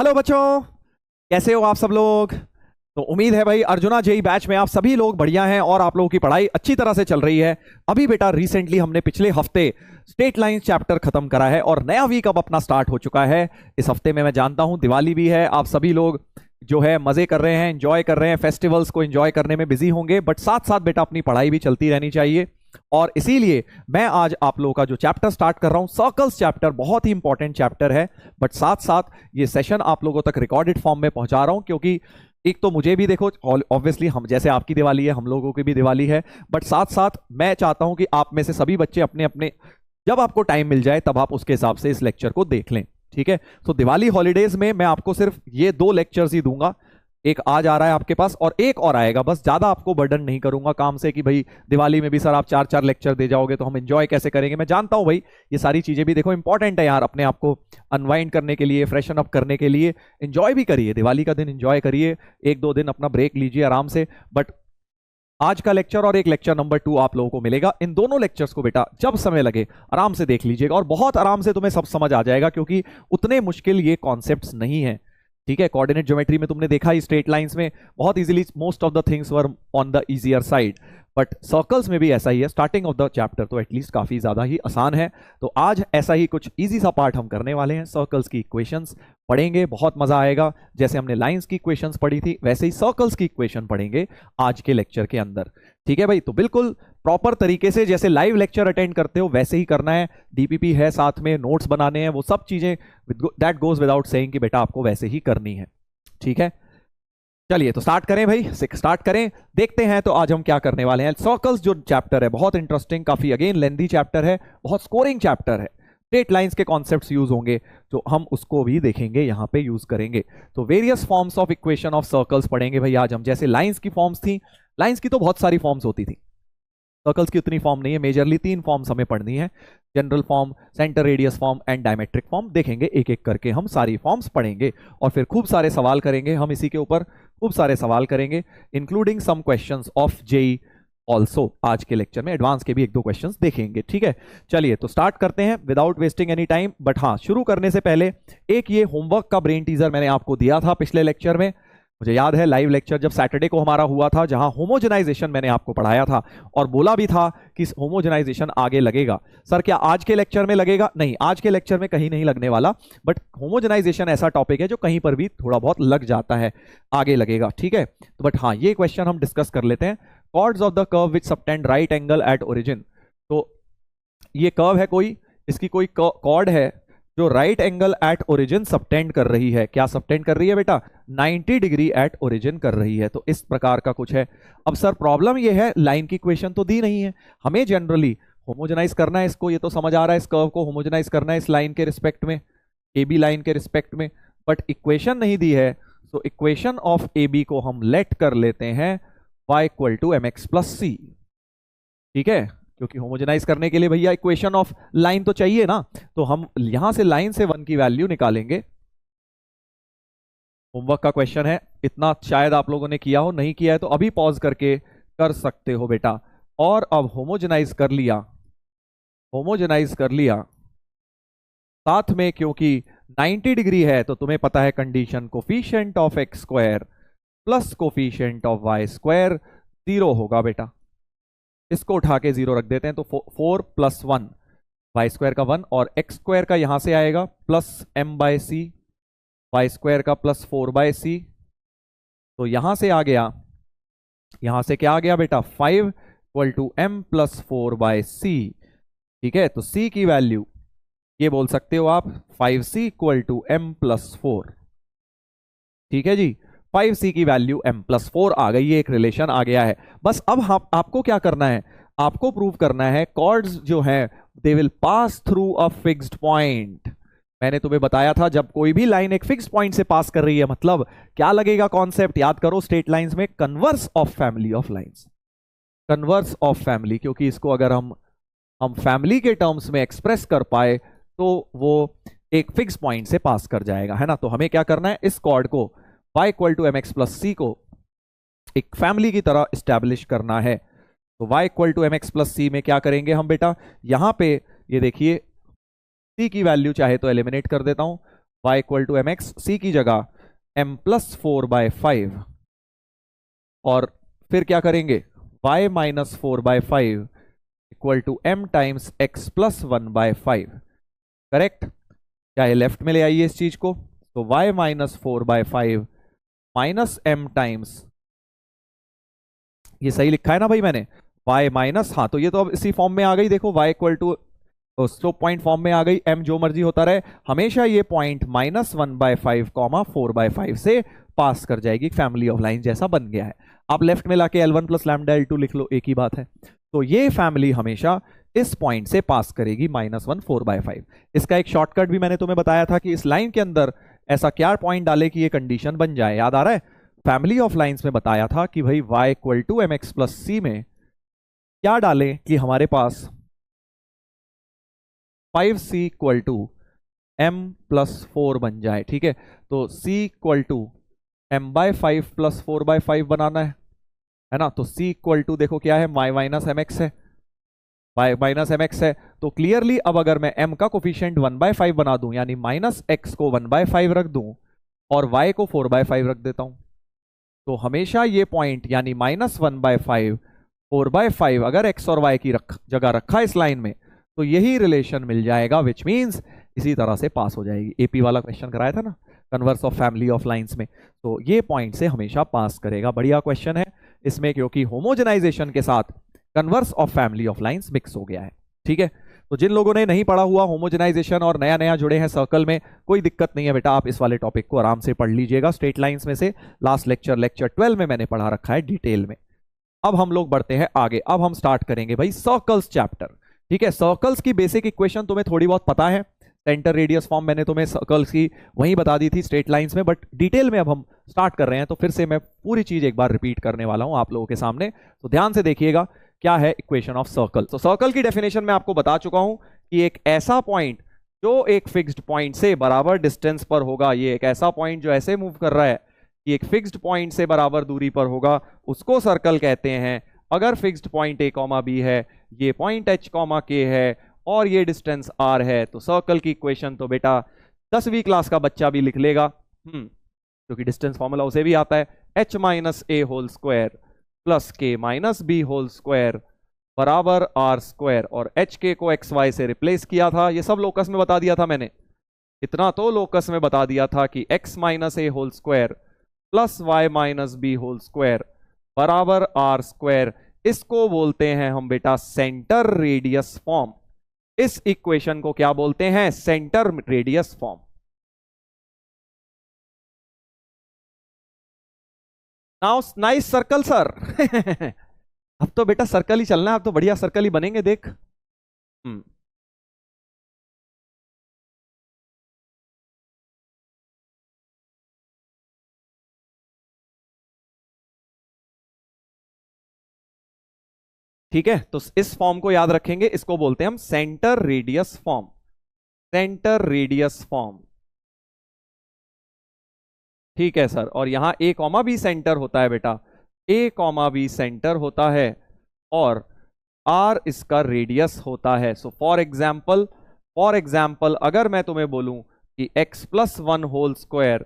Hello बच्चों, कैसे हो आप सब लोग। तो उम्मीद है भाई अर्जुना जेई बैच में आप सभी लोग बढ़िया हैं और आप लोगों की पढ़ाई अच्छी तरह से चल रही है। अभी बेटा रिसेंटली हमने पिछले हफ्ते स्टेट लाइन चैप्टर खत्म करा है और नया वीक अब अपना स्टार्ट हो चुका है। इस हफ्ते में मैं जानता हूं दिवाली भी है, आप सभी लोग जो है मजे कर रहे हैं, एंजॉय कर रहे हैं, फेस्टिवल्स को एंजॉय करने में बिजी होंगे, बट साथ साथ बेटा अपनी पढ़ाई भी चलती रहनी चाहिए। और इसीलिए मैं आज आप लोगों का जो चैप्टर स्टार्ट कर रहा हूं, सर्कल्स चैप्टर, बहुत ही इंपॉर्टेंट चैप्टर है। बट साथ साथ ये सेशन आप लोगों तक रिकॉर्डेड फॉर्म में पहुंचा रहा हूं क्योंकि एक तो मुझे भी देखो, ऑब्वियसली हम जैसे आपकी दिवाली है हम लोगों की भी दिवाली है, बट साथ साथ मैं चाहता हूं कि आप में से सभी बच्चे अपने अपने जब आपको टाइम मिल जाए तब आप उसके हिसाब से इस लेक्चर को देख लें। ठीक है, तो दिवाली हॉलीडेज में मैं आपको सिर्फ ये 2 लेक्चर्स ही दूंगा। एक आज आ रहा है आपके पास और एक और आएगा, बस ज्यादा आपको बर्डन नहीं करूंगा काम से कि भाई दिवाली में भी सर आप 4-4 लेक्चर दे जाओगे तो हम एंजॉय कैसे करेंगे। मैं जानता हूं भाई ये सारी चीजें भी देखो इंपॉर्टेंट है यार, अपने आप को अनवाइंड करने के लिए, फ्रेशन अप करने के लिए, एंजॉय भी करिए, दिवाली का दिन एंजॉय करिए, 1-2 दिन अपना ब्रेक लीजिए आराम से। बट आज का लेक्चर और एक लेक्चर नंबर 2 आप लोगों को मिलेगा। इन दोनों लेक्चर्स को बेटा जब समय लगे आराम से देख लीजिएगा और बहुत आराम से तुम्हें सब समझ आ जाएगा क्योंकि उतने मुश्किल ये कॉन्सेप्ट्स नहीं है। ठीक है, कोऑर्डिनेट ज्योमेट्री में तुमने देखा ही स्ट्रेट लाइंस में बहुत easily most of the things were on the easier side, but circles में भी ऐसा ही है। स्टार्टिंग ऑफ द चैप्टर तो एटलीस्ट काफी ज्यादा ही आसान है। तो आज ऐसा ही कुछ इजी सा पार्ट हम करने वाले हैं। सर्कल्स की इक्वेशंस पढ़ेंगे, बहुत मजा आएगा। जैसे हमने लाइंस की इक्वेशंस पढ़ी थी वैसे ही सर्कल्स की इक्वेशन पढ़ेंगे आज के लेक्चर के अंदर। ठीक है भाई, तो बिल्कुल प्रॉपर तरीके से जैसे लाइव लेक्चर अटेंड करते हो वैसे ही करना है। डीपीपी है साथ में, नोट्स बनाने हैं, वो सब चीजें दैट गोज विदाउट सेइंग कि बेटा आपको वैसे ही करनी है। ठीक है, चलिए तो स्टार्ट करें भाई, स्टार्ट करें, देखते हैं तो आज हम क्या करने वाले हैं। सर्कल्स जो चैप्टर है बहुत इंटरेस्टिंग, काफी अगेन लेंथी चैप्टर है, बहुत स्कोरिंग चैप्टर है। स्ट्रेट लाइंस के कॉन्सेप्ट्स यूज होंगे तो हम उसको भी देखेंगे, यहां पे यूज करेंगे। तो various forms of equation of circles पढ़ेंगे भाई आज हम। जैसे लाइंस की फॉर्म्स थी, लाइंस की तो बहुत सारी फॉर्म्स होती थी, सर्कल्स की उतनी फॉर्म नहीं है। मेजरली 3 फॉर्म्स हमें पढ़नी है, general form, centre radius form and diametric form. देखेंगे एक एक करके हम सारी फॉर्म्स पढ़ेंगे और फिर खूब सारे सवाल करेंगे हम इसी के ऊपर, खूब सारे सवाल करेंगे including some questions of JEE also. आज के लेक्चर में एडवांस के भी 1-2 क्वेश्चंस देखेंगे। ठीक है, चलिए तो स्टार्ट करते हैं without wasting any time. But हाँ, शुरू करने से पहले एक ये होमवर्क का ब्रेन टीजर मैंने आपको दिया था पिछले लेक्चर में। मुझे याद है लाइव लेक्चर जब सैटरडे को हमारा हुआ था जहां होमोजेनाइजेशन मैंने आपको पढ़ाया था और बोला भी था कि होमोजेनाइजेशन आगे लगेगा। सर क्या आज के लेक्चर में लगेगा? नहीं, आज के लेक्चर में कहीं नहीं लगने वाला, बट होमोजेनाइजेशन ऐसा टॉपिक है जो कहीं पर भी थोड़ा बहुत लग जाता है, आगे लगेगा। ठीक है, तो बट हाँ ये क्वेश्चन हम डिस्कस कर लेते हैं। Chords of the curve which subtend right angle at origin. तो ये कर्व है कोई, इसकी कोई कॉर्ड है जो right angle at origin subtend कर रही है। क्या सबटेंड कर रही है बेटा? 90 डिग्री एट ओरिजिन कर रही है। तो इस प्रकार का कुछ है। अब सर प्रॉब्लम ये है लाइन की इक्वेशन तो दी नहीं है, हमें जनरली होमोजेनाइज करना है इसको, ये तो समझ आ रहा है, इस कर्व को होमोजेनाइज करना है इस लाइन के रिस्पेक्ट में, ए बी लाइन के रिस्पेक्ट में, बट इक्वेशन नहीं दी है। तो इक्वेशन ऑफ ए बी को हम लेट कर लेते हैं y equal to M x plus c. ठीक है, क्योंकि होमोजेनाइज करने के लिए भैया इक्वेशन ऑफ लाइन तो चाहिए ना, तो हम यहां से लाइन से 1 की वैल्यू निकालेंगे। होमवर्क का क्वेश्चन है, इतना शायद आप लोगों ने किया हो, नहीं किया है तो अभी पॉज करके कर सकते हो बेटा। और अब होमोजेनाइज कर लिया, होमोजेनाइज कर लिया साथ में, क्योंकि 90 डिग्री है तो तुम्हें पता है condition, coefficient of x square plus coefficient of y square 0 होगा बेटा। इसको उठा के 0 रख देते हैं तो 4 + 1 वाई स्क्वायर का 1 और एक्स स्क्वायर का यहां से आएगा प्लस m/c, वाई स्क्वायर का प्लस 4/c। तो यहां से आ गया, यहां से क्या आ गया बेटा? 5 = m + 4/c। ठीक है, तो c की वैल्यू ये बोल सकते हो आप 5c = m + 4। ठीक है जी, 5c की वैल्यू m + 4 आ गई, ये एक रिलेशन आ गया है। बस अब आपको क्या करना है, आपको प्रूव करना है कॉर्ड्स जो हैं they will pass through a fixed point. मैंने तुम्हें बताया था जब कोई भी लाइन एक फिक्स्ड पॉइंट से पास कर रही है मतलब क्या लगेगा कॉन्सेप्ट, याद करो स्ट्रेट लाइंस में converse of family of lines, converse of family, क्योंकि इसको अगर हम फैमिली के टर्म्स में एक्सप्रेस कर पाए तो वो एक फिक्स पॉइंट से पास कर जाएगा, है ना। तो हमें क्या करना है, इस कॉर्ड को y = mx + c को एक फैमिली की तरह स्टैब्लिश करना है। तो y = mx + c में क्या करेंगे हम बेटा, यहां पे ये देखिए c की वैल्यू चाहे तो एलिमिनेट कर देता हूं y equal to M X, C की जगह m प्लस 4/5, और फिर क्या करेंगे, y minus 4/5 equal to m times x plus 1/5। Correct? चाहे लेफ्ट में ले आइए इस चीज को, तो y minus 4/5 minus m times, ये सही लिखा है ना भाई मैंने, y माइनस, हाँ तो ये तो अब इसी फॉर्म में आ गई, देखो y equal to slope point form में आ गई, m जो मर्जी होता रहे, हमेशा ये पॉइंट -1/5 4/5 से पास कर जाएगी, फैमिली ऑफ लाइन जैसा बन गया है। आप लेफ्ट में लाके L1 प्लस लैम्डा L2 लिख लो, एक ही बात है। तो ये फैमिली हमेशा इस पॉइंट से पास करेगी -1 4/5। इसका एक शॉर्टकट भी मैंने तुम्हें बताया था कि इस लाइन के अंदर ऐसा क्या पॉइंट डाले कि ये कंडीशन बन जाए, याद आ रहा है? फैमिली ऑफ लाइंस में बताया था कि भाई y equal to M x plus c में क्या डालें कि हमारे पास 5c equal to m plus 4 बन जाए, ठीक है? तो c equal to m/5 plus 4/5 बनाना है ना? तो c इक्वल टू देखो क्या है, y माइनस एम एक्स है, y माइनस एम एक्स है। तो क्लियरली अब अगर मैं m का कोफिशिएंट 1/5 बना दूं, यानी माइनस x को 1/5 रख दूं और y को 4/5 रख देता हूं, तो हमेशा ये पॉइंट यानी -1/5 4/5 अगर x और y की जगह रखा इस लाइन में, तो यही रिलेशन मिल जाएगा, विच मींस इसी तरह से पास हो जाएगी। एपी वाला क्वेश्चन कराया था ना converse of family of lines में, तो ये पॉइंट से हमेशा पास करेगा। बढ़िया क्वेश्चन है इसमें, क्योंकि होमोजेनाइजेशन के साथ converse of family of lines mix हो गया है, ठीक है? तो जिन लोगों ने नहीं पढ़ा हुआ होमोजेनाइजेशन और नया नया जुड़े हैं सर्कल में, कोई दिक्कत नहीं है बेटा, आप इस वाले टॉपिक को आराम से पढ़ लीजिएगा। स्ट्रेट लाइंस में से लास्ट लेक्चर 12 में मैंने पढ़ा रखा है डिटेल में। अब हम लोग बढ़ते हैं आगे, अब हम स्टार्ट करेंगे भाई सर्कल्स चैप्टर, ठीक है? सर्कल्स की बेसिक इक्वेशन तुम्हें थोड़ी बहुत पता है, सेंटर रेडियस फॉर्म मैंने तुम्हें सर्कल्स की वहीं बता दी थी स्ट्रेट लाइंस में, बट डिटेल में अब हम स्टार्ट कर रहे हैं, तो फिर से मैं पूरी चीज एक बार रिपीट करने वाला हूं आप लोगों के सामने, तो ध्यान से देखिएगा क्या है इक्वेशन ऑफ सर्कल। तो सर्कल की डेफिनेशन मैं आपको बता चुका हूं कि एक ऐसा पॉइंट जो एक फिक्स्ड पॉइंट से बराबर डिस्टेंस पर होगा, ये एक ऐसा पॉइंट जो ऐसे मूव कर रहा है कि एक फिक्स्ड पॉइंट से बराबर दूरी पर होगा, उसको सर्कल कहते हैं। अगर फिक्स्ड पॉइंट a, b है, ये पॉइंट h, k है और ये डिस्टेंस r है, तो सर्कल की इक्वेशन तो बेटा 10वीं क्लास का बच्चा भी लिख लेगा, क्योंकि डिस्टेंस फॉर्मूला उसे भी आता है, h minus a whole square plus k minus b whole square बराबर r स्क्वायर, और एच के को एक्स वाई से रिप्लेस किया था, ये सब लोकस में बता दिया था मैंने, इतना तो लोकस में बता दिया था कि x minus a whole square plus y minus b whole square बराबर आर स्क्वायर, इसको बोलते हैं हम बेटा सेंटर रेडियस फॉर्म। इस इक्वेशन को क्या बोलते हैं? Centre radius form. Now nice circle sir. अब तो बेटा सर्कल ही चलना है, अब तो बढ़िया सर्कल ही बनेंगे, देख। ठीक है, तो इस फॉर्म को याद रखेंगे, इसको बोलते हैं हम centre radius form, centre radius form, ठीक है सर। और यहां a, b सेंटर होता है बेटा, a, b सेंटर होता है और r इसका रेडियस होता है। सो फॉर एग्जाम्पल अगर मैं तुम्हें बोलूं कि x plus 1 whole square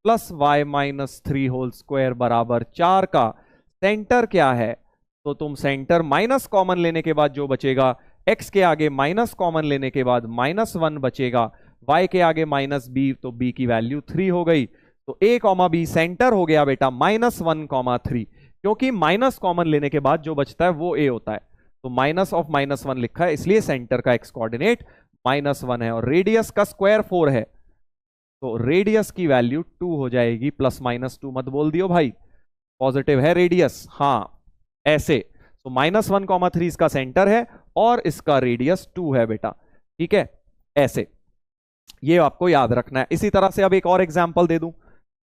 plus y minus 3 whole square बराबर 4 का सेंटर क्या है, तो तुम सेंटर माइनस कॉमन लेने के बाद जो बचेगा, x के आगे माइनस कॉमन लेने के बाद -1 बचेगा, y के आगे माइनस b, तो b की वैल्यू 3 हो गई। तो a, b सेंटर हो गया बेटा -1, 3, क्योंकि माइनस कॉमन लेने के बाद जो बचता है वो a होता है, तो माइनस ऑफ -1 लिखा है, इसलिए सेंटर का x कोऑर्डिनेट -1 है, और रेडियस का स्क्वायर 4 है, तो रेडियस की वैल्यू 2 हो जाएगी, +-2 मत बोल दियो भाई, पॉजिटिव है रेडियस, हाँ ऐसे। तो -1, 3 इसका सेंटर है और इसका रेडियस 2 है बेटा, ठीक है, ऐसे, ये आपको याद रखना है। इसी तरह से अब एक और एग्जांपल दे दूं,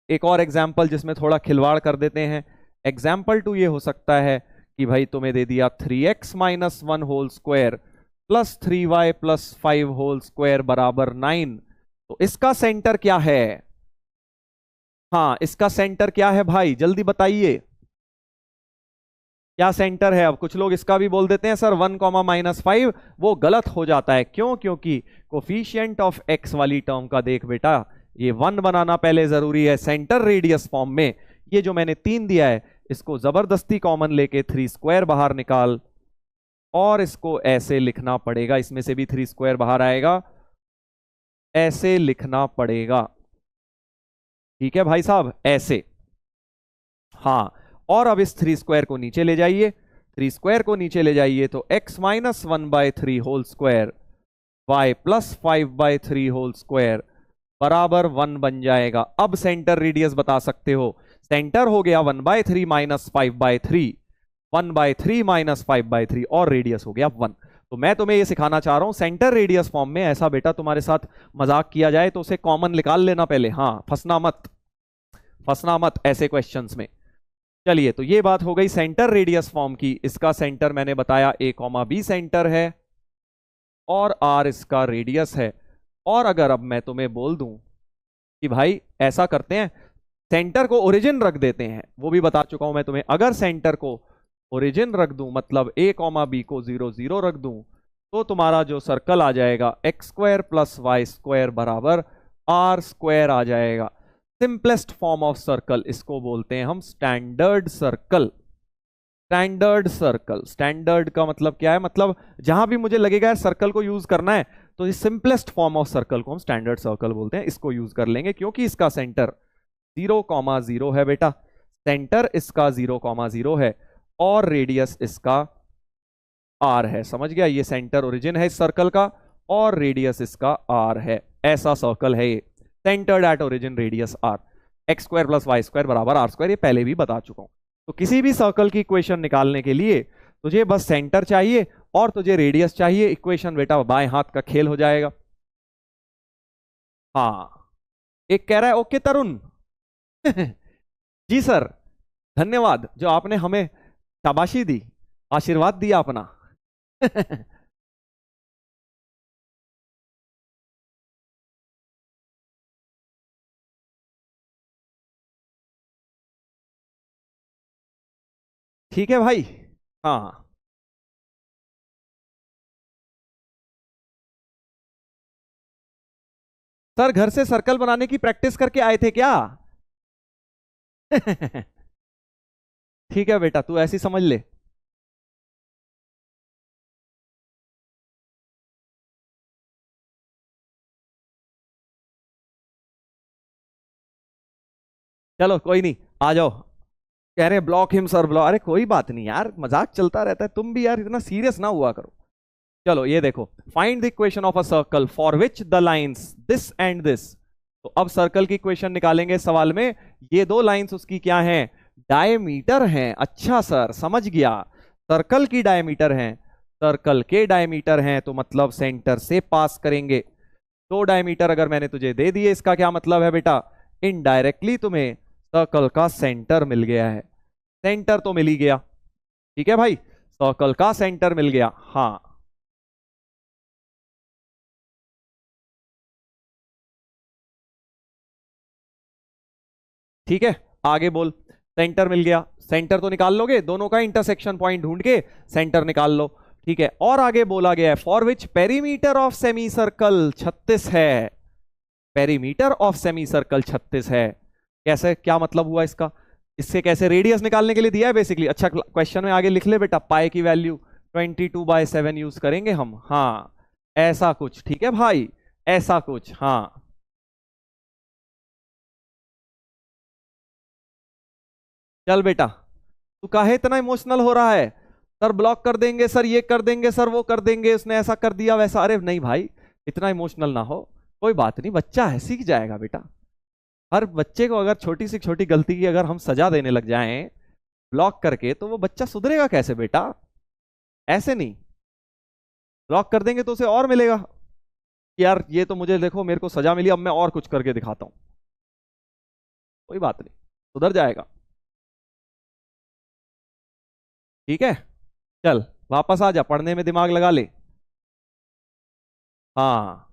एक और एग्जांपल जिसमें थोड़ा खिलवाड़ कर देते हैं। एग्जांपल 2 ये हो सकता है कि भाई तुम्हें दे दिया 3x minus 1 whole square plus 3y plus 5 whole square बराबर 9, तो इसका सेंटर क्या है? हाँ, इसका सेंटर क्या है भाई, जल्दी बताइए क्या सेंटर है? अब कुछ लोग इसका भी बोल देते हैं सर 1, -5, वो गलत हो जाता है, क्यों? क्योंकि कोफिशिएंट ऑफ x वाली टर्म का देख बेटा, ये 1 बनाना पहले जरूरी है सेंटर रेडियस फॉर्म में। ये जो मैंने 3 दिया है इसको जबरदस्ती कॉमन लेके 3 स्क्वायर बाहर निकाल, और इसको ऐसे लिखना पड़ेगा, इसमें से भी 3 स्क्वायर बाहर आएगा, ऐसे लिखना पड़ेगा। ठीक है भाई साहब, ऐसे। हाँ, और अब इस 3 स्क्वायर को नीचे ले जाइए, 3 स्क्वायर को नीचे ले जाइए तो x minus 1/3 whole square y plus 5/3 whole square बराबर 1 बन जाएगा। अब सेंटर रेडियस बता सकते हो, सेंटर हो गया 1/3 माइनस 5/3, 1/3 माइनस 5/3, और रेडियस हो गया 1। तो मैं तुम्हें ये सिखाना चाह रहा हूं सेंटर रेडियस फॉर्म में ऐसा बेटा तुम्हारे साथ मजाक किया जाए तो उसे कॉमन निकाल लेना पहले। हाँ, फंसना मत, फंसना मत ऐसे क्वेश्चंस में। चलिए, तो ये बात हो गई सेंटर रेडियस फॉर्म की। इसका सेंटर मैंने बताया a, b सेंटर है और r इसका रेडियस है। और अगर अब मैं तुम्हें बोल दूं कि भाई ऐसा करते हैं, सेंटर को ओरिजिन रख देते हैं, वो भी बता चुका हूं मैं तुम्हें। अगर सेंटर को ओरिजिन रख दूं मतलब a, b को 0 0 रख दूं, तो तुम्हारा जो सर्कल आ जाएगा x square plus y square बराबर आर स्क्वायर आ जाएगा। सिंपलेस्ट फॉर्म ऑफ सर्कल, इसको बोलते हैं हम standard circle. Standard circle, standard का मतलब क्या है, मतलब जहां भी मुझे लगेगा यार सर्कल को यूज करना है तो इस सिंपलेस्ट फॉर्म ऑफ सर्कल को हम स्टैंडर्ड सर्कल बोलते हैं, इसको यूज कर लेंगे क्योंकि इसका सेंटर 0,0 है बेटा। सेंटर इसका 0,0 है और रेडियस इसका r है। समझ गया, ये सेंटर ओरिजिन है इस सर्कल का और रेडियस इसका r है। ऐसा सर्कल है ये, centred at origin radius r। X square plus y square बराबर आर स्क्वायर, ये पहले भी बता चुका हूं। तो किसी भी सर्कल की इक्वेशन निकालने के लिए तुझे बस सेंटर चाहिए और तुझे रेडियस चाहिए, इक्वेशन बेटा बाएं हाथ का खेल हो जाएगा। हाँ, एक कह रहा है ओके तरुण। जी सर, धन्यवाद जो आपने हमें शाबाशी दी, आशीर्वाद दिया अपना। ठीक है भाई। हाँ सर, घर से सर्कल बनाने की प्रैक्टिस करके आए थे क्या? ठीक है बेटा, तू ऐसी समझ ले। चलो कोई नहीं, आ जाओ। कह रहे ब्लॉक हिम सर, ब्लॉक, अरे कोई बात नहीं यार, मजाक चलता रहता है, तुम भी यार इतना सीरियस ना हुआ करो। चलो ये देखो, find the equation of a circle for which the lines this and this. तो अब सर्कल की इक्वेशन निकालेंगे सवाल में। ये दो लाइंस उसकी क्या हैं, डायमीटर हैं। अच्छा सर, समझ गया, सर्कल की डायमीटर हैं, सर्कल के डायमीटर हैं तो मतलब सेंटर से पास करेंगे। दो डायमीटर अगर मैंने तुझे दे दिए, इसका क्या मतलब है बेटा, इनडायरेक्टली तुम्हें सर्कल का सेंटर मिल गया है। सेंटर तो मिल ही गया, ठीक है भाई, सर्कल का सेंटर मिल गया। हाँ, ठीक है, आगे बोल। सेंटर मिल गया, सेंटर तो निकाल लोगे, दोनों का इंटरसेक्शन पॉइंट ढूंढ के सेंटर निकाल लो। ठीक है, और आगे बोला गया है for which perimeter of semi circle 36 है। पेरीमीटर ऑफ सेमी सर्कल 36 है। कैसे, क्या मतलब हुआ इसका, इससे कैसे रेडियस निकालने के लिए दिया है बेसिकली। अच्छा, क्वेश्चन में आगे लिख ले बेटा, पाई की वैल्यू 22/7 यूज करेंगे हम। हाँ, ऐसा कुछ, ठीक है भाई, ऐसा कुछ। हाँ, चल बेटा, तू काहे इतना इमोशनल हो रहा है, सर ब्लॉक कर देंगे, सर ये कर देंगे, सर वो कर देंगे, उसने ऐसा कर दिया वैसा। अरे नहीं भाई, इतना इमोशनल ना हो, कोई बात नहीं, बच्चा है, सीख जाएगा बेटा। हर बच्चे को अगर छोटी सी छोटी गलती की अगर हम सजा देने लग जाएं ब्लॉक करके, तो वो बच्चा सुधरेगा कैसे बेटा, ऐसे नहीं। ब्लॉक कर देंगे तो उसे और मिलेगा कि यार ये तो मुझे देखो, मेरे को सजा मिली, अब मैं और कुछ करके दिखाता हूं। कोई बात नहीं, सुधर जाएगा। ठीक है, चल वापस आ जा, पढ़ने में दिमाग लगा ले। हाँ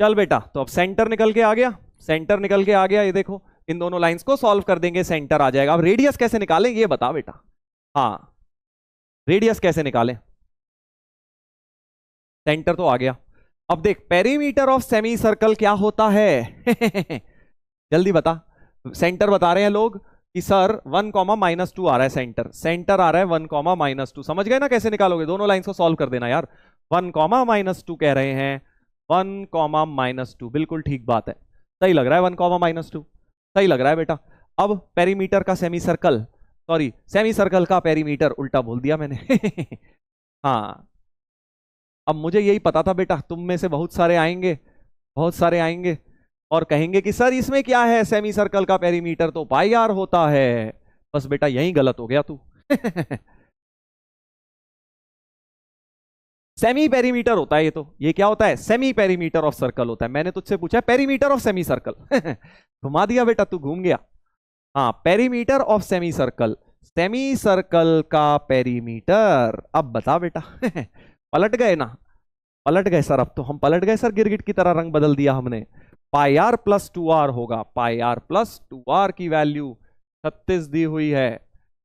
चल बेटा, तो अब सेंटर निकल के आ गया, सेंटर निकल के आ गया, ये देखो इन दोनों लाइंस को सॉल्व कर देंगे, सेंटर आ जाएगा। अब रेडियस कैसे निकालें ये बता बेटा। हाँ, रेडियस कैसे निकालें? सेंटर तो आ गया। अब देख, पेरीमीटर ऑफ सेमी सर्कल क्या होता है? जल्दी बता। सेंटर बता रहे हैं लोग कि सर 1,-2 आ रहा है, सेंटर सेंटर आ रहा है 1,-2। समझ गए ना कैसे निकालोगे? दोनों लाइंस को सॉल्व कर देना यार। 1,-2 कह रहे हैं, 1,-2 बिल्कुल ठीक बात है, सही लग रहा है 1,-2 सही लग रहा है बेटा। अब पेरीमीटर का semi circle, sorry semi circle का पेरीमीटर, उल्टा बोल दिया मैंने। हाँ, अब मुझे यही पता था बेटा, तुम में से बहुत सारे आएंगे, बहुत सारे आएंगे और कहेंगे कि सर इसमें क्या है, सेमी सर्कल का पेरीमीटर तो पाई आर होता है। बस बेटा यही गलत हो गया तू। सेमी पेरीमीटर होता है ये, तो ये क्या होता है? सेमी पेरीमीटर ऑफ सर्कल होता है। मैंने तुझसे पूछा पेरीमीटर ऑफ सेमी सर्कल। घुमा दिया बेटा, तू घूम गया। हाँ, perimeter of semi circle, semi circle का पेरीमीटर। अब बता बेटा। पलट गए ना, पलट गए सर, अब तो हम पलट गए सर, गिरगिट की तरह रंग बदल दिया हमने। पाई आर प्लस 2r होगा, पाई आर प्लस 2r की वैल्यू 36 दी हुई है,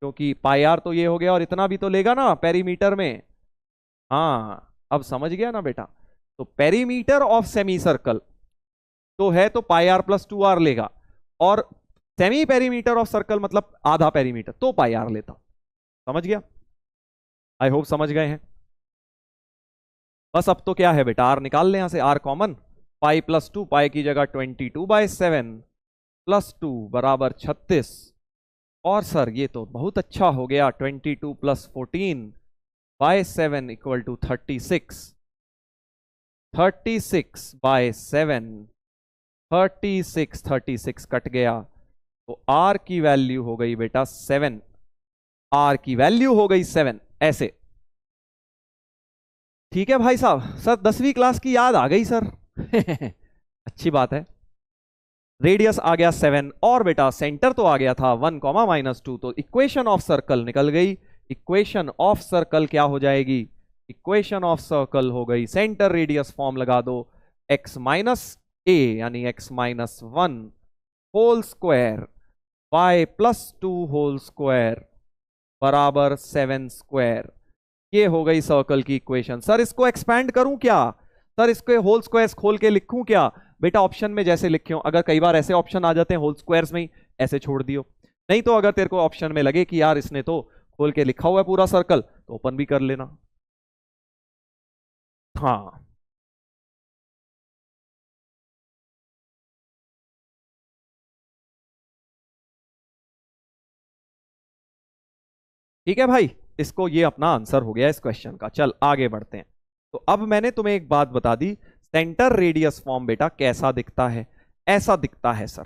क्योंकि पाई आर तो ये हो गया और इतना भी तो लेगा ना पेरीमीटर में। हाँ, अब समझ गया ना बेटा। तो पेरीमीटर ऑफ सेमी सर्कल तो है तो पाई आर प्लस 2r लेगा, और सेमी पेरीमीटर ऑफ सर्कल मतलब आधा पेरीमीटर, तो पाई आर लेता। समझ गया? आई होप समझ गए हैं। बस अब तो क्या है बेटा, आर निकाल ले यहां से, आर कॉमन, पाई प्लस 2, पाई की जगह 22/7 प्लस 2 बराबर 36। और सर ये तो बहुत अच्छा हो गया, 22 + 14/7 = 36, 36/7, 36 कट गया, तो आर की वैल्यू हो गई बेटा 7, आर की वैल्यू हो गई 7, ऐसे। ठीक है भाई साहब, सर 10वीं क्लास की याद आ गई सर। अच्छी बात है। रेडियस आ गया 7 और बेटा सेंटर तो आ गया था 1,-2, तो इक्वेशन ऑफ सर्कल निकल गई। इक्वेशन ऑफ सर्कल क्या हो जाएगी? इक्वेशन ऑफ सर्कल हो गई, सेंटर रेडियस फॉर्म लगा दो, x-a यानी x-1 whole square y + 2 whole square बराबर 7 स्क्वायर। ये हो गई सर्कल की इक्वेशन। सर इसको एक्सपैंड करूं क्या? सर इसको होल स्क्वायर्स खोल के लिखूं क्या? बेटा ऑप्शन में जैसे लिखे हो, अगर कई बार ऐसे ऑप्शन आ जाते हैं होल स्क्वायर्स में ही, ऐसे छोड़ दियो। नहीं तो अगर तेरे को ऑप्शन में लगे कि यार इसने तो खोल के लिखा हुआ है पूरा सर्कल, तो ओपन भी कर लेना। हाँ, ठीक है भाई, इसको ये अपना आंसर हो गया इस क्वेश्चन का। चल आगे बढ़ते हैं। तो अब मैंने तुम्हें एक बात बता दी, सेंटर रेडियस फॉर्म बेटा कैसा दिखता है? ऐसा दिखता है सर।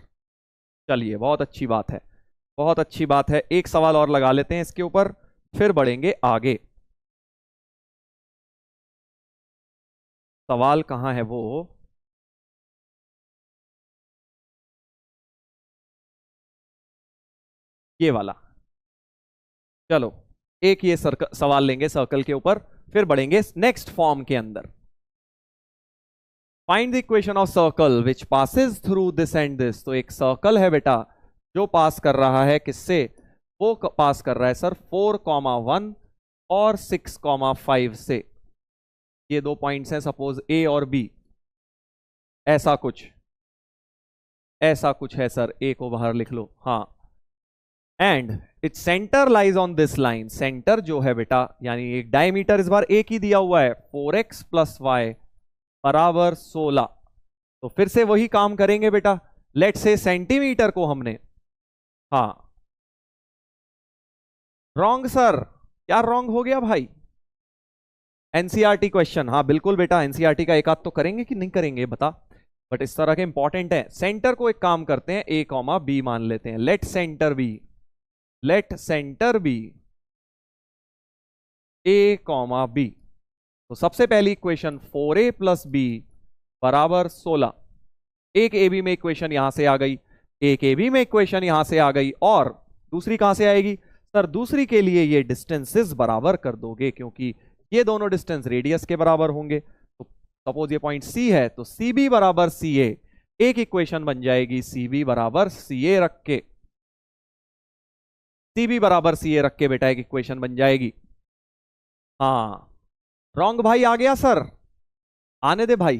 चलिए, बहुत अच्छी बात है, बहुत अच्छी बात है। एक सवाल और लगा लेते हैं इसके ऊपर, फिर बढ़ेंगे आगे। सवाल कहां है वो? ये वाला। चलो एक ये सवाल लेंगे सर्कल के ऊपर, फिर बढ़ेंगे नेक्स्ट फॉर्म के अंदर। Find the equation of circle which passes through this and this. तो एक सर्कल है बेटा जो पास कर रहा है किससे? वो पास कर रहा है सर 4,1 और 6,5 से। ये दो पॉइंट्स हैं, सपोज ए और बी, ऐसा कुछ, ऐसा कुछ है सर। ए को बाहर लिख लो, हाँ। And its centre lies on this line. Centre जो है बेटा, यानी एक डायमीटर इस बार एक ही दिया हुआ है, 4x + y बराबर 16। तो फिर से वही काम करेंगे बेटा, लेट से सेंटीमीटर को हमने, हाँ रॉन्ग सर, क्या रॉन्ग हो गया भाई? एनसीईआरटी क्वेश्चन, हाँ बिल्कुल बेटा, एनसीईआरटी का एक आध तो करेंगे कि नहीं करेंगे बता, बट इस तरह के इंपॉर्टेंट है। सेंटर को एक काम करते हैं, a, b मान लेते हैं। Let centre be, let centre be a, b। तो सबसे पहली इक्वेशन 4a + b बराबर 16। एक ए बी में इक्वेशन यहां से आ गई, एक ए बी में इक्वेशन यहां से आ गई, और दूसरी कहां से आएगी सर? दूसरी के लिए ये डिस्टेंसेस बराबर कर दोगे, क्योंकि ये दोनों डिस्टेंस रेडियस के बराबर होंगे। तो सपोज ये पॉइंट सी है तो सी बी बराबर सी ए, एक इक्वेशन बन जाएगी सी बी बराबर सी ए रख के, सी बी बराबर सी ए रख के बेटा एक इक्वेशन बन जाएगी। हाँ रॉन्ग भाई आ गया सर, आने दे भाई।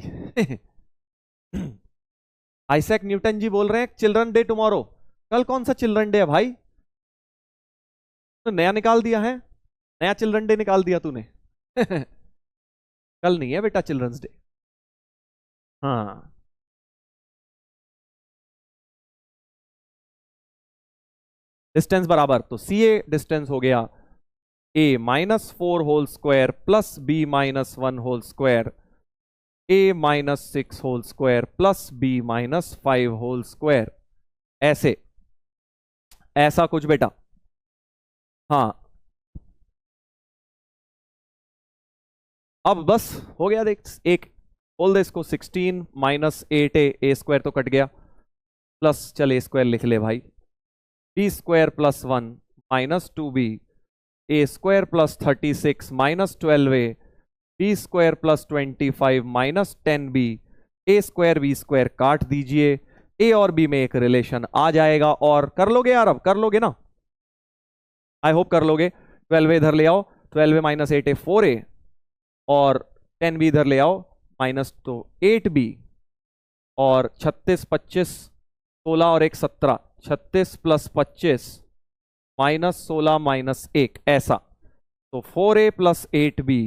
आइजैक न्यूटन जी बोल रहे हैं चिल्ड्रन डे टुमारो। कल कौन सा चिल्ड्रन डे है भाई? तो नया निकाल दिया है, नया चिल्ड्रन डे निकाल दिया तूने। कल नहीं है बेटा चिल्ड्रंस डे। हाँ डिस्टेंस बराबर, तो सी ए डिस्टेंस हो गया a-4 whole square plus b-1 whole square, a-6 whole square plus b-5 whole square, ऐसे ऐसा कुछ बेटा। हाँ अब बस हो गया, देख एक बोल दे इसको 16 माइनस 8 ए स्क्वायर तो कट गया, प्लस चल ए स्क्वायर लिख ले भाई, b square plus 1 minus 2b, a square plus 36 minus 12a, b square plus 25 minus 10b, a square b square काट दीजिए, ए और बी में एक रिलेशन आ जाएगा। और कर लोगे यार, अब कर लोगे ना, आई होप कर लोगे। 12a इधर ले आओ, 12a माइनस 8a 4a, और 10b इधर ले आओ माइनस तो 8b, और 36 25 16 और 1 17, 36 प्लस 25 माइनस 16 माइनस 1, ऐसा। तो 4a plus 8b,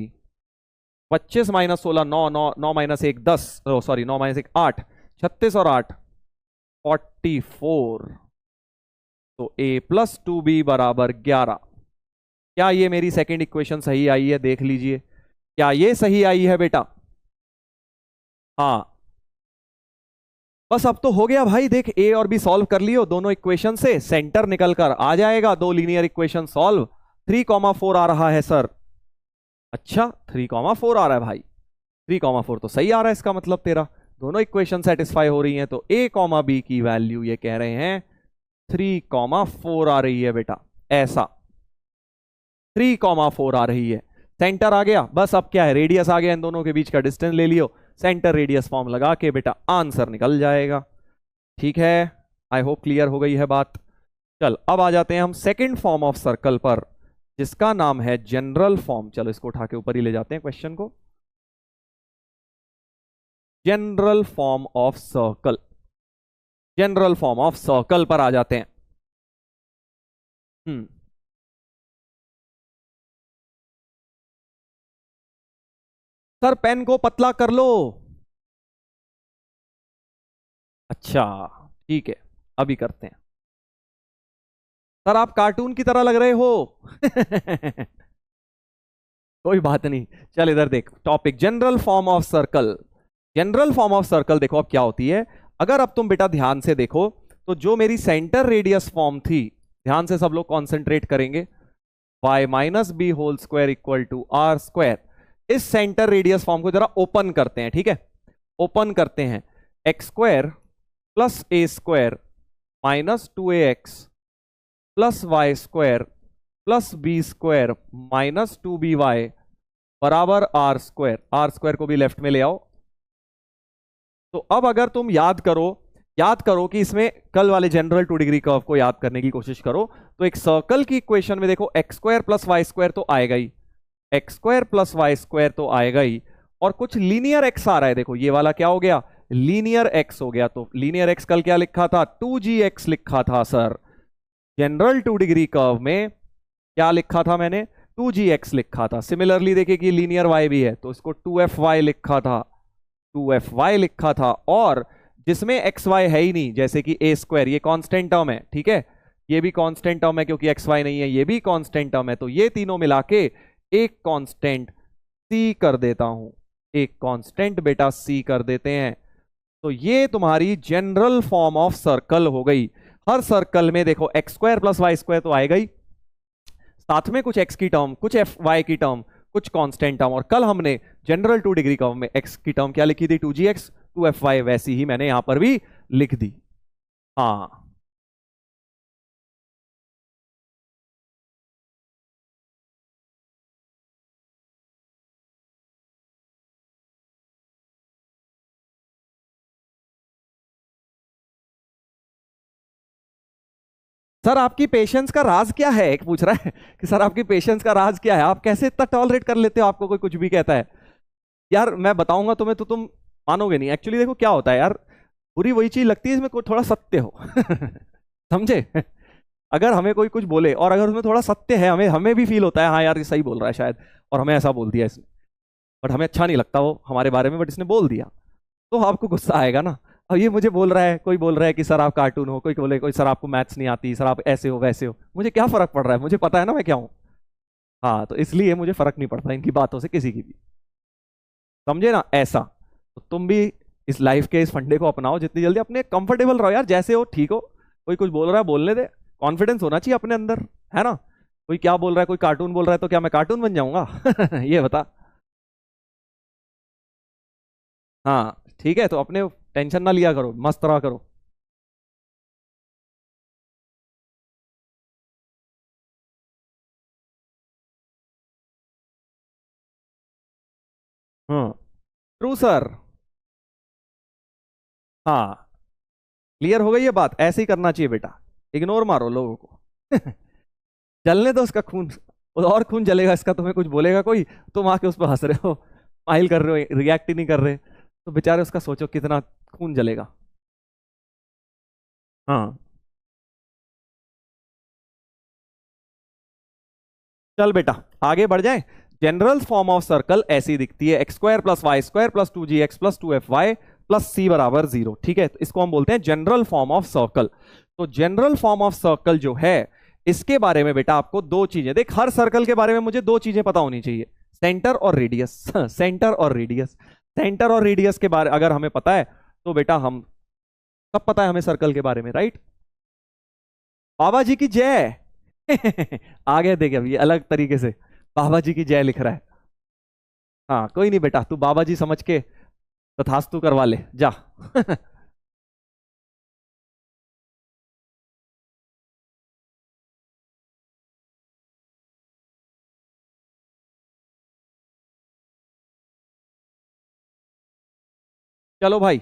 25 minus 16 9, 9 9 minus 1 10, sorry 9 minus 1 8, 36 और 8 44, तो a प्लस 2b बराबर 11। क्या ये मेरी सेकंड इक्वेशन सही आई है? देख लीजिए, क्या ये सही आई है बेटा? हाँ बस अब तो हो गया भाई, देख ए और बी सॉल्व कर लियो दोनों इक्वेशन से, सेंटर निकल कर आ जाएगा, दो लीनियर इक्वेशन सॉल्व। 3,4 आ रहा है सर। अच्छा 3,4 आ रहा है भाई, 3,4 तो सही आ रहा है, इसका मतलब तेरा दोनों इक्वेशन सेटिस्फाई हो रही हैं। तो ए कॉमा बी की वैल्यू ये कह रहे हैं 3,4 आ रही है बेटा, ऐसा 3,4 आ रही है। सेंटर आ गया, बस अब क्या है, रेडियस आ गया, इन दोनों के बीच का डिस्टेंस ले लियो, सेंटर रेडियस फॉर्म लगा के बेटा आंसर निकल जाएगा। ठीक है, आई होप क्लियर हो गई है बात। चल अब आ जाते हैं हम सेकंड फॉर्म ऑफ सर्कल पर, जिसका नाम है जनरल फॉर्म। चलो इसको उठा के ऊपर ही ले जाते हैं क्वेश्चन को। General form of circle, general form of circle पर आ जाते हैं। हम्म सर पेन को पतला कर लो। अच्छा ठीक है, अभी करते हैं। सर आप कार्टून की तरह लग रहे हो। कोई बात नहीं, चल इधर देख topic general form of circle. General form of circle देखो अब क्या होती है, अगर अब तुम बेटा ध्यान से देखो, तो जो मेरी सेंटर रेडियस फॉर्म थी, ध्यान से सब लोग कॉन्सेंट्रेट करेंगे, y minus b whole square equal to r square, इस सेंटर रेडियस फॉर्म को जरा ओपन करते हैं, ठीक है, ओपन करते हैं। X square plus a square minus 2ax plus y square plus b square minus 2by बराबर आर स्क्वायर, आर स्क्वायर को भी लेफ्ट में ले आओ। तो अब अगर तुम याद करो कि इसमें कल वाले जनरल 2 डिग्री कर्व को याद करने की कोशिश करो, तो एक सर्कल की इक्वेशन में देखो x square plus y square तो आएगा ही, x square plus y square तो आएगा ही, और कुछ लीनियर एक्स आ रहा है, देखो ये वाला क्या हो गया, लीनियर एक्स हो गया। तो लीनियर एक्स कल क्या लिखा था, 2gx लिखा था सर, जनरल 2 डिग्री कर्व में क्या लिखा था मैंने, 2gx लिखा था। सिमिलरली देखिए कि लीनियर y भी है, तो इसको 2fy लिखा था, 2fy लिखा था, और जिसमें xy है ही नहीं, जैसे कि a स्क्वायर, ये कांस्टेंट टर्म है, ठीक है, ये भी कांस्टेंट टर्म है क्योंकि xy नहीं है, ये भी कांस्टेंट टर्म है, तो ये तीनों मिला के एक कांस्टेंट c कर देता हूं, एक कांस्टेंट बेटा c कर देते हैं। तो ये तुम्हारी जनरल फॉर्म ऑफ सर्कल हो गई। हर सर्कल में देखो x square plus y square तो आएगा ही, साथ में कुछ x की टर्म, कुछ fy की टर्म, कुछ कांस्टेंट टर्म, और कल हमने जनरल 2 डिग्री कर्व में x की टर्म क्या लिखी थी, 2gx 2fy, वैसी ही मैंने यहां पर भी लिख दी। हाँ सर आपकी पेशेंस का राज क्या है, एक पूछ रहा है कि सर आपकी पेशेंस का राज क्या है, आप कैसे इतना टॉलरेट कर लेते हो, आपको कोई कुछ भी कहता है। यार मैं बताऊंगा तुम्हें तो तुम मानोगे नहीं। एक्चुअली देखो क्या होता है यार, बुरी वही चीज लगती है इसमें कोई थोड़ा सत्य हो समझे। अगर हमें कोई कुछ बोले और अगर उसमें थोड़ा सत्य है, हमें हमें भी फील होता है हाँ यार ये सही बोल रहा है शायद, और हमें ऐसा बोल दिया इसने, बट हमें अच्छा नहीं लगता वो हमारे बारे में, बट इसने बोल दिया, तो आपको गुस्सा आएगा ना। अब ये मुझे बोल रहा है, कोई बोल रहा है कि सर आप कार्टून हो, कोई बोले कोई सर आपको मैथ्स नहीं आती, सर आप ऐसे हो वैसे हो, मुझे क्या फर्क पड़ रहा है, मुझे पता है ना मैं क्या हूँ। हाँ तो इसलिए मुझे फर्क नहीं पड़ता इनकी बातों से किसी की भी, समझे ना ऐसा। तो तुम भी इस लाइफ के इस फंडे को अपनाओ, जितनी जल्दी अपने कंफर्टेबल रहो यार, जैसे हो ठीक हो, कोई कुछ बोल रहा है बोलने दे, कॉन्फिडेंस होना चाहिए अपने अंदर, है ना। कोई क्या बोल रहा है, कोई कार्टून बोल रहा है, तो क्या मैं कार्टून बन जाऊंगा ये बता। हाँ ठीक है, तो अपने टेंशन ना लिया करो, मस्त रहा करो। हाँ ट्रू सर। हाँ क्लियर हो गई ये बात, ऐसे ही करना चाहिए बेटा, इग्नोर मारो लोगों को जलने दो उसका खून, और खून जलेगा इसका, तुम्हें कुछ बोलेगा कोई, तुम आके उस पर हंस रहे हो, स्माइल कर रहे हो, रिएक्ट ही नहीं कर रहे, तो बेचारे उसका सोचो कितना खून जलेगा। हाँ चल बेटा आगे बढ़ जाए। जनरल फॉर्म ऑफ सर्कल ऐसी दिखती है, x square plus y square plus 2gx plus 2fy plus c बराबर 0। ठीक है, तो इसको हम बोलते हैं जनरल फॉर्म ऑफ सर्कल। तो जनरल फॉर्म ऑफ सर्कल जो है, इसके बारे में बेटा आपको दो चीजें, देख हर सर्कल के बारे में मुझे दो चीजें पता होनी चाहिए, सेंटर और रेडियस सेंटर और रेडियस। सेंटर और रेडियस के बारे अगर हमें पता है तो बेटा हम सब पता है हमें सर्कल के बारे में, राइट। बाबा जी की जय आ गए देखे अब ये अलग तरीके से, बाबा जी की जय लिख रहा है। हाँ कोई नहीं बेटा, तू बाबा जी समझ के तथास्तु करवा ले जा चलो भाई।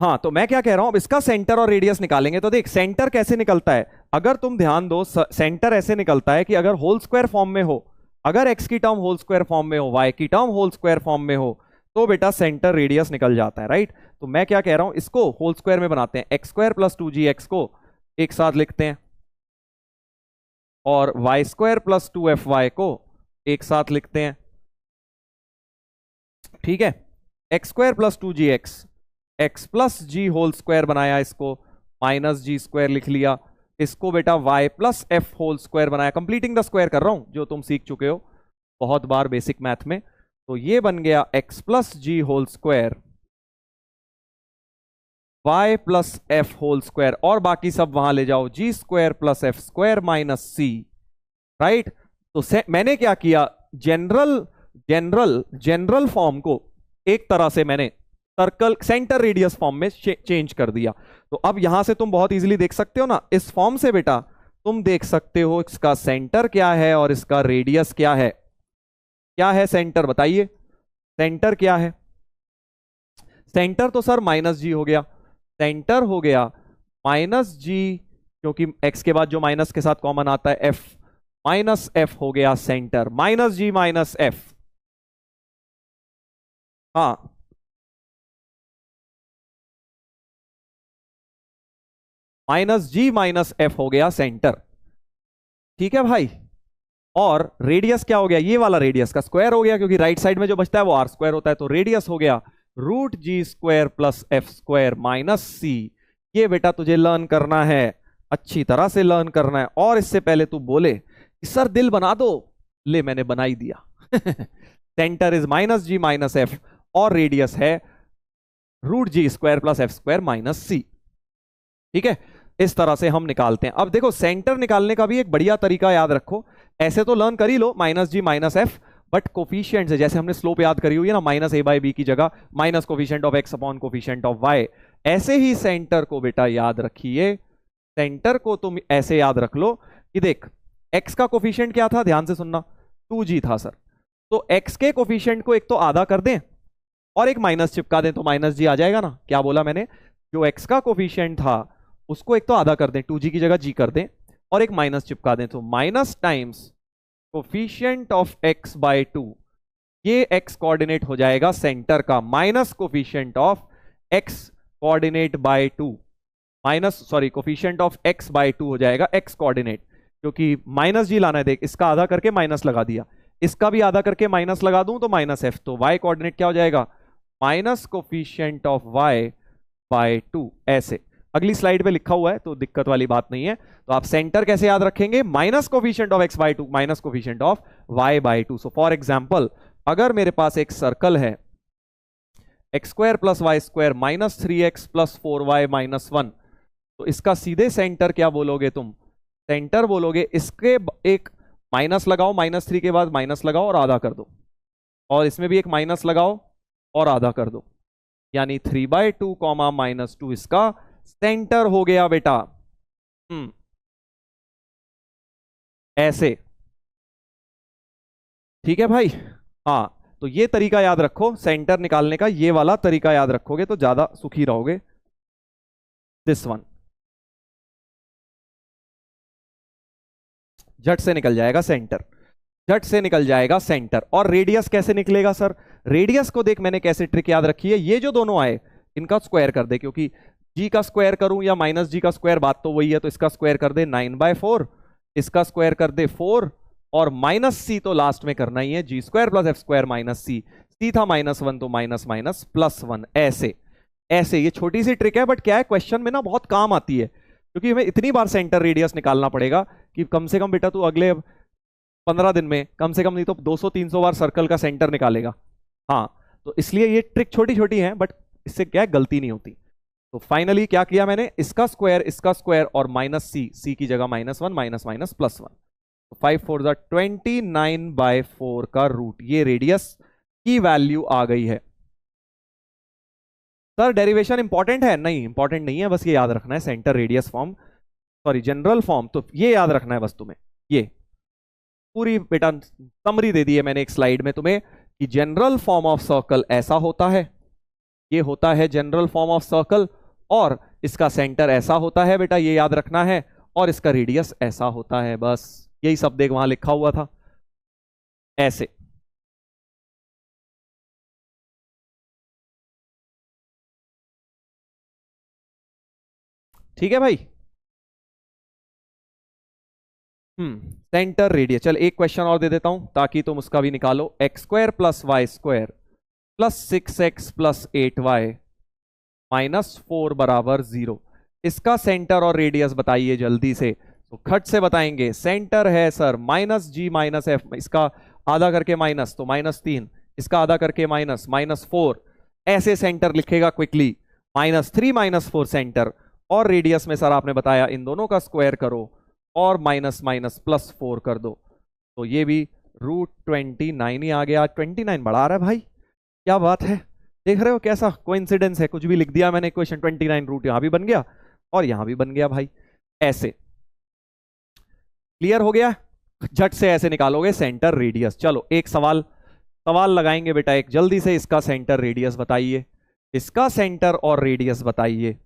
हाँ तो मैं क्या कह रहा हूं, अब इसका सेंटर और रेडियस निकालेंगे। तो देख सेंटर कैसे निकलता है, अगर तुम ध्यान दो, सेंटर ऐसे निकलता है कि अगर होल स्क्वायर फॉर्म में हो, अगर एक्स की टर्म होल स्क्वायर फॉर्म में हो, वाई की टर्म होल स्क्वायर फॉर्म में हो, तो बेटा सेंटर रेडियस निकल जाता है, राइट। तो मैं क्या कह रहा हूं, इसको होल स्क्वायर में बनाते हैं, एक्स स्क्वायर प्लस 2gx को एक साथ लिखते हैं, और वाई स्क्वायर प्लस 2fy को एक साथ लिखते हैं। ठीक है, x square plus 2gx, x plus g whole square बनाया, इसको माइनस जी स्क्वायर लिख लिया, इसको बेटा y plus f whole square बनाया, कंप्लीटिंग द स्क्वायर कर रहा हूं जो तुम सीख चुके हो बहुत बार बेसिक मैथ में। तो ये बन गया x plus g whole square, y plus f whole square, और बाकी सब वहां ले जाओ, g square plus f square minus c, right. तो मैंने क्या किया, जनरल जनरल जनरल फॉर्म को एक तरह से मैंने सर्कल सेंटर रेडियस फॉर्म में चेंज कर दिया। तो अब यहां से तुम बहुत इजीली देख सकते हो ना, इस फॉर्म से बेटा तुम देख सकते हो इसका सेंटर क्या है और इसका रेडियस क्या है। क्या है सेंटर बताइए, सेंटर क्या है, सेंटर तो सर माइनस जी हो गया, सेंटर हो गया माइनस जी, क्योंकि एक्स के बाद जो माइनस के साथ कॉमन आता है एफ, माइनस एफ हो गया centre, minus g minus F. हाँ माइनस जी माइनस एफ हो गया सेंटर, ठीक है भाई। और रेडियस क्या हो गया, ये वाला रेडियस का स्क्वायर हो गया, क्योंकि राइट साइड में जो बचता है वो आर स्क्वायर होता है, तो रेडियस हो गया root g square plus f square minus c. ये बेटा तुझे लर्न करना है, अच्छी तरह से लर्न करना है, और इससे पहले तू बोले कि सर दिल बना दो, ले मैंने बना ही दिया centre is minus g minus f, और रेडियस है root g square plus f square minus c. ठीक है, इस तरह से हम निकालते हैं। अब देखो सेंटर निकालने का भी एक बढ़िया तरीका याद रखो, ऐसे तो लर्न कर ही लो minus g minus f, but coefficient से, जैसे हमने स्लोप याद करी हुई है ना, माइनस ए बाई बी की जगह minus coefficient of x upon coefficient of y, ऐसे ही सेंटर को बेटा याद रखिए। सेंटर को तुम ऐसे याद रख लो कि देख एक्स का कोफिशिएंट क्या था, ध्यान से सुनना, 2g था सर, तो एक्स के कोफिशिएंट को एक तो आधा कर दें और एक माइनस चिपका दें तो माइनस जी आ जाएगा ना। क्या बोला मैंने, जो एक्स का कोफिशिएंट था उसको एक तो आधा कर दें, 2g की जगह g कर दें, और एक माइनस चिपका दें, तो minus times coefficient of x by 2, ये x कोऑर्डिनेट हो जाएगा सेंटर का, minus coefficient of x coordinate by 2, minus sorry coefficient of x by 2 हो जाएगा x कोऑर्डिनेट, क्योंकि माइनस जी लाना है। देख, इसका आधा करके माइनस लगा दिया, इसका भी आधा करके माइनस लगा दूं तो माइनस f, तो y कोऑर्डिनेट क्या हो जाएगा, minus coefficient of y by 2, ऐसे। अगली स्लाइड पे लिखा हुआ है तो दिक्कत वाली बात नहीं है। तो आप सेंटर कैसे याद रखेंगे, minus coefficient of x by 2 minus coefficient of y by 2। So for example, अगर मेरे पास एक सर्कल है x square plus y square minus 3x plus 4y minus 1, तो इसका सीधे सेंटर क्या बोलोगे तुम, सेंटर बोलोगे, इसके एक माइनस लगाओ, -3 के बाद माइनस लगाओ और आधा कर दो, और इसमें भी एक माइनस लगाओ और आधा कर दो, यानी 3/2 -2 इसका सेंटर हो गया बेटा। ऐसे, ठीक है भाई। हाँ, तो ये तरीका याद रखो सेंटर निकालने का, ये वाला तरीका याद रखोगे तो ज्यादा सुखी रहोगे। दिस वन झट से निकल जाएगा सेंटर, झट से निकल जाएगा सेंटर। और रेडियस कैसे निकलेगा सर, रेडियस को देख मैंने कैसे ट्रिक याद रखी है, ये जो दोनों आए इनका स्क्वायर कर दे, क्योंकि g का स्क्वायर करूं या माइनस जी का स्क्वायर बात तो वही है, तो इसका स्क्वायर कर दे 9/4, इसका स्क्वायर कर दे 4, और माइनस सी तो लास्ट में करना ही है, g square plus f square minus c, c था -1 तो माइनस माइनस +1, ऐसे ऐसे। ये छोटी सी ट्रिक है बट क्या है, क्वेश्चन में ना बहुत काम आती है, क्योंकि हमें इतनी बार सेंटर रेडियस निकालना पड़ेगा कि कम से कम बेटा तू अगले 15 दिन में कम से कम नहीं तो 200-300 बार सर्कल का सेंटर निकालेगा। हाँ, तो इसलिए ये ट्रिक छोटी छोटी है बट इससे क्या है, गलती नहीं होती। तो फाइनली क्या किया मैंने, इसका स्क्वायर और माइनस सी की जगह -1 माइनस +1, तो 5 4 29/4 का रूट, ये रेडियस की वैल्यू आ गई है। सर डेरिवेशन इंपॉर्टेंट है, नहीं इंपॉर्टेंट नहीं है, बस ये याद रखना है centre radius form, sorry general form, तो ये याद रखना है बस तुम्हें। ये पूरी बेटा समरी दे दी है मैंने एक स्लाइड में तुम्हें कि जनरल फॉर्म ऑफ सर्कल ऐसा होता है, ये होता है जनरल फॉर्म ऑफ सर्कल, और इसका सेंटर ऐसा होता है बेटा, ये याद रखना है, और इसका रेडियस ऐसा होता है, बस यही सब देख वहां लिखा हुआ था ऐसे। ठीक है भाई। सेंटर रेडियस, चल एक क्वेश्चन और दे देता हूं ताकि तुम उसका भी निकालो। x² + y² + 6x + 8y -4 = 0, इसका सेंटर और रेडियस बताइए जल्दी से। तो खट से बताएंगे, सेंटर है सर -g -f, इसका आधा करके माइनस तो -3, इसका आधा करके -4, ऐसे सेंटर लिखेगा क्विकली, -3 -4 सेंटर, और रेडियस में सर आपने बताया इन दोनों का स्क्वायर करो और +4 कर दो, तो ये भी √29 ही आ गया। 29 बढ़ा रहा है भाई, क्या बात है, देख रहे हो कैसा कोइंसिडेंस है, कुछ भी लिख दिया मैंने इक्वेशन, 29 रूट यहां भी बन गया और यहां भी बन गया भाई, ऐसे। क्लियर हो गया, झट से ऐसे निकालोगे सेंटर रेडियस। चलो एक सवाल लगाएंगे बेटा, एक जल्दी से, इसका सेंटर रेडियस बताइए, इसका सेंटर और रेडियस बताइए,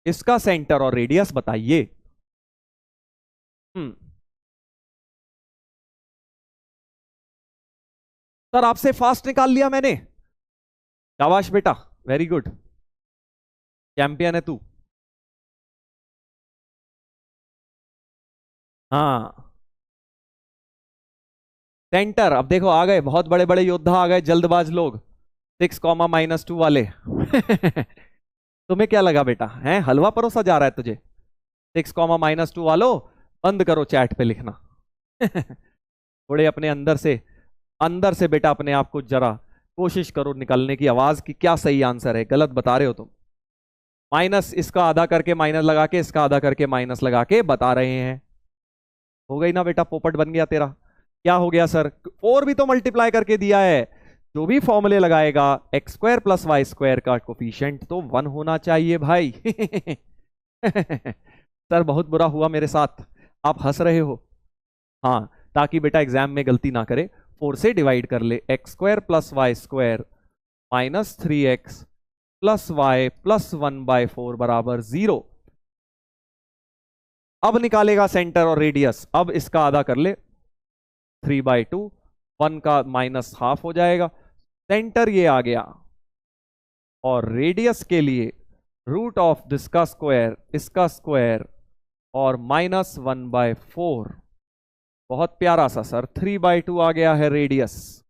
इसका सेंटर और रेडियस बताइए। सर आपसे फास्ट निकाल लिया मैंने, शाबाश बेटा, वेरी गुड, चैंपियन है तू। हाँ सेंटर, अब देखो आ गए बहुत बड़े बड़े योद्धा आ गए, जल्दबाज लोग, 6 -2 वाले तुम्हें क्या लगा बेटा, है हलवा परोसा जा रहा है तुझे? 6 -2 वालों, बंद करो चैट पे लिखना थोड़े अपने अंदर से बेटा अपने आप को जरा कोशिश करो निकालने की आवाज की क्या सही आंसर है, गलत बता रहे हो तुम। माइनस, इसका आधा करके माइनस लगा के, इसका आधा करके माइनस लगा के बता रहे हैं। हो गई ना बेटा, पोपट बन गया तेरा। क्या हो गया सर, और भी तो मल्टीप्लाई करके दिया है, जो भी फॉर्मूले लगाएगा x² + y² का कोफिशिएंट तो 1 होना चाहिए भाई सर बहुत बुरा हुआ मेरे साथ, आप हंस रहे हो। हाँ, ताकि बेटा एग्जाम में गलती ना करे, 4 से डिवाइड कर ले, x square plus y square minus 3x plus y plus 1/4 बराबर 0। अब निकालेगा सेंटर और रेडियस, अब इसका आधा कर ले, 3/2, 1 का माइनस हाफ हो जाएगा, सेंटर ये आ गया, और रेडियस के लिए रूट ऑफ दिसका स्क्वायर, इसका स्क्वायर और माइनस 1/4। बहुत प्यारा सा सर, 3/2 आ गया है radius.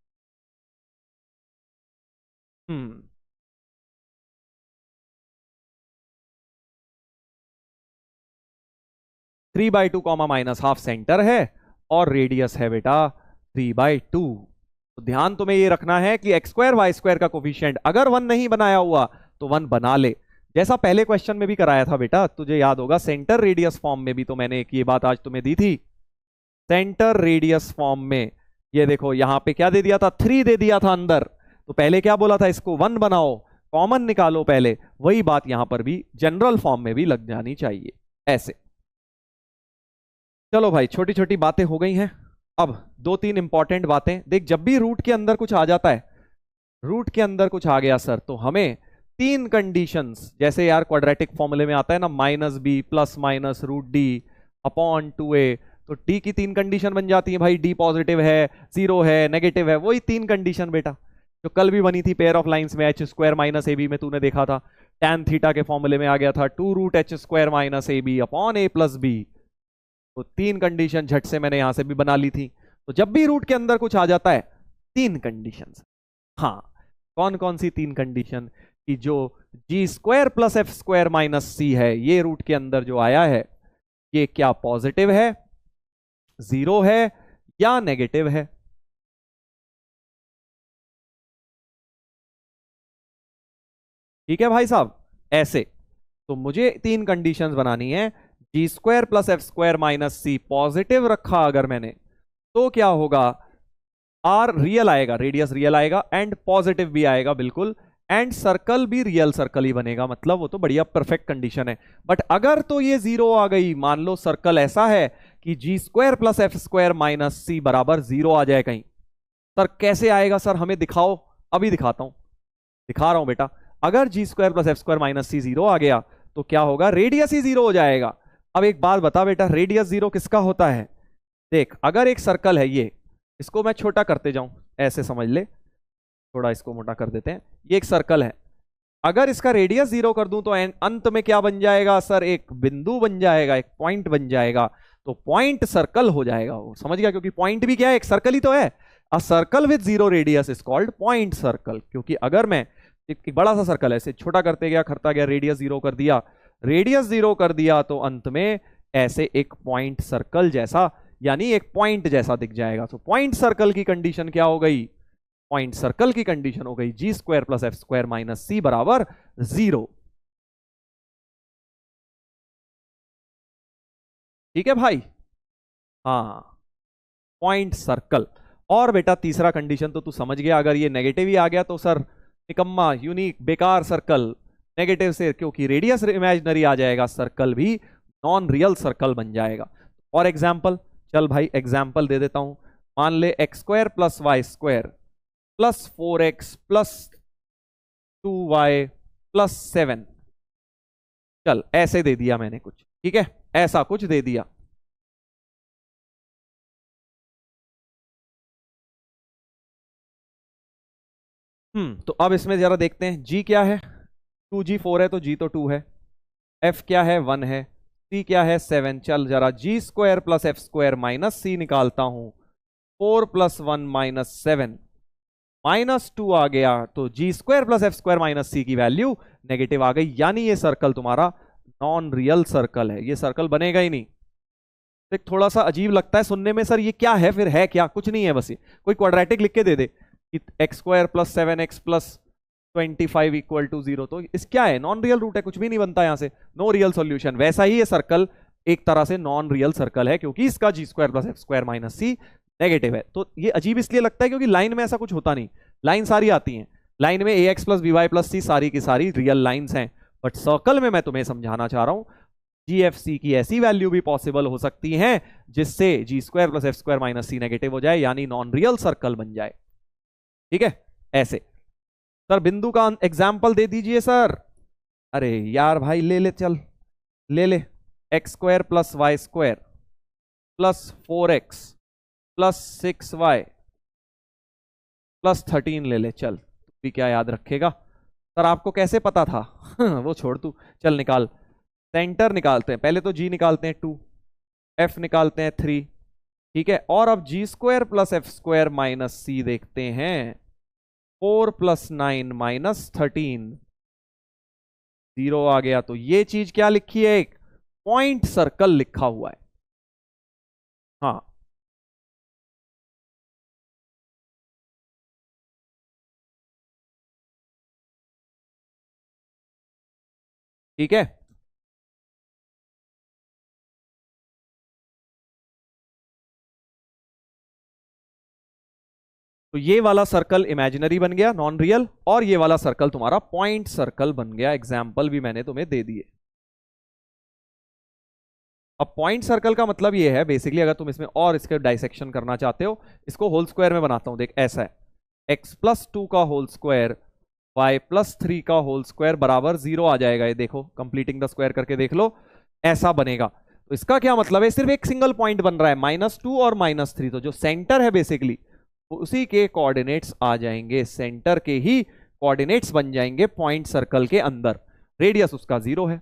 3/2 comma minus half centre है और रेडियस है बेटा 3/2। तो ध्यान तुम्हें ये रखना है कि एक्स स्क्वायर वाई स्क्वायर का कोफिशिएंट अगर 1 नहीं बनाया हुआ तो 1 बना ले, जैसा पहले क्वेश्चन में भी कराया था बेटा, तुझे याद होगा सेंटर रेडियस फॉर्म में भी तो मैंने एक ये बात आज तुम्हें दी थी। सेंटर रेडियस फॉर्म में ये देखो यहां पे क्या दे दिया था, 3 दे दिया था अंदर, तो पहले क्या बोला था, इसको 1 बनाओ, कॉमन निकालो पहले, वही बात यहां पर भी जनरल फॉर्म में भी लग जानी चाहिए ऐसे। चलो भाई, छोटी छोटी बातें हो गई हैं। अब 2-3 इंपॉर्टेंट बातें देख, जब भी रूट के अंदर कुछ आ जाता है, रूट के अंदर कुछ आ गया सर, तो हमें 3 कंडीशंस, जैसे यार क्वाड्रेटिक फॉर्मूले में आता है ना, -b plus minus root d upon 2a, तो डी की 3 कंडीशन बन जाती है भाई, डी पॉजिटिव है, 0 है, नेगेटिव है, वही 3 कंडीशन बेटा जो कल भी बनी थी पेयर ऑफ लाइंस में, h square minus a b में तूने देखा था, tan थीटा के फॉर्मूले में आ गया था 2 root h square minus a b upon a plus b. तो 3 कंडीशन झट से मैंने यहां से भी बना ली थी। तो जब भी रूट के अंदर कुछ आ जाता है 3 कंडीशंस। हाँ, कौन कौन सी 3 कंडीशन, कि जो g square plus f square minus c है, ये रूट के अंदर जो आया है, ये क्या पॉजिटिव है, 0 है या नेगेटिव है। ठीक है भाई साहब, ऐसे। तो मुझे 3 कंडीशंस बनानी है, g square plus f square minus c positive रखा अगर मैंने, तो क्या होगा, आर रियल आएगा, रेडियस रियल आएगा, एंड पॉजिटिव भी आएगा बिल्कुल, एंड सर्कल भी रियल सर्कल ही बनेगा, मतलब वो तो बढ़िया परफेक्ट कंडीशन है। बट अगर तो ये 0 आ गई, मान लो सर्कल ऐसा है कि g square plus f square minus c बराबर 0 आ जाए कहीं, सर कैसे आएगा सर, हमें दिखाओ। अभी दिखाता हूं, दिखा रहा हूं बेटा। अगर g square plus f square minus c 0 आ गया तो क्या होगा, रेडियस ही 0 हो जाएगा। अब एक बात बता बेटा, रेडियस 0 किसका होता है, देख अगर एक सर्कल है, ये इसको मैं छोटा करते जाऊं, ऐसे समझ ले, थोड़ा इसको मोटा कर देते हैं, ये एक सर्कल है, अगर इसका रेडियस 0 कर दूं तो अंत में क्या बन जाएगा सर, एक बिंदु बन जाएगा, एक पॉइंट बन जाएगा, तो पॉइंट सर्कल हो जाएगा वो, समझ गया, क्योंकि पॉइंट भी क्या है, एक सर्कल ही तो है। A circle with 0 radius is called point circle. क्योंकि अगर मैं एक बड़ा सा सर्कल है, इसे छोटा करते गया, करता गया, रेडियस 0 कर दिया, रेडियस 0 कर दिया, तो अंत में ऐसे एक पॉइंट सर्कल जैसा, यानी एक पॉइंट जैसा दिख जाएगा। तो पॉइंट सर्कल की कंडीशन क्या हो गई, पॉइंट सर्कल की कंडीशन हो गई g square plus f square minus c बराबर 0। ठीक है भाई, हाँ, पॉइंट सर्कल। और बेटा तीसरा कंडीशन तो तू समझ गया, अगर ये नेगेटिव ही आ गया तो सर निकम्मा, यूनिक, बेकार सर्कल, नेगेटिव से क्योंकि रेडियस इमेजिनरी आ जाएगा, सर्कल भी नॉन रियल सर्कल बन जाएगा। और एग्जाम्पल, चल भाई एग्जाम्पल दे देता हूं, मान ले x square plus y square plus 4x plus 2y plus 7, चल ऐसे दे दिया मैंने कुछ, ठीक है, ऐसा कुछ दे दिया। तो अब इसमें जरा देखते हैं, g क्या है, 2g 4 है तो g तो 2 है, f क्या है 1 है, c क्या है 7, चल जरा g square plus f square minus c निकालता हूं, 4 प्लस 1 माइनस 7 माइनस 2 आ गया, तो g square plus f square minus c की वैल्यू नेगेटिव आ गई, यानी ये सर्कल तुम्हारा नॉन रियल सर्कल है, ये सर्कल बनेगा ही नहीं। एक थोड़ा सा अजीब लगता है सुनने में, सर ये क्या है, फिर है क्या, कुछ नहीं है, बस ये कोई क्वाड्रेटिक लिख के दे दे कि x square plus 7x plus 25 equal to 0, तो इस क्या है, नॉन रियल रूट है, कुछ भी नहीं बनता यहां से, नो रियल सॉल्यूशन। वैसा ही ये सर्कल एक तरह से नॉन रियल सर्कल है, क्योंकि इसका g square plus f square minus c negative है। तो ये अजीब इसलिए लगता है क्योंकि लाइन में ऐसा कुछ होता नहीं, लाइन सारी आती हैं, लाइन में ax प्लस by प्लस सी सारी की सारी रियल लाइंस हैं, बट सर्कल में मैं तुम्हें समझाना चाह रहा हूं GFC की ऐसी वैल्यू भी पॉसिबल हो सकती है जिससे G square plus F square minus C negative हो जाए, यानी नॉन रियल सर्कल बन जाए। ठीक है, ऐसे। सर बिंदु का एग्जाम्पल दे दीजिए सर। अरे यार भाई ले ले, चल ले ले। X square plus y square plus 4x plus 6y plus 13 ले ले, चल भी क्या याद रखेगा सर, आपको कैसे पता था? वो छोड़ तू, चल निकाल। सेंटर निकालते हैं, पहले तो G निकालते हैं 2, F निकालते हैं 3, ठीक है। और अब G square plus F square minus C देखते हैं। 4 प्लस 9 माइनस 13, 0 आ गया। तो ये चीज क्या लिखी है? एक पॉइंट सर्कल लिखा हुआ है। हाँ, ठीक है। तो ये वाला सर्कल इमेजिनरी बन गया, नॉन रियल, और ये वाला सर्कल तुम्हारा पॉइंट सर्कल बन गया। एग्जाम्पल भी मैंने तुम्हें दे दिए। अब पॉइंट सर्कल का मतलब ये है बेसिकली, अगर तुम इसमें और इसके डाइसेक्शन करना चाहते हो, इसको होल स्क्वायर में बनाता हूं। देख ऐसा है, x प्लस 2 का होल स्क्वायर y प्लस 3 का होल स्क्वायर बराबर 0 आ जाएगा। ये देखो, कंप्लीटिंग द स्क्वायर करके देख लो, ऐसा बनेगा। तो इसका क्या मतलब है? सिर्फ एक सिंगल पॉइंट बन रहा है, -2 और -3। तो जो सेंटर है बेसिकली उसी के कोऑर्डिनेट्स आ जाएंगे, सेंटर के ही कोऑर्डिनेट्स बन जाएंगे पॉइंट सर्कल के अंदर। रेडियस उसका 0 है।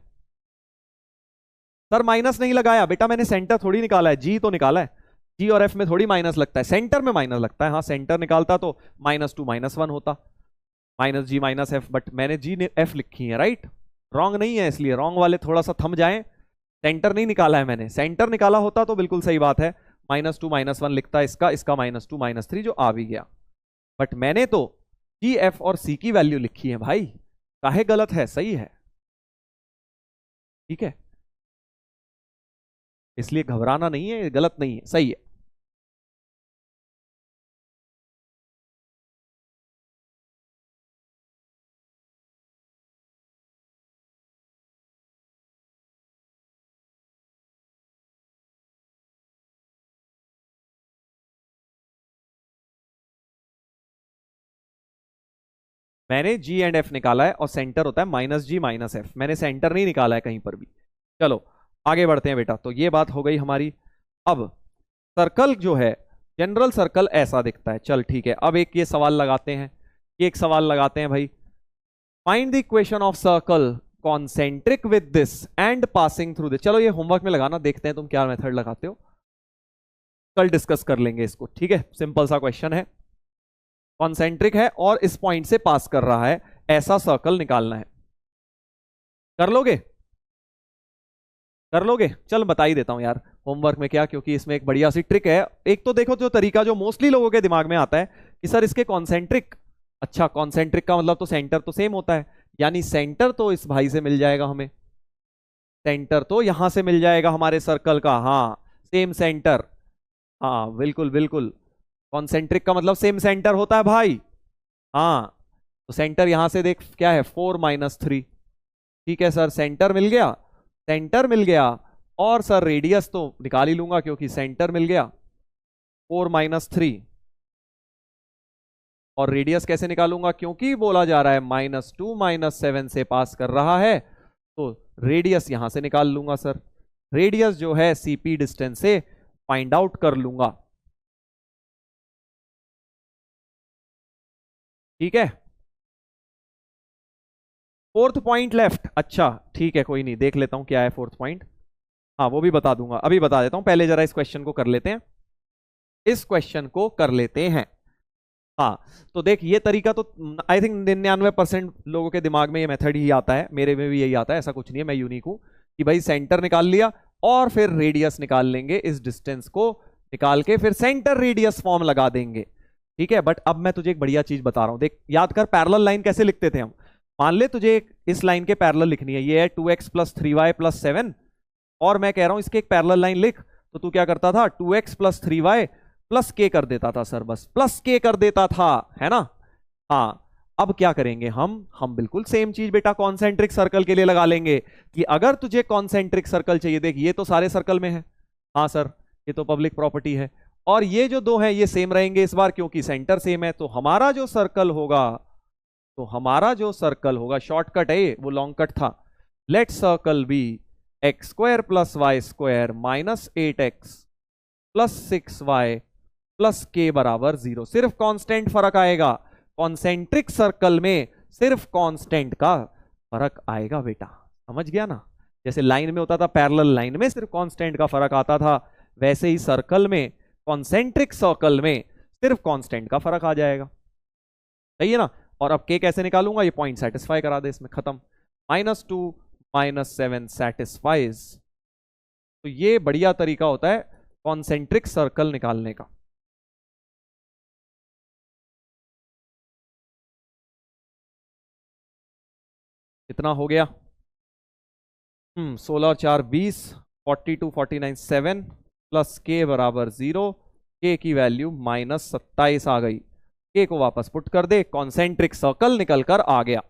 सर माइनस नहीं लगाया बेटा, मैंने सेंटर थोड़ी निकाला है, जी तो निकाला है। जी और एफ में थोड़ी माइनस लगता है, सेंटर में माइनस लगता है। हाँ, सेंटर निकालता तो -2 -1 होता, -g -f, बट मैंने जी एफ लिखी है, राइट? रॉन्ग नहीं है, इसलिए रॉन्ग वाले थोड़ा सा थम जाएं। सेंटर नहीं निकाला है मैंने, सेंटर निकाला होता तो बिल्कुल सही बात है, -2 -1 लिखता इसका, इसका -2 -3 जो आ भी गया। बट मैंने तो जी एफ और सी की वैल्यू लिखी है भाई, काहे गलत है? सही है, ठीक है। इसलिए घबराना नहीं है, गलत नहीं है, सही है। मैंने जी एंड एफ निकाला है और सेंटर होता है -g -f। मैंने सेंटर नहीं निकाला है कहीं पर भी। चलो आगे बढ़ते हैं बेटा। तो ये बात हो गई हमारी। अब सर्कल जो है, जनरल सर्कल ऐसा दिखता है। चल ठीक है, अब एक ये सवाल लगाते हैं, एक सवाल लगाते हैं भाई। Find the equation of circle concentric with this and passing through this. चलो ये होमवर्क में लगाना, देखते हैं तुम क्या मेथड लगाते हो, कल डिस्कस कर लेंगे इसको, ठीक है। सिंपल सा क्वेश्चन है, कॉन्सेंट्रिक है और इस पॉइंट से पास कर रहा है, ऐसा सर्कल निकालना है। कर लोगे? कर लोगे? चल बता ही देता हूं यार होमवर्क में क्या, क्योंकि इसमें एक बढ़िया सी ट्रिक है। एक तो देखो जो तरीका जो मोस्टली लोगों के दिमाग में आता है कि सर इसके कॉन्सेंट्रिक, अच्छा कॉन्सेंट्रिक का मतलब तो सेंटर तो सेम होता है, यानी सेंटर तो इस भाई से मिल जाएगा हमें, सेंटर तो यहां से मिल जाएगा हमारे सर्कल का। हाँ, सेम सेंटर, हाँ बिल्कुल बिल्कुल, कॉन्सेंट्रिक का मतलब सेम सेंटर होता है भाई। हाँ, तो सेंटर यहां से देख क्या है, 4 -3। ठीक है सर, सेंटर मिल गया, सेंटर मिल गया। और सर रेडियस तो निकाल ही लूंगा क्योंकि सेंटर मिल गया 4 -3। और रेडियस कैसे निकालूंगा? क्योंकि बोला जा रहा है -2 -7 से पास कर रहा है, तो रेडियस यहां से निकाल लूंगा सर। रेडियस जो है सीपी डिस्टेंस से फाइंड आउट कर लूंगा, ठीक है। फोर्थ पॉइंट लेफ्ट, अच्छा ठीक है, कोई नहीं, देख लेता हूं क्या है फोर्थ पॉइंट। हाँ वो भी बता दूंगा, अभी बता देता हूं, पहले जरा इस क्वेश्चन को कर लेते हैं, इस क्वेश्चन को कर लेते हैं। हाँ तो देख, ये तरीका तो आई थिंक 99% लोगों के दिमाग में ये मेथड ही आता है, मेरे में भी यही आता है, ऐसा कुछ नहीं है, मैं यूनिक हूं कि भाई सेंटर निकाल लिया और फिर रेडियस निकाल लेंगे, इस डिस्टेंस को निकाल के फिर सेंटर रेडियस फॉर्म लगा देंगे, ठीक है। बट अब मैं तुझे एक बढ़िया चीज बता रहा हूं, देख याद कर पैरेलल लाइन कैसे लिखते थे हम। मान ले तुझे इस लाइन के पैरेलल लिखनी है, ये है 2x + 3y + 7, और मैं कह रहा हूं इसके एक पैरेलल लाइन लिख, तो तू क्या करता था, 2x + 3y + k कर देता था सर, बस +k कर देता था, है ना। हाँ, अब क्या करेंगे हम बिल्कुल सेम चीज बेटा कॉन्सेंट्रिक सर्कल के लिए लगा लेंगे कि अगर तुझे कॉन्सेंट्रिक सर्कल चाहिए, देख ये तो सारे सर्कल में है, हाँ सर ये तो पब्लिक प्रॉपर्टी है, और ये जो दो हैं ये सेम रहेंगे इस बार क्योंकि सेंटर सेम है। तो हमारा जो सर्कल होगा शॉर्टकट है ये, वो लॉन्ग कट था। Let circle be x square plus y square minus 8x plus 6y plus k बराबर 0। सिर्फ कांस्टेंट फर्क आएगा, कॉन्सेंट्रिक सर्कल में सिर्फ कांस्टेंट का फर्क आएगा बेटा, समझ गया ना। जैसे लाइन में होता था, पैरेलल लाइन में सिर्फ कांस्टेंट का फर्क आता था, वैसे ही सर्कल में, कॉन्सेंट्रिक सर्कल में सिर्फ कांस्टेंट का फर्क आ जाएगा, सही है ना। और अब के कैसे निकालूंगा, ये पॉइंट सेटिस्फाई करा दे इसमें, खत्म। -2 -7 सेटिस्फाइज। तो ये बढ़िया तरीका होता है कॉन्सेंट्रिक सर्कल निकालने का। कितना हो गया, 16 और 4 20, 42 49 7 प्लस के बराबर 0, के की वैल्यू -27 आ गई। के को वापस पुट कर दे, कॉन्सेंट्रिक सर्कल निकल कर आ गया।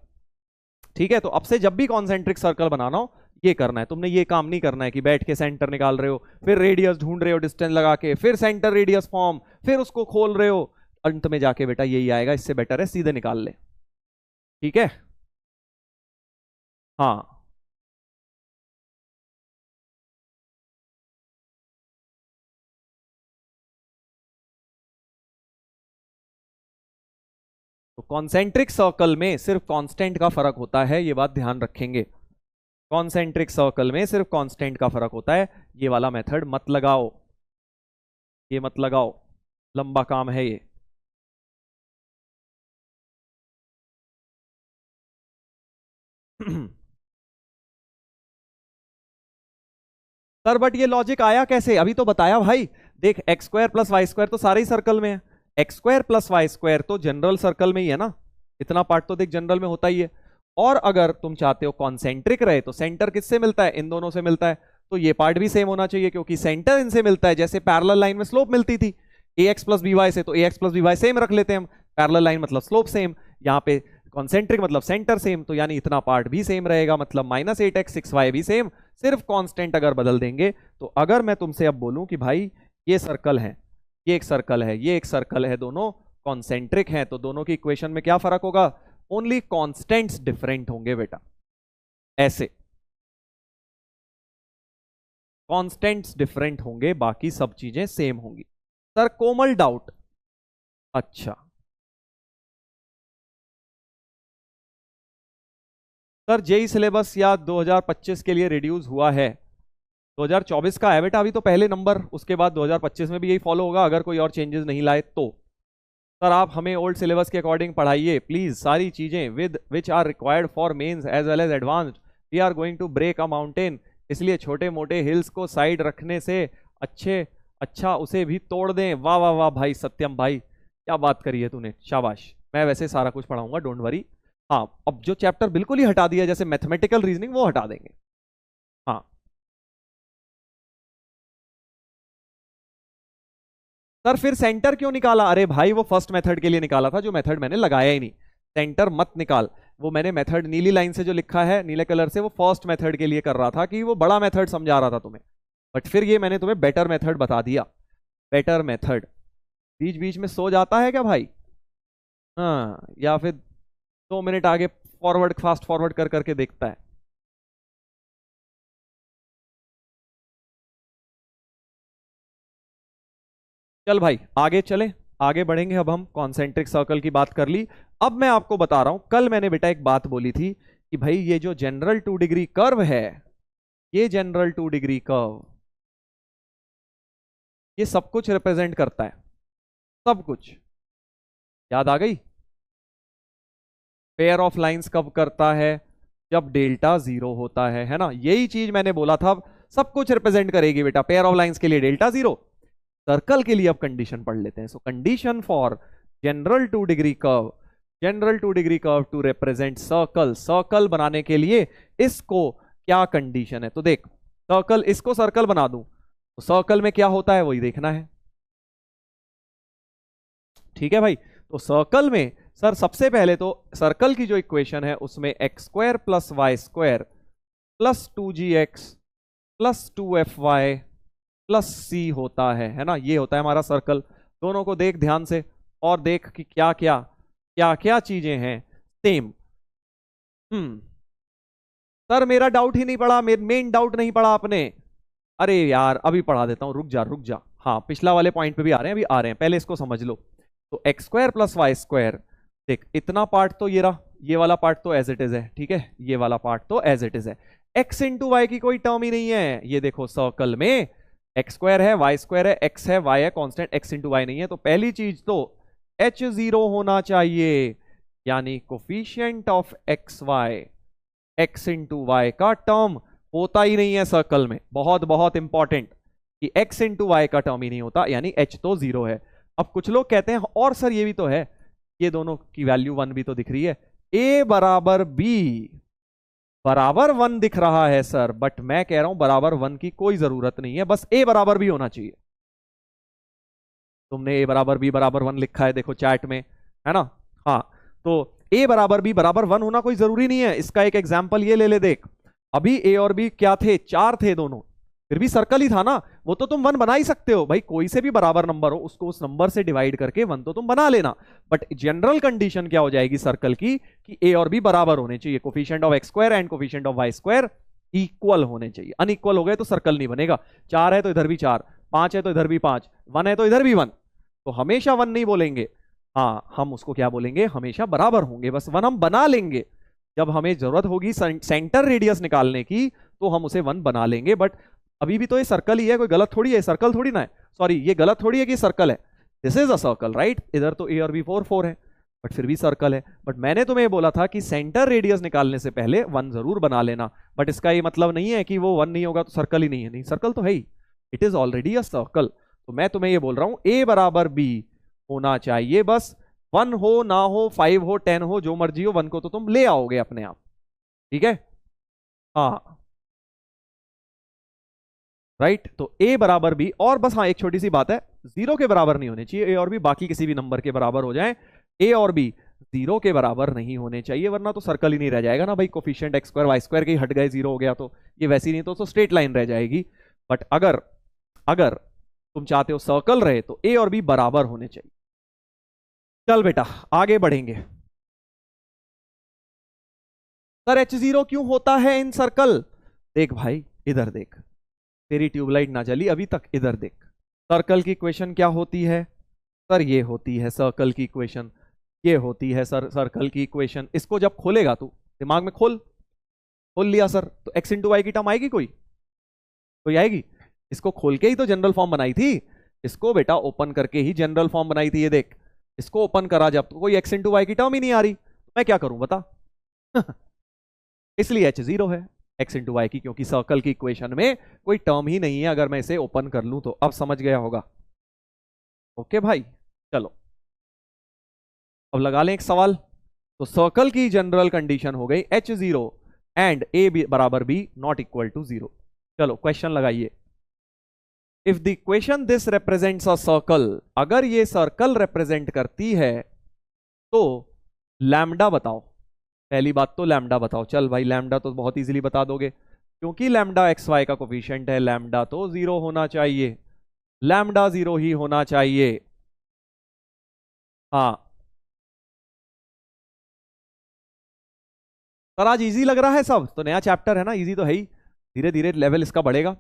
ठीक है, तो अब से जब भी कॉन्सेंट्रिक सर्कल बनाना हो ये करना है, तुमने ये काम नहीं करना है कि बैठ के सेंटर निकाल रहे हो, फिर रेडियस ढूंढ रहे हो डिस्टेंस लगा के, फिर सेंटर रेडियस फॉर्म, फिर उसको खोल रहे हो, अंत में जाके बेटा यही आएगा। इससे बेटर है सीधे निकाल ले, ठीक है। हाँ तो कॉन्सेंट्रिक सर्कल में सिर्फ कांस्टेंट का फर्क होता है, ये बात ध्यान रखेंगे। कॉन्सेंट्रिक सर्कल में सिर्फ कांस्टेंट का फर्क होता है, ये वाला मेथड मत लगाओ, ये मत लगाओ, लंबा काम है ये। सर बट ये लॉजिक आया कैसे, अभी तो बताया भाई। देख x square plus y square तो सारे ही सर्कल में है, x square plus y square तो जनरल सर्कल में ही है ना, इतना पार्ट तो देख जनरल में होता ही है। और अगर तुम चाहते हो कॉन्सेंट्रिक रहे तो सेंटर किससे मिलता है, इन दोनों से मिलता है, तो ये पार्ट भी सेम होना चाहिए क्योंकि सेंटर इनसे मिलता है। जैसे पैरेलल लाइन में स्लोप मिलती थी ax प्लस बी वाई से, तो ax plus b y same रख लेते हैं हम, पैरेलल लाइन मतलब स्लोप सेम, यहाँ पे कॉन्सेंट्रिक मतलब सेंटर सेम, तो यानी इतना पार्ट भी सेम रहेगा, मतलब -8x 6y भी सेम, सिर्फ कांस्टेंट अगर बदल देंगे। तो अगर मैं तुमसे अब बोलूं कि भाई ये सर्कल है, ये एक सर्कल है, ये एक सर्कल है, दोनों कॉन्सेंट्रिक हैं, तो दोनों की इक्वेशन में क्या फर्क होगा, ओनली कांस्टेंट्स डिफरेंट होंगे बेटा, ऐसे कांस्टेंट्स डिफरेंट होंगे, बाकी सब चीजें सेम होंगी। सर कोमल डाउट, अच्छा सर जेई सिलेबस या 2025 के लिए रिड्यूस हुआ है, 2024 का है बेटा अभी तो पहले नंबर, उसके बाद 2025 में भी यही फॉलो होगा अगर कोई और चेंजेस नहीं लाए तो। सर आप हमें ओल्ड सिलेबस के अकॉर्डिंग पढ़ाइए प्लीज, सारी चीजें with which are required for mains as well as advanced. We are going to break a mountain, इसलिए छोटे मोटे हिल्स को साइड रखने से अच्छा उसे भी तोड़ दें। वाह वाह वाह भाई सत्यम भाई, क्या बात करी है तूने, शाबाश। मैं वैसे सारा कुछ पढ़ाऊंगा, डोंट वरी। हाँ अब जो चैप्टर बिल्कुल ही हटा दिया जैसे मैथमेटिकल रीजनिंग वो हटा देंगे। हाँ सर फिर सेंटर क्यों निकाला, अरे भाई वो फर्स्ट मेथड के लिए निकाला था जो मेथड मैंने लगाया ही नहीं, सेंटर मत निकाल। वो मैंने मेथड नीली लाइन से जो लिखा है नीले कलर से, वो फर्स्ट मेथड के लिए कर रहा था कि वो बड़ा मेथड समझा रहा था तुम्हें, बट फिर ये मैंने तुम्हें बेटर मेथड बता दिया। बेटर मेथड बीच बीच में सो जाता है क्या भाई, हाँ, या फिर 2 मिनट आगे फॉरवर्ड फास्ट फॉरवर्ड कर करके देखता है। चल भाई आगे चले, आगे बढ़ेंगे। अब हम कॉन्सेंट्रिक सर्कल की बात कर ली। अब मैं आपको बता रहा हूं, कल मैंने बेटा एक बात बोली थी कि भाई ये जो जनरल 2 डिग्री कर्व है, ये जनरल 2 डिग्री कर्व ये सब कुछ रिप्रेजेंट करता है, सब कुछ याद आ गई। पेयर ऑफ लाइंस कब करता है, जब डेल्टा 0 होता है ना, यही चीज मैंने बोला था। सब कुछ रिप्रेजेंट करेगी बेटा, पेयर ऑफ लाइंस के लिए डेल्टा 0, सर्कल के लिए अब कंडीशन पढ़ लेते हैं। So condition for general 2 degree curve, general 2 degree curve to represent circle, circle बनाने के लिए इसको क्या कंडीशन है, तो देख सर्कल, इसको सर्कल बना दूं तो सर्कल में क्या होता है वही देखना है, ठीक है भाई। तो सर्कल में सर सबसे पहले तो सर्कल की जो इक्वेशन है उसमें x square plus y square plus 2gx plus 2fy plus c होता है ना, ये होता है हमारा सर्कल। दोनों को देख ध्यान से और देख कि क्या क्या क्या क्या चीजें हैं सेम। सर मेरा डाउट ही नहीं पड़ा, मेन डाउट नहीं पड़ा आपने। अरे यार अभी पढ़ा देता हूं, रुक जा रुक जा। हाँ पिछला वाले पॉइंट पे भी आ रहे हैं, अभी आ रहे हैं, पहले इसको समझ लो। तो x square plus y square, देख इतना पार्ट तो ये रहा, ये वाला पार्ट तो एज इट इज है, ठीक है, ये वाला पार्ट तो एज इट इज है। एक्स इंटू वाई की कोई टर्म ही नहीं है। ये देखो सर्कल में एक्स स्क्वायर है, वाई स्क्वायर है, एक्स है, वाई है कांस्टेंट, एक्स इंटू वाई नहीं है। तो पहली चीज तो H0 होना चाहिए, यानी coefficient of x y, x into y का टर्म होता ही नहीं है सर्कल में। बहुत बहुत इंपॉर्टेंट कि एक्स इंटू वाई का टर्म ही नहीं होता, यानी H तो 0 है। अब कुछ लोग कहते हैं और सर ये भी तो है, ये दोनों की वैल्यू 1 भी तो दिख रही है, A बराबर B बराबर 1 दिख रहा है सर, बट मैं कह रहा हूं बराबर 1 की कोई जरूरत नहीं है, बस A बराबर B होना चाहिए। तुमने A बराबर B बराबर 1 लिखा है देखो चैट में, है ना। हाँ तो A बराबर B बराबर 1 होना कोई जरूरी नहीं है। इसका एक एग्जांपल ये ले ले, देख अभी A और B क्या थे, 4 थे दोनों, फिर भी सर्कल ही था ना, वो तो तुम 1 बना ही सकते हो भाई, कोई से भी बराबर नंबर हो उसको उस नंबर से डिवाइड करके 1 तो तुम बना लेना। बट जनरल कंडीशन क्या हो जाएगी सर्कल की कि A और B बराबर होने चाहिए, coefficient of x square and coefficient of y square equal होने चाहिए। अनइक्वल हो गए तो सर्कल नहीं बनेगा। 4 है तो इधर भी 4, 5 है तो इधर भी 5, 1 है तो इधर भी 1, तो हमेशा 1 नहीं बोलेंगे। हाँ हम उसको क्या बोलेंगे, हमेशा बराबर होंगे, बस 1 हम बना लेंगे। जब हमें जरूरत होगी सेंटर रेडियस निकालने की तो हम उसे 1 बना लेंगे। बट अभी भी तो ये सर्कल ही है, कोई गलत थोड़ी है, सर्कल थोड़ी ना है, सॉरी ये गलत थोड़ी है कि सर्कल है, this is a circle right. इधर तो A और B 4 4 है बट फिर भी सर्कल है। बट मैंने तुम्हें बोला था कि सेंटर रेडियस निकालने से पहले 1 जरूर बना लेना। बट इसका ये मतलब नहीं है कि वो 1 नहीं होगा तो सर्कल ही नहीं है, नहीं सर्कल तो है ही, it is already a circle. तो मैं तुम्हें ये बोल रहा हूं A बराबर B होना चाहिए, बस 1 हो ना हो 5 हो 10 हो जो मर्जी हो, 1 को तो तुम ले आओगे अपने आप, ठीक है। हाँ राइट तो A बराबर B, और बस हाँ एक छोटी सी बात है, 0 के बराबर नहीं होने चाहिए A और B, बाकी किसी भी नंबर के बराबर हो जाएं, A और B 0 के बराबर नहीं होने चाहिए, वरना तो सर्कल ही नहीं रह जाएगा ना भाई। Coefficient x square y square के ही हट गए, 0 हो गया तो ये वैसी नहीं तो स्ट्रेट लाइन रह जाएगी। बट अगर अगर तुम चाहते हो सर्कल रहे तो A और B बराबर होने चाहिए। चल बेटा आगे बढ़ेंगे। सर H0 क्यों होता है इन सर्कल? देख भाई इधर देख, तेरी ट्यूबलाइट ना जली अभी तक, इधर देख सर्कल की इक्वेशन क्या होती है सर, ये होती है सर्कल की इक्वेशन, ये होती है सर सर्कल की इक्वेशन। इसको जब खोलेगा तू दिमाग में खोल, खोल लिया सर, तो एक्स इंटू वाई की टर्म आएगी कोई, कोई आएगी? इसको खोल के ही तो जनरल फॉर्म बनाई थी, इसको बेटा ओपन करके ही जनरल फॉर्म बनाई थी। ये देख इसको ओपन करा जब तो कोई एक्स इंटू वाई की टर्म ही नहीं आ रही, तो मैं क्या करूं बता इसलिए H0 है एक्स इंटू वाई की, क्योंकि सर्कल की इक्वेशन में कोई टर्म ही नहीं है। अगर मैं इसे ओपन कर लूं तो अब समझ गया होगा। ओके भाई चलो अब लगा लें एक सवाल। तो सर्कल की जनरल कंडीशन हो गई H0 एंड A बराबर B नॉट इक्वल टू 0। चलो क्वेश्चन लगाइए। If the equation this represents a circle, अगर ये सर्कल रिप्रेजेंट करती है तो लैम्डा बताओ। पहली बात तो लैम्डा बताओ। चल भाई लैम्डा तो बहुत इजीली बता दोगे, क्योंकि लैम्डा एक्स वाई का कोफिशिएंट है, लैम्डा तो 0 होना चाहिए, लैम्डा 0 ही होना चाहिए। हाँ सर आज इजी लग रहा है सब, तो नया चैप्टर है ना, इजी तो है ही, धीरे धीरे लेवल इसका बढ़ेगा।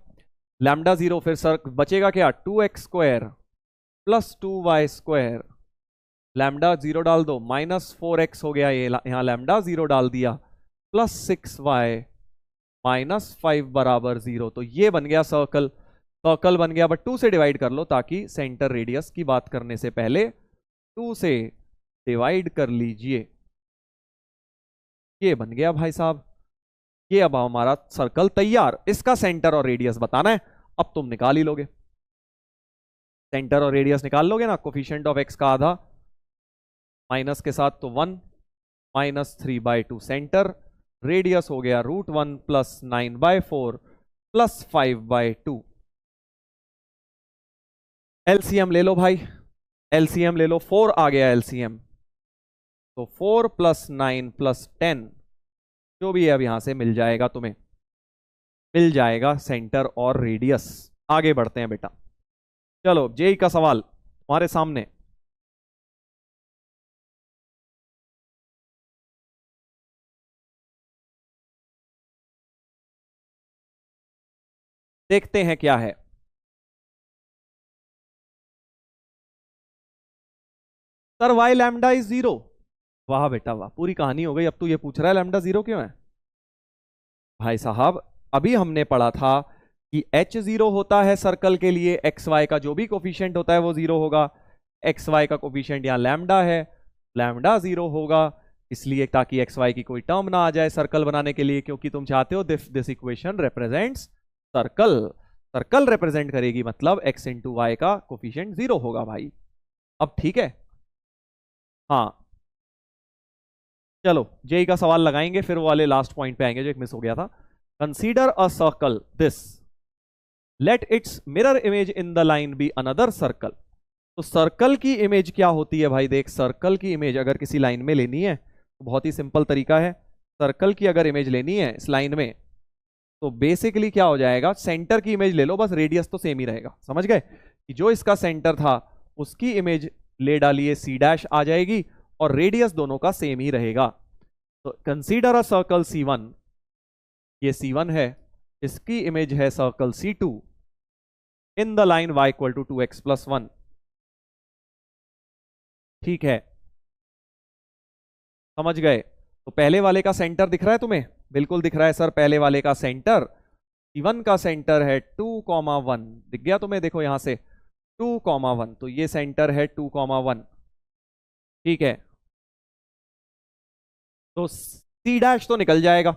लैम्डा 0 फिर सर बचेगा क्या, 2x square plus 2y square, lambda 0 डाल दो, -4x हो गया, ये यहाँ लैम्डा 0 डाल दिया, प्लस 6y -5 बराबर 0। तो ये बन गया सर्कल, सर्कल बन गया। बट 2 से डिवाइड कर लो ताकि सेंटर रेडियस की बात करने से पहले 2 से डिवाइड कर लीजिए। ये बन गया भाई साहब, ये अब हमारा सर्कल तैयार। इसका सेंटर और रेडियस बताना है, अब तुम निकाल ही लोगे, सेंटर और रेडियस निकाल लोगे ना। कोफिशिएंट ऑफ एक्स का आधा माइनस के साथ तो 1, -3/2 सेंटर, रेडियस हो गया √1 प्लस 9/4 प्लस 5/2। एलसीएम ले लो भाई, एलसीएम ले लो, 4 आ गया एलसीएम, तो 4+9+10 जो भी है अब यहां से मिल जाएगा, तुम्हें मिल जाएगा सेंटर और रेडियस। आगे बढ़ते हैं बेटा। चलो जेई का सवाल तुम्हारे सामने। देखते हैं क्या है। Sir y lambda is 0। वाह बेटा वाह, पूरी कहानी हो गई। अब तू ये पूछ रहा है लैम्डा 0 क्यों है? भाई साहब अभी हमने पढ़ा था कि h0 होता है सर्कल के लिए, एक्स वाई का जो भी कोफिशिएंट होता है वो 0 होगा। एक्स वाई का कोफिशिएंट यहाँ लैम्डा है, लैम्डा 0 होगा, इसलिए ताकि एक्स वाई की कोई टर्म ना आ जाए सर्कल बनाने के लिए, क्योंकि तुम चाहते हो this equation represents circle. Circle represent करेगी मतलब एक्स इंटू वाई का कोफिशिएंट 0 होगा भाई। अब ठीक है। हाँ चलो जेई का सवाल लगाएंगे, फिर वो वाले लास्ट पॉइंट पे आएंगे जो एक मिस हो गया था। Consider a circle this, let its mirror image in the line be another circle. तो सर्कल की इमेज क्या होती है भाई? देख, सर्कल की इमेज अगर किसी लाइन में लेनी है तो बहुत ही सिंपल तरीका है। सर्कल की अगर इमेज लेनी है इस लाइन में तो बेसिकली क्या हो जाएगा, सेंटर की इमेज ले लो, बस रेडियस तो सेम ही रहेगा। समझ गए कि जो इसका सेंटर था उसकी इमेज ले डालिए, सी डैश आ जाएगी और रेडियस दोनों का सेम ही रहेगा। तो कंसीडर अ सर्कल C1, ये C1 है, इसकी इमेज है circle C2 in the line y equal to 2x+1। ठीक है, समझ गए? तो पहले वाले का सेंटर दिख रहा है तुम्हें? बिल्कुल दिख रहा है सर, पहले वाले का सेंटर C1 का सेंटर है 2,1। दिख गया तुम्हें? देखो यहां से 2,1, तो ये सेंटर है 2,1। ठीक है, तो सी डैश तो निकल जाएगा।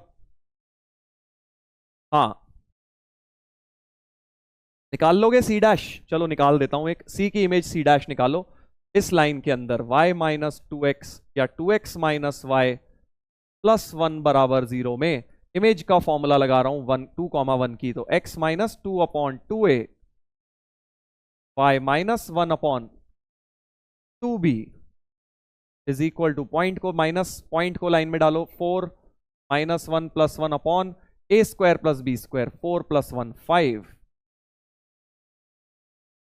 हाँ निकाल लोगे सी डैश? चलो निकाल देता हूं, एक सी की इमेज सी डैश निकालो इस लाइन के अंदर। y-2x या 2x-y+1 बराबर 0 में इमेज का फॉर्मूला लगा रहा हूं 2,1 की, तो x-2/2a y-1/2b is equal to, point को लाइन में डालो, 4-1+1/a² + b², 4+1 5,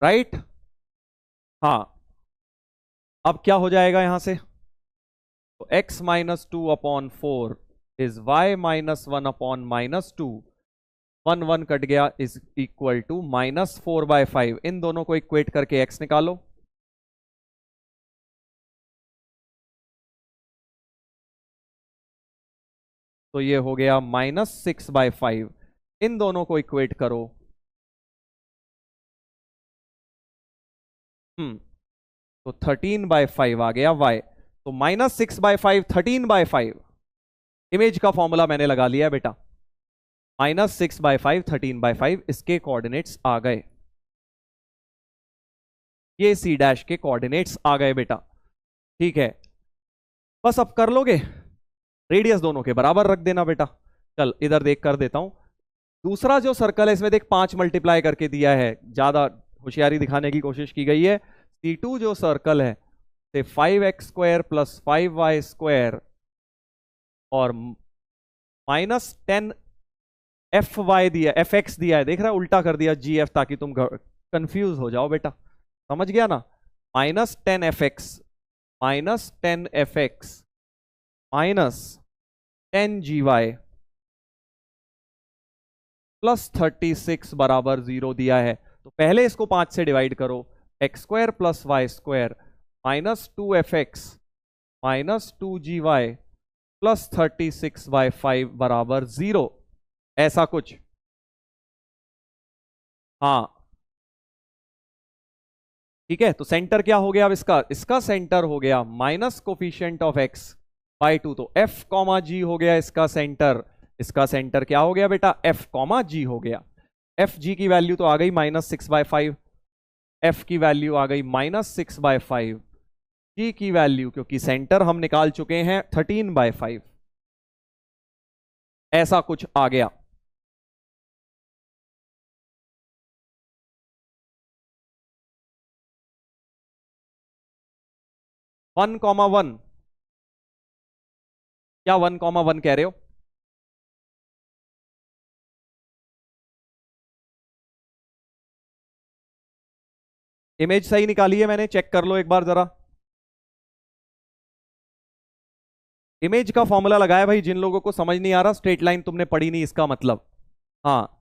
राइट? हाँ अब क्या हो जाएगा यहां से? तो x-2/4 इज y-1/-2, 1 कट गया, इज इक्वल टू -4/5। इन दोनों को इक्वेट करके x निकालो। तो ये हो गया -6/5। इन दोनों को इक्वेट करो। तो 13/5 आ गया y। तो -6/5, 13/5, इमेज का फॉर्मूला मैंने लगा लिया बेटा। -6/5, 13/5 इसके कोऑर्डिनेट्स आ गए, ये सी डैश के कोऑर्डिनेट्स आ गए बेटा। ठीक है, बस अब कर लोगे, रेडियस दोनों के बराबर रख देना बेटा। चल इधर देख कर देता हूं। दूसरा जो सर्कल है इसमें देख 5 मल्टीप्लाई करके दिया है, ज्यादा होशियारी दिखाने की कोशिश की गई है। C2 जो सर्कल है से 5x² + 5y² और -10 fy दिया, fx दिया है, देख रहा है, उल्टा कर दिया gf ताकि तुम कंफ्यूज हो जाओ बेटा। समझ गया ना? -10 fx -10 gy +36 बराबर 0 दिया है। तो पहले इसको 5 से डिवाइड करो, x² + y² -2fx -2gy +36/5 बराबर 0, ऐसा कुछ। हाँ ठीक है, तो सेंटर क्या हो गया अब इसका? इसका सेंटर हो गया माइनस कोफिशिएंट ऑफ x/2, तो f, g हो गया इसका सेंटर। इसका सेंटर क्या हो गया बेटा? f, g हो गया। g की वैल्यू तो आ गई -6/5, f की वैल्यू आ गई -6/5, g की वैल्यू क्योंकि सेंटर हम निकाल चुके हैं 13/5, ऐसा कुछ आ गया। 1,1 क्या 1,1 कह रहे हो? इमेज सही निकाली है मैंने, चेक कर लो एक बार जरा। इमेज का फॉर्मूला लगाया भाई, जिन लोगों को समझ नहीं आ रहा, स्ट्रेट लाइन तुमने पढ़ी नहीं इसका मतलब। हाँ,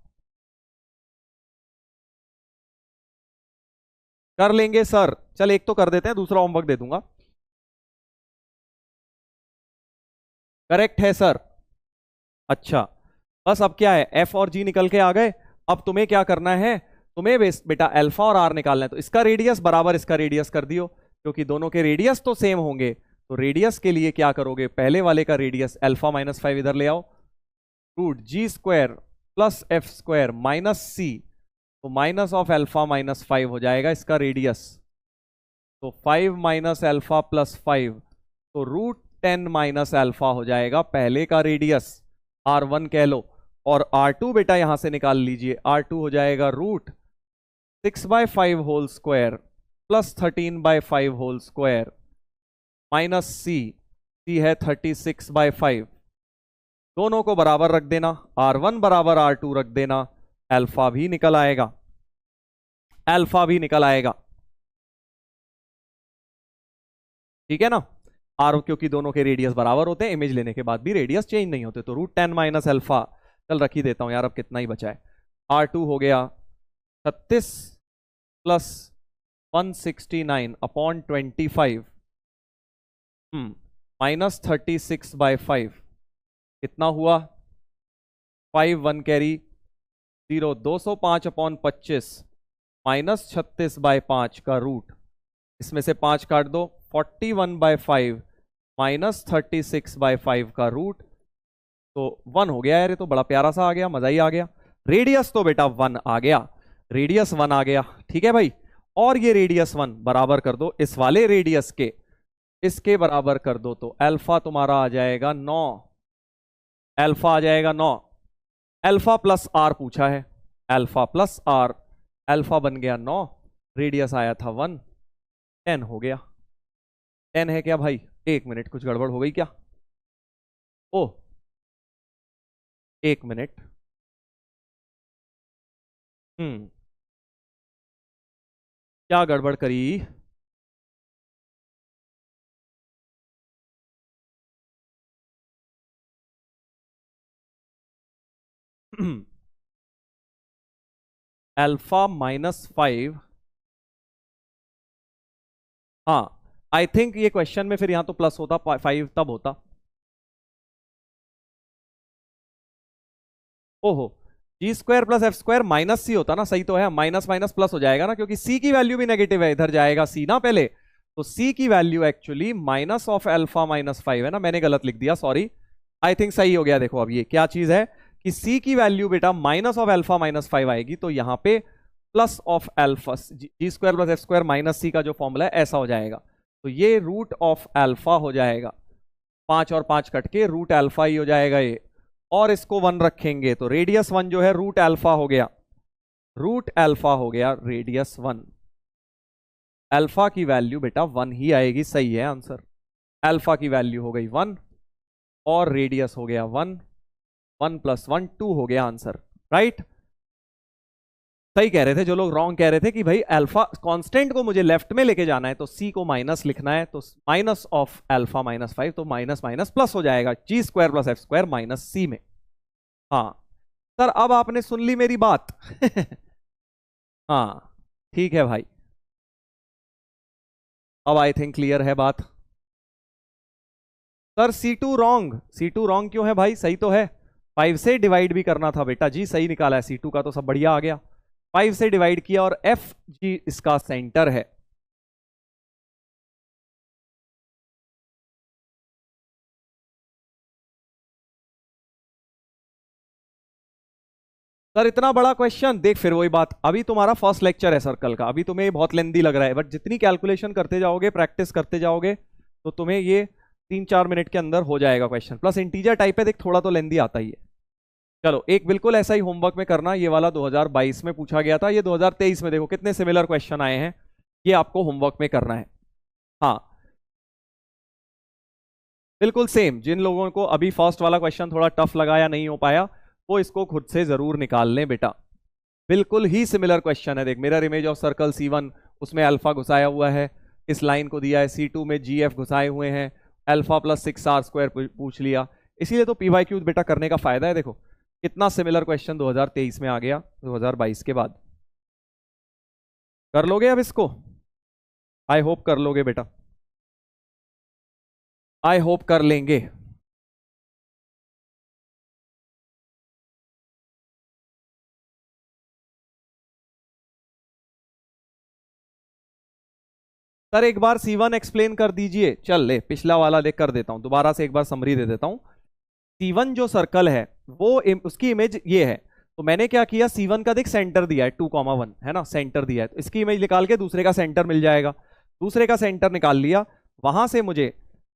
कर लेंगे सर, चल एक तो कर देते हैं, दूसरा होमवर्क दे दूंगा। करेक्ट है सर। अच्छा, बस अब क्या है, एफ और जी निकल के आ गए। अब तुम्हें क्या करना है, तुम्हें बेटा अल्फा और आर निकालना है। तो इसका रेडियस बराबर इसका रेडियस कर दियो, क्योंकि दोनों के रेडियस तो सेम होंगे। तो रेडियस के लिए क्या करोगे, पहले वाले का रेडियस अल्फा-5 इधर ले आओ, root g square plus f square minus c, तो माइनस ऑफ अल्फा-5 हो जाएगा इसका रेडियस। तो 5 माइनस अल्फा प्लस 5, तो रूट 10 माइनस अल्फा हो जाएगा पहले का रेडियस, R1 कह लो। और R2 बेटा यहां से निकाल लीजिए, R2 हो जाएगा root 6/5 whole square plus 13/5 whole square minus c है 36/5। दोनों को बराबर रख देना, R1 बराबर R2 रख देना, अल्फा भी निकल आएगा, अल्फा भी निकल आएगा। ठीक है ना, आर क्योंकि दोनों के रेडियस बराबर होते हैं, इमेज लेने के बाद भी रेडियस चेंज नहीं होते। तो रूट 10 माइनस अल्फा, चल रख ही देता हूं यार, अब कितना ही बचा है। R2 हो गया 36 प्लस 169/25 माइनस 36/5, कितना हुआ, 5 1 कैरी 0, 205/25 माइनस 36/5 का रूट, इसमें से 5 काट दो, 41/5 माइनस 36/5 का रूट, तो 1 हो गया यार। ये तो बड़ा प्यारा सा आ गया, मजा ही आ गया। रेडियस तो बेटा 1 आ गया, रेडियस 1 आ गया, ठीक है भाई। और ये रेडियस 1 बराबर कर दो इस वाले रेडियस के, इसके बराबर कर दो, तो अल्फा तुम्हारा आ जाएगा 9, अल्फा आ जाएगा 9। अल्फा प्लस आर पूछा है, अल्फा प्लस आर, अल्फा बन गया 9, रेडियस आया था 1, 10 हो गया। 10 है क्या भाई, एक मिनट, कुछ गड़बड़ हो गई क्या? ओ, एक मिनट, क्या गड़बड़ करी? -5, हाँ, आई थिंक ये क्वेश्चन में फिर यहां तो प्लस होता, 5 तब होता। ओहो, g square plus f square minus c होता ना, सही तो है, माइनस माइनस प्लस हो जाएगा ना, क्योंकि सी की वैल्यू भी नेगेटिव है, इधर जाएगा सी ना पहले, तो सी की वैल्यू एक्चुअली माइनस ऑफ अल्फा-5 है ना, मैंने गलत लिख दिया, सॉरी। आई थिंक सही हो गया। देखो अब ये क्या चीज है कि सी की वैल्यू बेटा माइनस ऑफ अल्फा-5 आएगी, तो यहां पे plus of alpha, g square plus f square minus c का जो फॉर्मूला है ऐसा हो जाएगा, तो ये रूट ऑफ अल्फा हो जाएगा, 5 और 5 कट के रूट अल्फा ही हो जाएगा ये, और इसको 1 रखेंगे तो रेडियस 1 जो है रूट अल्फा हो गया, रूट अल्फा हो गया रेडियस 1। अल्फा की वैल्यू बेटा 1 ही आएगी, सही है आंसर। अल्फा की वैल्यू हो गई 1 और रेडियस हो गया 1, 1 + 1 2 हो गया आंसर, राइट। सही कह रहे थे जो लोग रॉन्ग कह रहे थे कि भाई अल्फा कांस्टेंट को मुझे लेफ्ट में लेके जाना है, तो सी को माइनस लिखना है, तो माइनस ऑफ अल्फा-5, तो माइनस माइनस प्लस हो जाएगा, g square plus f square minus c में। हाँ सर, अब आपने सुन ली मेरी बात। हाँ ठीक है भाई, अब आई थिंक क्लियर है बात। सर C2 रॉन्ग क्यों है भाई, सही तो है, 5 से डिवाइड भी करना था बेटा जी, सही निकाला है, C2 का तो सब बढ़िया आ गया, 5 से डिवाइड किया, और एफ जी इसका सेंटर है। सर इतना बड़ा क्वेश्चन देख, फिर वही बात, अभी तुम्हारा फर्स्ट लेक्चर है सर्कल का, अभी तुम्हें बहुत लेंदी लग रहा है, बट जितनी कैलकुलेशन करते जाओगे, प्रैक्टिस करते जाओगे, तो तुम्हें ये 3-4 मिनट के अंदर हो जाएगा क्वेश्चन। प्लस इंटीजर टाइप है, देख थोड़ा तो लेंदी आता ही है। चलो एक बिल्कुल ऐसा ही होमवर्क में करना, ये वाला 2022 में पूछा गया था, ये 2023 में देखो कितने सिमिलर क्वेश्चन आए हैं, ये आपको होमवर्क में करना है। हाँ बिल्कुल सेम। जिन लोगों को अभी फर्स्ट वाला क्वेश्चन थोड़ा टफ लगा या नहीं हो पाया, वो इसको खुद से जरूर निकाल लें बेटा। बिल्कुल ही सिमिलर क्वेश्चन है। देख, mirror image of circle C1, उसमें अल्फा घुसाया हुआ है, इस लाइन को दिया है। C2 में GF घुसाए हुए हैं, अल्फा प्लस 6R² पूछ लिया। इसीलिए तो PYQ बेटा करने का फायदा है। देखो कितना सिमिलर क्वेश्चन 2023 में आ गया 2022 के बाद। कर लोगे अब इसको? आई होप कर लोगे बेटा, आई होप कर लेंगे। सर एक बार C1 एक्सप्लेन कर दीजिए। चल ले, पिछला वाला ले कर देता हूं, दोबारा से एक बार समरी दे देता हूं। C1 जो सर्कल है वो उसकी इमेज ये है। तो मैंने क्या किया, C1 का देख सेंटर दिया है 2,1 है ना, सेंटर दिया है, तो इसकी इमेज निकाल के दूसरे का सेंटर मिल जाएगा। दूसरे का सेंटर निकाल लिया, वहां से मुझे,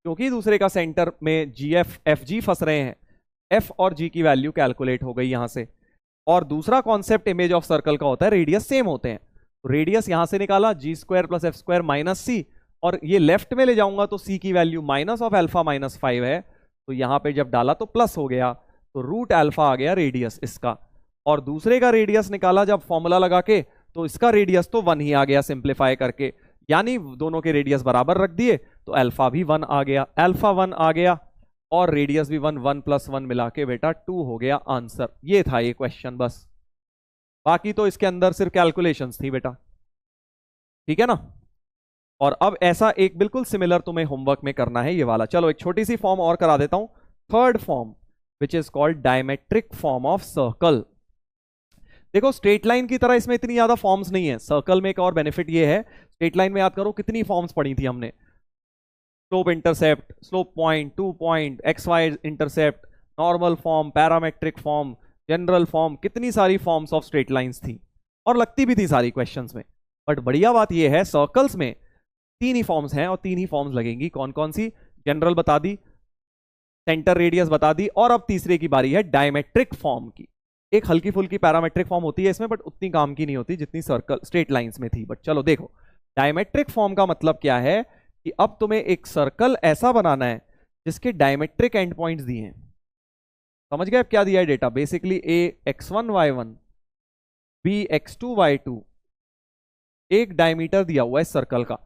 क्योंकि दूसरे का सेंटर में GF FG फंस रहे हैं, F और G की वैल्यू कैलकुलेट हो गई यहां से। और दूसरा कॉन्सेप्ट इमेज ऑफ सर्कल का होता है, रेडियस सेम होते हैं। तो रेडियस यहां से निकाला G² + F² - C, और ये लेफ्ट में ले जाऊंगा तो C की वैल्यू माइनस ऑफ अल्फा -5 है, तो यहां पे जब डाला तो प्लस हो गया, तो रूट अल्फा आ गया रेडियस इसका। और दूसरे का रेडियस निकाला जब फॉर्मूला लगा के, तो इसका रेडियस तो 1 ही आ गया सिंप्लीफाई करके, यानी दोनों के रेडियस बराबर रख दिए तो अल्फा भी 1 आ गया, अल्फा 1 आ गया और रेडियस भी 1, 1 + 1 मिला के बेटा 2 हो गया आंसर। ये था ये क्वेश्चन बस, बाकी तो इसके अंदर सिर्फ कैलकुलेशंस थी बेटा, ठीक है ना। और अब ऐसा एक बिल्कुल सिमिलर तुम्हें होमवर्क में करना है ये वाला। चलो एक छोटी सी फॉर्म और करा देता हूं, third form which is called diametric form of circle. देखो स्ट्रेट लाइन की तरह इसमें इतनी ज्यादा फॉर्म्स नहीं है। सर्कल में एक और बेनिफिट ये है, स्ट्रेट लाइन में याद करो कितनी फॉर्म्स पढ़ी थी हमने, slope intercept, slope point, 2 point, XY intercept, normal form, parametric form, general form, कितनी सारी फॉर्म्स ऑफ स्ट्रेट लाइंस थी और लगती भी थी सारी क्वेश्चंस में। बट बढ़िया बात यह है सर्कल्स में 3 ही फॉर्म्स हैं और 3 ही फॉर्म्स लगेंगी। कौन कौन सी? जनरल बता दी, सेंटर रेडियस बता दी, और अब तीसरे की बारी है डायमेट्रिक फॉर्म की। एक हल्की फुल्की पैरामेट्रिक फॉर्म होती है इसमें, बट उतनी काम की नहीं होती जितनी सर्कल स्ट्रेट लाइंस में थी। बट चलो देखो, डायमेट्रिक फॉर्म का मतलब क्या है कि अब तुम्हें एक सर्कल ऐसा बनाना है जिसके डायमेट्रिक एंड पॉइंट्स दिए हैं। समझ गए अब क्या दिया है data? Basically A x1 y1, B x2 y2, एक डायमीटर दिया हुआ है सर्कल का,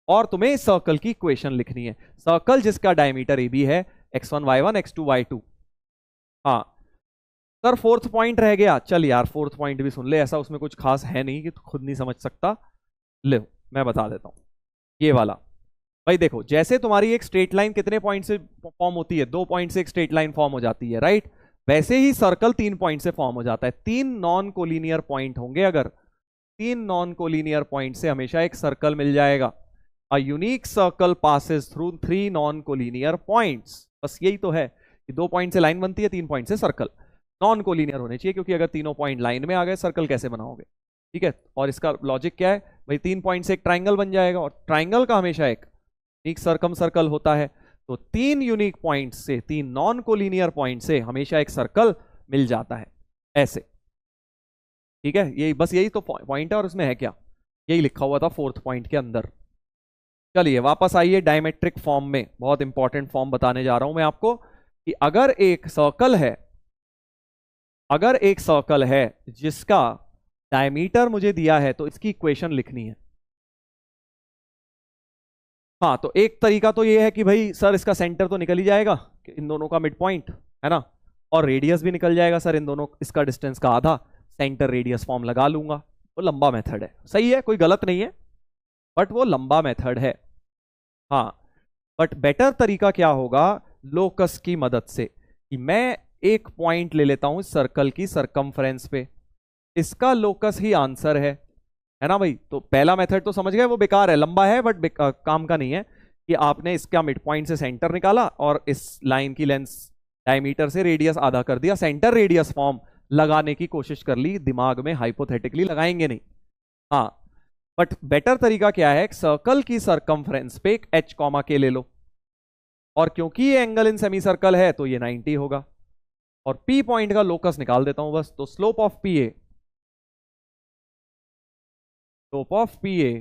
और तुम्हें इस सर्कल की इक्वेशन लिखनी है। सर्कल जिसका डायमीटर AB है x1 y1 x2 y2। हाँ सर फोर्थ पॉइंट रह गया, चल यार फोर्थ पॉइंट भी सुन ले, ऐसा उसमें कुछ खास है नहीं कि तू खुद नहीं समझ सकता। ले मैं बता देता हूं, ये वाला भाई देखो, जैसे तुम्हारी एक स्ट्रेट लाइन कितने पॉइंट से फॉर्म होती है? 2 पॉइंट से एक स्ट्रेट लाइन फॉर्म हो जाती है, राइट? वैसे ही सर्कल 3 पॉइंट से फॉर्म हो जाता है। 3 नॉन कोलिनियर पॉइंट होंगे, अगर 3 नॉन कोलिनियर पॉइंट से हमेशा एक सर्कल मिल जाएगा। A unique circle passes through 3 non collinear points. बस यही तो है कि 2 पॉइंट से लाइन बनती है, 3 पॉइंट से सर्कल। नॉन कोलिनियर होने चाहिए, क्योंकि अगर तीनों पॉइंट लाइन में आ गए सर्कल कैसे बनाओगे? ठीक है, और इसका लॉजिक क्या है भाई? 3 पॉइंट से एक ट्राइंगल बन जाएगा, और ट्राइंगल का हमेशा एक यूनिक सर्कम सर्कल होता है। तो 3 यूनिक पॉइंट से, 3 नॉन कोलिनियर पॉइंट से हमेशा एक सर्कल मिल जाता है ऐसे। ठीक है, यही बस यही तो पॉइंट है, और उसमें है क्या? यही लिखा हुआ था फोर्थ पॉइंट के अंदर। चलिए वापस आइए डायमेट्रिक फॉर्म में। बहुत इंपॉर्टेंट फॉर्म बताने जा रहा हूं मैं आपको कि अगर एक सर्कल है, अगर एक सर्कल है जिसका डायमीटर मुझे दिया है, तो इसकी इक्वेशन लिखनी है। हाँ तो एक तरीका तो ये है कि भाई सर इसका सेंटर तो निकल ही जाएगा, इन दोनों का मिड पॉइंट है ना, और रेडियस भी निकल जाएगा सर इन दोनों, इसका डिस्टेंस का आधा, सेंटर रेडियस फॉर्म लगा लूंगा। वो लंबा मेथड है, सही है, कोई गलत नहीं है, बट वो लंबा मेथड है। हाँ बट बेटर तरीका क्या होगा? लोकस की मदद से, कि मैं एक पॉइंट ले लेता हूं सर्कल की सरकमफ्रेंस पे, इसका लोकस ही आंसर है ना भाई। तो पहला मेथड तो समझ गए, वो बेकार है, लंबा है बट काम का नहीं है, कि आपने इसका मिड पॉइंट से सेंटर निकाला और इस लाइन की लेंथ डायमीटर से रेडियस आधा कर दिया, सेंटर रेडियस फॉर्म लगाने की कोशिश कर ली, दिमाग में हाइपोथेटिकली लगाएंगे नहीं। हाँ बट बेटर तरीका क्या है? सर्कल की सरकमफ्रेंस पे एक h, k ले लो, और क्योंकि ये एंगल इन सेमी सर्कल है तो ये 90 होगा, और P पॉइंट का लोकस निकाल देता हूं बस। तो slope of PA, slope of PA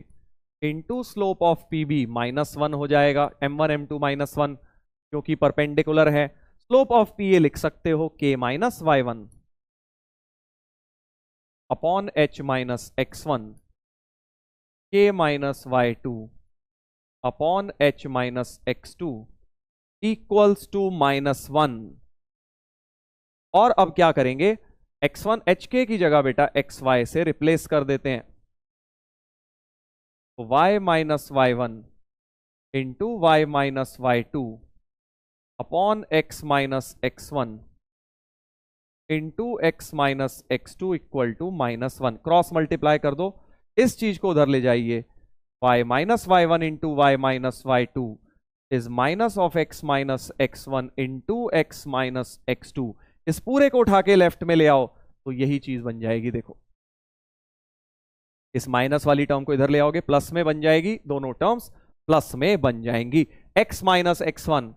into slope of PB -1 हो जाएगा, M1 M2 -1, क्योंकि परपेंडिकुलर है। स्लोप ऑफ पी ए लिख सकते हो k minus y one upon h minus x one, k minus y two upon h minus x two equals to -1। और अब क्या करेंगे, x1 hk की जगह बेटा xy से रिप्लेस कर देते हैं। तो y minus y one into y minus y two upon x minus x one into x minus x two equal to -1। Cross multiply कर दो, इस चीज को उधर ले जाइए। y minus y one into y minus y two is minus of x minus x one into x minus x two. इस पूरे को उठा के लेफ्ट में ले आओ तो यही चीज बन जाएगी। देखो इस माइनस वाली टर्म को इधर ले आओगे, प्लस में बन जाएगी, दोनों टर्म्स प्लस में बन जाएंगी। x minus x one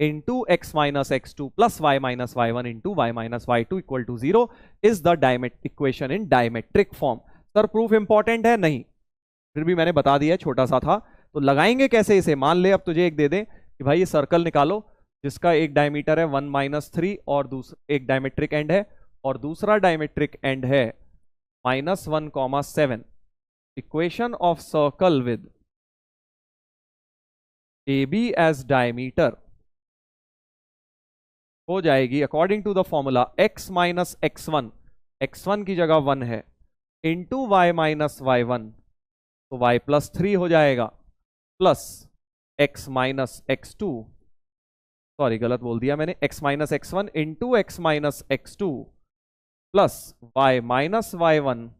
into x minus x two plus y minus y one into y minus y two equal to 0 is the equation in diametric form. Sir proof important है? नहीं, फिर भी मैंने बता दिया, छोटा सा था। तो लगाएंगे कैसे इसे? मान ले अब तुझे एक दे दें कि भाई ये सर्कल निकालो जिसका एक डायमीटर है 1-3 और दूसरा एक डायमेट्रिक एंड है और दूसरा डायमेट्रिक एंड है -1,7। Equation of circle with AB as diameter हो जाएगी according to the formula x minus x1 की जगह 1 है into y minus y one, तो y प्लस 3 हो जाएगा plus x minus x two, sorry गलत बोल दिया मैंने, x minus x one into x minus x two plus y minus y one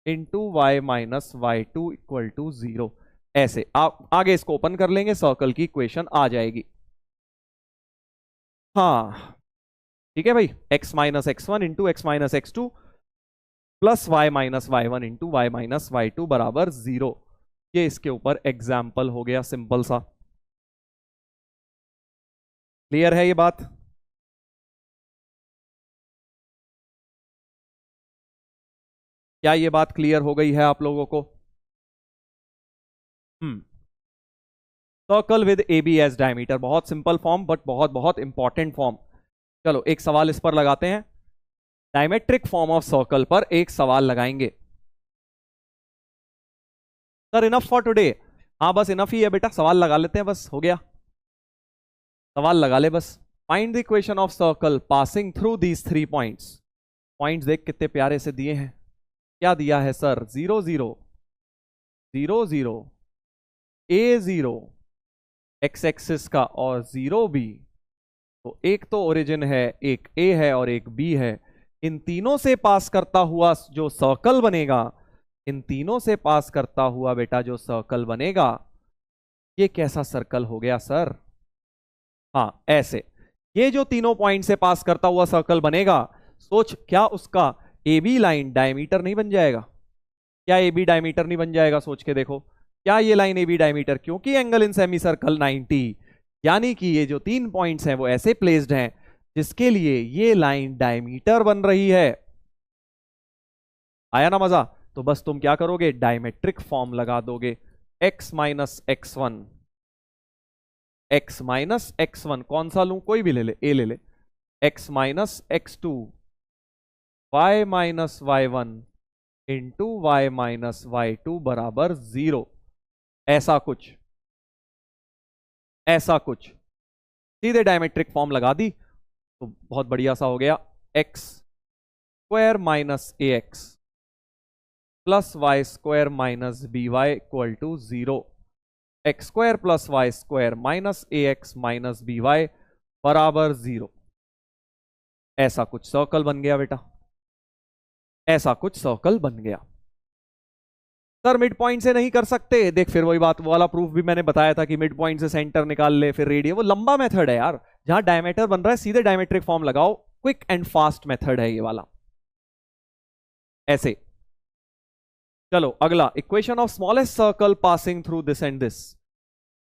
into y minus y two equal to 0। ऐसे आप आगे इसको ओपन कर लेंगे, सर्कल की इक्वेशन आ जाएगी। हाँ ठीक है भाई, x minus x one into x minus x two plus y minus y one into y minus y two बराबर 0। ये इसके ऊपर एग्जाम्पल हो गया, सिंपल सा। क्लियर है ये बात? क्या ये बात क्लियर हो गई है आप लोगों को? Circle with A B as diameter, बहुत सिंपल फॉर्म बट बहुत बहुत इंपॉर्टेंट फॉर्म। चलो एक सवाल इस पर लगाते हैं, डायमेट्रिक फॉर्म ऑफ सर्कल पर एक सवाल लगाएंगे। Sir enough for today? हाँ बस इनफ ही है बेटा, सवाल लगा लेते हैं, बस हो गया, सवाल लगा ले बस। Find the equation of circle passing through these 3 points. Points देख कितने प्यारे से दिए हैं। क्या दिया है सर? 0 0 0 0 A0 x एक्सिस का और 0 B। तो एक तो ओरिजिन है, एक A है और एक B है। इन तीनों से पास करता हुआ जो सर्कल बनेगा, इन तीनों से पास करता हुआ बेटा जो सर्कल बनेगा, ये कैसा सर्कल हो गया सर? हाँ ऐसे, ये जो तीनों पॉइंट से पास करता हुआ सर्कल बनेगा, सोच क्या उसका ए बी लाइन डायमीटर नहीं बन जाएगा? क्या ए बी डायमीटर नहीं बन जाएगा? सोच के देखो, क्या ये लाइन ए बी डायमीटर? क्योंकि एंगल इन सेमी सर्कल 90, यानी कि ये जो 3 पॉइंट्स हैं वो ऐसे प्लेस्ड हैं जिसके लिए ये लाइन डायमीटर बन रही है। आया ना मजा? तो बस तुम क्या करोगे, डायमेट्रिक फॉर्म लगा दोगे। x minus x one, x minus x one कौन सा लूं? कोई भी ले ले, ए ले ले। x minus x two y minus y one into y minus y two बराबर 0। ऐसा कुछ, ऐसा कुछ। सीधे डायमेट्रिक फॉर्म लगा दी तो बहुत बढ़िया सा हो गया। X square minus a x plus y square minus b y equal to 0। X square plus y square minus a x minus b y बराबर 0। ऐसा कुछ सर्कल बन गया बेटा, ऐसा कुछ सर्कल बन गया। सर मिड पॉइंट से नहीं कर सकते? देख फिर वही बात, वो वाला प्रूफ भी मैंने बताया था कि मिड पॉइंट से सेंटर निकाल ले फिर रेडियस, वो लंबा मेथड है यार। जहां डायमीटर बन रहा है सीधे डायमेट्रिक फॉर्म लगाओ, क्विक एंड फास्ट मेथड है ये वाला। ऐसे चलो अगला, equation of smallest circle passing through this and this.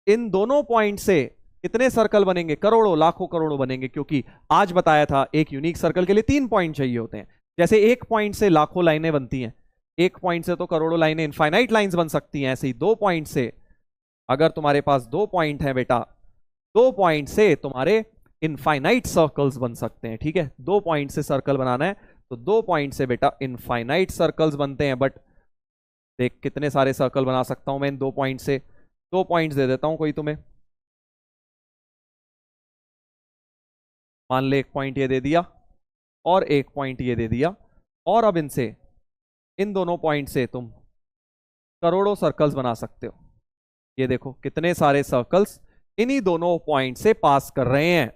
इन दोनों पॉइंट से कितने सर्कल बनेंगे? करोड़ों, लाखों, करोड़ों बनेंगे, क्योंकि आज बताया था एक यूनिक सर्कल के लिए 3 पॉइंट चाहिए होते हैं। जैसे एक पॉइंट से लाखों लाइनें बनती हैं, एक पॉइंट से तो करोड़ों लाइनें, इनफाइनाइट लाइंस बन सकती हैं। ऐसे ही 2 पॉइंट से, अगर तुम्हारे पास 2 पॉइंट है बेटा, 2 पॉइंट से तुम्हारे इनफाइनाइट सर्कल्स बन सकते हैं। ठीक है, 2 पॉइंट से सर्कल बनाना है तो 2 पॉइंट से बेटा इनफाइनाइट सर्कल्स बनते हैं। बट देख कितने सारे सर्कल बना सकता हूं मैं इन 2 पॉइंट से। 2 पॉइंट्स दे देता हूं कोई तुम्हें, मान ले 1 पॉइंट ये दे दिया और 1 पॉइंट ये दे दिया, और अब इनसे, इन दोनों पॉइंट से तुम करोड़ों सर्कल्स बना सकते हो। ये देखो कितने सारे सर्कल्स इन्हीं दोनों पॉइंट से पास कर रहे हैं।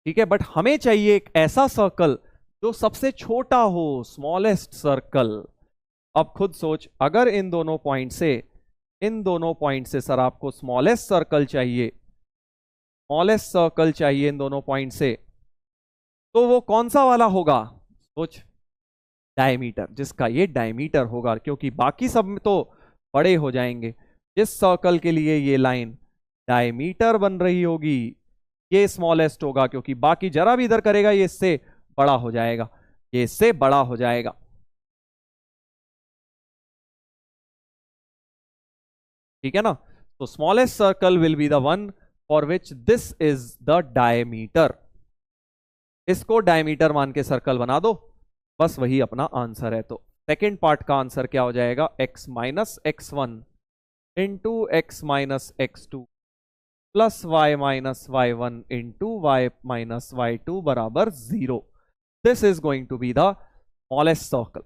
ठीक है, बट हमें चाहिए एक ऐसा सर्कल जो सबसे छोटा हो, स्मॉलेस्ट सर्कल। अब खुद सोच, अगर इन दोनों पॉइंट से सर आपको स्मॉलेस्ट सर्कल चाहिए, स्मॉलेस्ट सर्कल चाहिए इन दोनों पॉइंट से, तो वो कौन सा वाला होगा? सोच, डायमीटर, जिसका ये डायमीटर होगा, क्योंकि बाकी सब में तो बड़े हो जाएंगे। जिस सर्कल के लिए ये लाइन डायमीटर बन रही होगी ये स्मॉलेस्ट होगा, क्योंकि बाकी जरा भी इधर करेगा ये इससे बड़ा हो जाएगा, ये इससे बड़ा हो जाएगा। ठीक है ना? तो smallest circle will be the one for which this is the diameter. इसको डायमीटर मान के सर्कल बना दो, बस वही अपना आंसर है। तो सेकेंड पार्ट का आंसर क्या हो जाएगा? x minus x one into x minus x two plus y minus y one into y minus y two बराबर 0। This is going to be the smallest circle.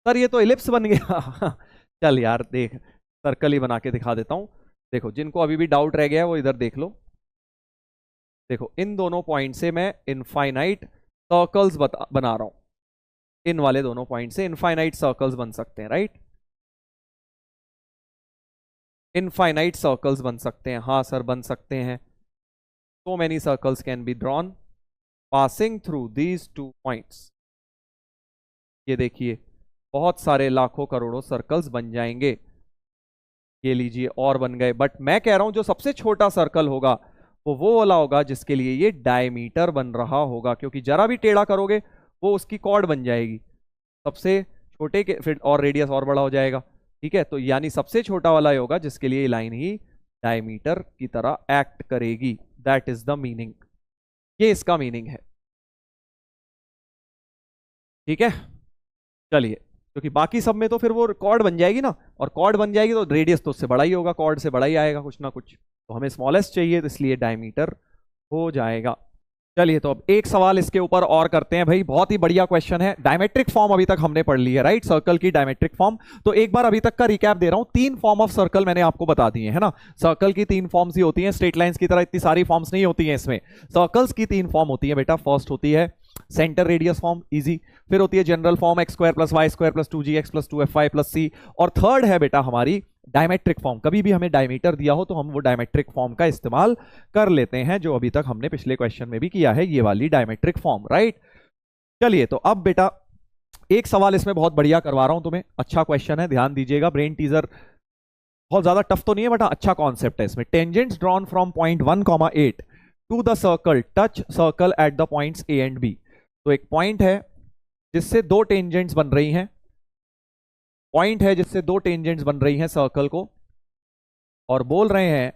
Sir ये तो ellipse बन गया। चल यार देख, सर्कल ही बना के दिखा देता हूं। देखो, जिनको अभी भी डाउट रह गया है वो इधर देख लो। देखो, इन दोनों पॉइंट से मैं इनफाइनाइट सर्कल्स बना रहा हूं। इन वाले दोनों पॉइंट से इनफाइनाइट सर्कल्स बन सकते हैं, राइट? इनफाइनाइट सर्कल्स बन सकते हैं। हाँ सर, बन सकते हैं। so many circles can be drawn passing through these 2 points। ये देखिए, बहुत सारे लाखों करोड़ों सर्कल्स बन जाएंगे। ये लीजिए, और बन गए। बट मैं कह रहा हूं जो सबसे छोटा सर्कल होगा वो वाला होगा जिसके लिए ये डायमीटर बन रहा होगा, क्योंकि जरा भी टेढ़ा करोगे वो उसकी कॉर्ड बन जाएगी। सबसे छोटे के फिर और रेडियस और बड़ा हो जाएगा। ठीक है, तो यानी सबसे छोटा वाला ही होगा जिसके लिए लाइन ही डायमीटर की तरह एक्ट करेगी। दैट इज द मीनिंग, ये इसका मीनिंग है। ठीक है, चलिए, क्योंकि बाकी सब में तो फिर वो कॉर्ड बन जाएगी ना, और कॉर्ड बन जाएगी तो रेडियस तो उससे बड़ा ही होगा, कॉर्ड से बड़ा ही आएगा कुछ ना कुछ। तो हमें स्मॉलेस्ट चाहिए, तो इसलिए डायमीटर हो जाएगा। चलिए, तो अब एक सवाल इसके ऊपर और करते हैं भाई, बहुत ही बढ़िया क्वेश्चन है। डायमेट्रिक फॉर्म अभी तक हमने पढ़ ली है, राइट? सर्कल की डायमेट्रिक फॉर्म। तो एक बार अभी तक का रिकैप दे रहा हूं। 3 फॉर्म ऑफ सर्कल मैंने आपको बता दिए है ना। सर्कल की 3 फॉर्म्स ही होती हैं, स्ट्रेट लाइंस की तरह इतनी सारी फॉर्म्स नहीं होती हैं इसमें। सर्कल्स की 3 फॉर्म होती है बेटा। फर्स्ट होती है सेंटर रेडियस फॉर्म, इजी। फिर होती है general form x square plus y square plus 2gx plus 2fy plus c। और थर्ड है बेटा हमारी डायमेट्रिक फॉर्म। कभी भी हमें डायमीटर दिया हो तो हम वो डायमेट्रिक फॉर्म का इस्तेमाल कर लेते हैं, जो अभी तक हमने पिछले क्वेश्चन में भी किया है, ये वाली डायमेट्रिक फॉर्म, राइट? चलिए, तो अब बेटा एक सवाल इसमें बहुत बढ़िया करवा रहा हूं तुम्हें। अच्छा क्वेश्चन है, ध्यान दीजिएगा। ब्रेन टीजर, बहुत ज्यादा टफ तो नहीं है बेटा, अच्छा कॉन्सेप्ट है इसमें। Tangents drawn from point 1,8 to the circle touch circle at the points A and B. तो एक पॉइंट है जिससे 2 टेंजेंट्स बन रही हैं, पॉइंट है जिससे 2 टेंजेंट्स बन रही हैं सर्कल को, और बोल रहे हैं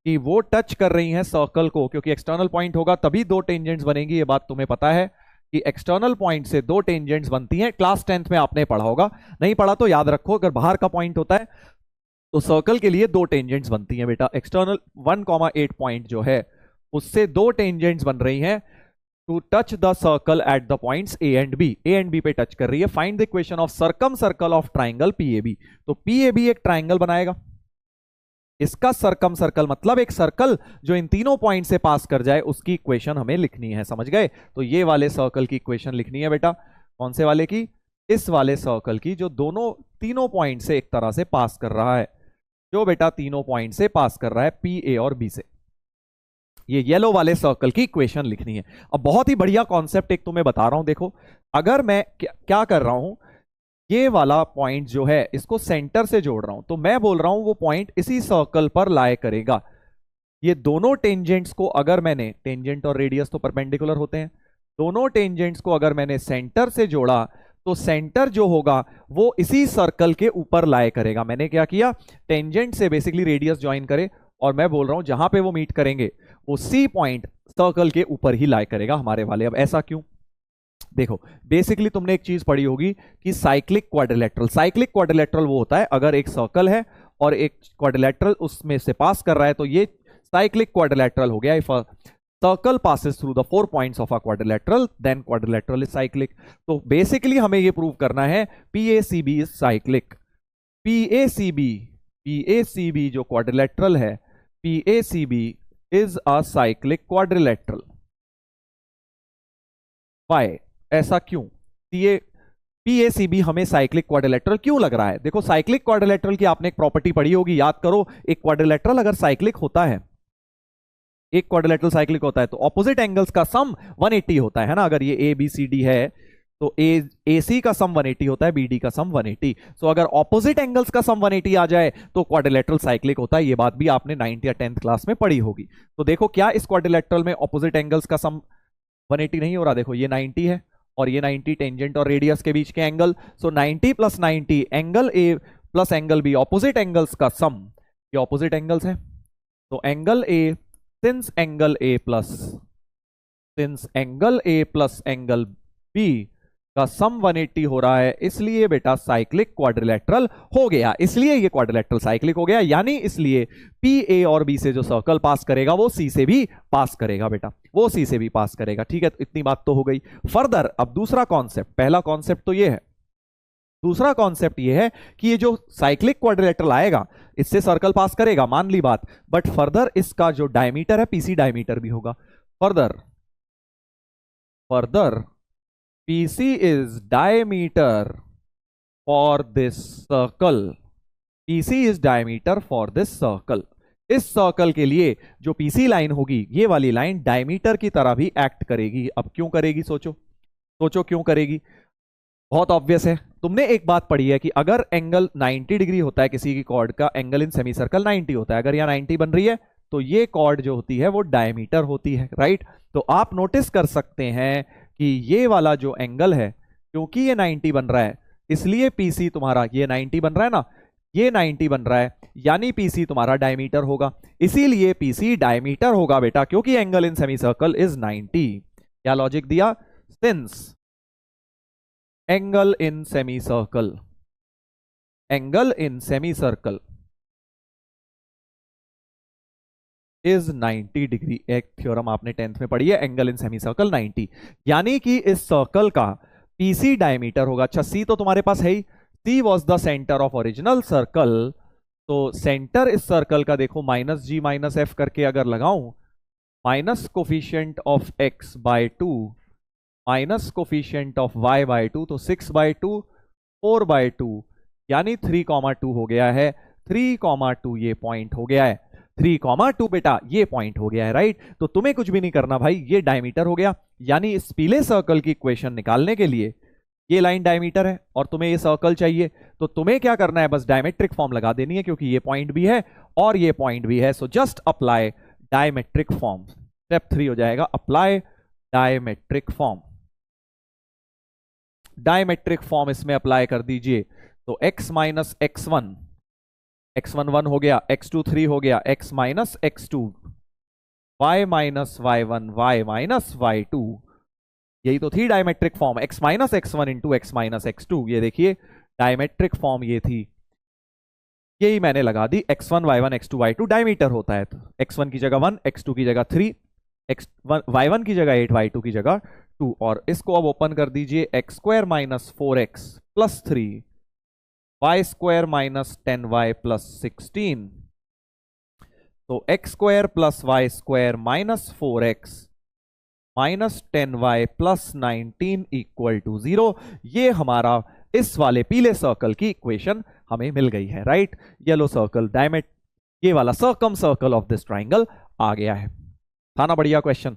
कि वो टच कर रही हैं सर्कल को, क्योंकि एक्सटर्नल पॉइंट होगा तभी 2 टेंजेंट्स बनेंगी। ये बात तुम्हें पता है कि एक्सटर्नल पॉइंट से 2 टेंजेंट्स बनती हैं। क्लास 10th में आपने पढ़ा होगा, नहीं पढ़ा तो याद रखो। अगर बाहर का पॉइंट होता है तो सर्कल के लिए 2 टेंजेंट्स बनती हैं बेटा। एक्सटर्नल 1,8 पॉइंट जो है उससे 2 टेंजेंट्स बन रही हैं to touch the circle at the points A and B. A and B पे टच कर रही है। Find the equation of circum circle of triangle PAB. तो पीएबी एक ट्राइंगल बनाएगा, इसका सर्कम सर्कल मतलब एक सर्कल जो इन तीनों पॉइंट से पास कर जाए, उसकी इक्वेशन हमें लिखनी है। समझ गए? तो ये वाले सर्कल की इक्वेशन लिखनी है बेटा। कौन से वाले की? इस वाले सर्कल की, जो तीनों पॉइंट से एक तरह से पास कर रहा है, जो बेटा तीनों पॉइंट से पास कर रहा है, पी, ए और बी से। ये येलो वाले सर्कल की इक्वेशन लिखनी है। अब बहुत ही बढ़िया कॉन्सेप्ट एक तुम्हें बता रहा हूं। देखो, अगर मैं क्या कर रहा हूं, ये वाला पॉइंट जो है इसको सेंटर से जोड़ रहा हूं, तो मैं बोल रहा हूं वो पॉइंट इसी सर्कल पर लाए करेगा। ये दोनों टेंजेंट्स को अगर मैंने, टेंजेंट और रेडियस तो परपेंडिकुलर होते हैं, दोनों टेंजेंट्स को अगर मैंने सेंटर से जोड़ा तो सेंटर जो होगा वो इसी सर्कल के ऊपर लाए करेगा। मैंने क्या किया, टेंजेंट से बेसिकली रेडियस ज्वाइन करे और मैं बोल रहा हूं जहां पे वो मीट करेंगे वो सी पॉइंट सर्कल के ऊपर ही लाई करेगा हमारे वाले। अब ऐसा क्यों? देखो बेसिकली तुमने एक चीज पढ़ी होगी कि साइक्लिक क्वाड्रिलेटरल वो होता है अगर एक सर्कल है और एक क्वाड्रिलेटरल उसमें से पास कर रहा है, तो ये साइक्लिक क्वाड्रिलेटरल हो गया। If a circle passes through the 4 points of a quadrilateral then quadrilateral is cyclic। तो बेसिकली हमें ये प्रूव करना है PACB इज साइक्लिक। PACB जो क्वाड्रिलेटरल है, PACB is a cyclic quadrilateral. Why? ऐसा क्यों? PACB हमें साइक्लिक क्वाड्रिलेटरल क्यों लग रहा है? देखो साइक्लिक क्वाड्रिलेटरल की आपने एक प्रॉपर्टी पढ़ी होगी, याद करो। एक क्वाड्रिलेटरल अगर साइक्लिक होता है, एक क्वाड्रिलेटरल साइक्लिक होता है, तो ऑपोजिट एंगल्स का सम 180 होता है ना। अगर ये ABCD है तो AC का सम 180 होता है, BD का सम 180। सो अगर ऑपोजिट एंगल्स का सम 180 आ जाए तो क्वाड्रिलेटरल साइक्लिक होता है। ये बात भी आपने 9th या 10th क्लास में पढ़ी होगी। तो देखो क्या इस क्वाड्रिलेटरल में ऑपोजिट एंगल्स का सम 180 नहीं हो रहा? देखो ये 90 है और ये 90 टेंजेंट और रेडियस के बीच के angle. So 90 + 90 angle A plus angle B, opposite angles का सम। ये ऑपोजिट एंगल्स है तो angle A since angle A plus angle B का सम 180 हो रहा है, इसलिए बेटा साइक्लिक क्वाड्रिलेटरल हो गया। इसलिए ये क्वाड्रिलेटरल साइक्लिक हो गया, यानी इसलिए PA और B से जो सर्कल पास करेगा वो C से भी पास करेगा बेटा, वो C से भी पास करेगा। ठीक है, तो इतनी बात तो हो गई। फर्दर अब दूसरा कॉन्सेप्ट, पहला कॉन्सेप्ट तो ये है, दूसरा कॉन्सेप्ट ये है कि ये जो साइक्लिक क्वाड्रिलेटरल आएगा इससे सर्कल पास करेगा, मान ली बात, बट फर्दर इसका जो डायमीटर है PC डायमीटर भी होगा। Further PC is diameter for this circle, PC is diameter for this circle. इस सर्कल के लिए जो PC लाइन होगी, ये वाली लाइन डायमीटर की तरह भी एक्ट करेगी। अब क्यों करेगी? सोचो क्यों करेगी? बहुत ऑब्वियस है। तुमने एक बात पढ़ी है कि अगर एंगल 90 डिग्री होता है किसी की कॉर्ड का, एंगल इन सेमी सर्कल 90 होता है। अगर यहां 90 बन रही है तो ये कॉर्ड जो होती है वो डायमीटर होती है, राइट। तो आप नोटिस कर सकते हैं कि ये वाला जो एंगल है, क्योंकि ये 90 बन रहा है इसलिए PC तुम्हारा, ये 90 बन रहा है ना, ये 90 बन रहा है, यानी PC तुम्हारा डायमीटर होगा। इसीलिए PC डायमीटर होगा बेटा, क्योंकि angle in semi circle is 90। क्या लॉजिक दिया? Since angle in semi circle is 90 degree. एक थ्योरम आपने 10th में पढ़ी है, एंगल इन सेमी सर्कल 90, यानी कि इस सर्कल का PC डायमीटर होगा। अच्छा C तो तुम्हारे पास है ही, C was the centre of original circle. तो सेंटर इस सर्कल का देखो -G - F करके अगर लगाऊं, minus coefficient of X by 2 minus coefficient of Y by 2, तो 6/2 4/2 यानी 3,2 हो गया है। 3,2 ये पॉइंट हो गया है, 3,2 बेटा ये पॉइंट हो गया है, राइट। तो तुम्हें कुछ भी नहीं करना भाई, ये डायमीटर हो गया। यानी इस पीले सर्कल की इक्वेशन निकालने के लिए ये लाइन डायमीटर है और तुम्हें ये सर्कल चाहिए, तो तुम्हें क्या करना है? बस डायमेट्रिक फॉर्म लगा देनी है, क्योंकि ये पॉइंट भी है और ये पॉइंट भी है। So just apply diametric form. Step 3 हो जाएगा apply diametric form. Diametric form इसमें अप्लाई कर दीजिए। तो x - x1 x1 1 हो गया, x2 3 हो गया, x - x2 y - y1 y - y2, यही तो थी diametric form. x - x1 into x - x2, ये देखिए डायमेट्रिक फॉर्म ये थी, यही मैंने लगा दी। x1 y1 x2 y2 diameter होता है, तो x1 की जगह 1, x2 की जगह 3, y1 की जगह 8, y2 की जगह 2। और इसको अब ओपन कर दीजिए, x² - 4x + 3 y² - 10y + 16। तो x² + y² - 4x - 10y + 19 = 0। ये हमारा इस वाले पीले सर्कल की इक्वेशन हमें मिल गई है, राइट। येलो सर्कल डायमेट, ये वाला circum circle of this triangle आ गया है। था ना बढ़िया क्वेश्चन?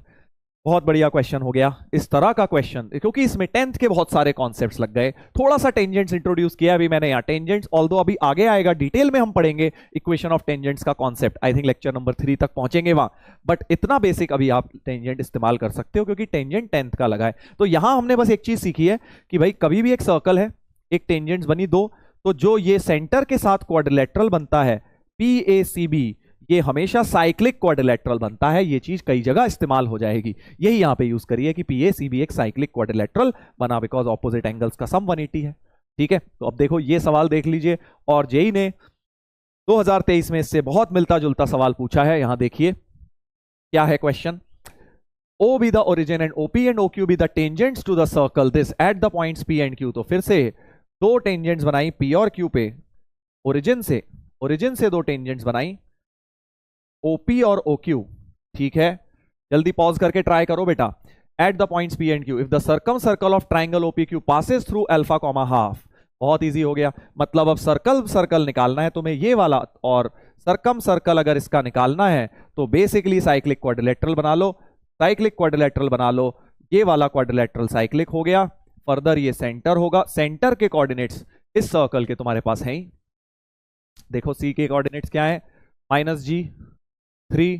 बहुत बढ़िया क्वेश्चन हो गया। इस तरह का क्वेश्चन, क्योंकि इसमें 10th के बहुत सारे कॉन्सेप्ट्स लग गए, थोड़ा सा टेंजेंट्स इंट्रोड्यूस किया अभी मैंने यहाँ। टेंजेंट्स ऑल्दो अभी आगे आएगा, डिटेल में हम पढ़ेंगे इक्वेशन ऑफ टेंजेंट्स का concept, I think lecture number 3 तक पहुंचेंगे वहां। बट इतना बेसिक अभी आप टेंजेंट इस्तेमाल कर सकते हो, क्योंकि टेंजेंट 10th का लगा है। तो यहां हमने बस एक चीज सीखी है कि भाई कभी भी एक सर्कल है, एक टेंजेंट्स बनी 2, तो जो ये सेंटर के साथ क्वाड्रिलेटरल बनता है PACB, ये हमेशा साइक्लिक क्वाड्रिलेटरल बनता है, ये चीज कई जगह इस्तेमाल हो जाएगी, यही यहां पे यूज करिए कि PACB एक साइक्लिक क्वाड्रिलेटरल बना बिकॉज ऑपोजिट एंगल्स का सम 180 है। ठीक है, तो अब देखो ये सवाल देख लीजिए, और जेई ने 2023 में इससे बहुत मिलता जुलता सवाल पूछा है। यहां देखिए क्या है question, O be the origin and OP and OQ be the tangents to the circle this at the points P and Q। तो फिर से दो टेंजेंट्स बनाई P और Q पे, ओरिजिन से दो टेंजेंट्स बनाई OP और OQ। ठीक है, जल्दी पॉज करके ट्राई करो बेटा। Eight the points P and Q, if the circum circle of triangle OPQ passes through alpha comma half. बहुत इजी हो गया, मतलब अब सर्कल निकालना है तुम्हें ये वाला, और सर्कम सर्कल अगर इसका निकालना है तो बेसिकली साइक्लिक क्वाड्रिलेटरल बना लो, साइक्लिक क्वाड्रिलेटरल बना लो, ये वाला क्वाड्रिलेटरल साइक्लिक हो गया। फर्दर ये सेंटर होगा, सेंटर के कोऑर्डिनेट्स इस सर्कल के तुम्हारे पास हैं ही, देखो सी के कोऑर्डिनेट्स क्या है, -G3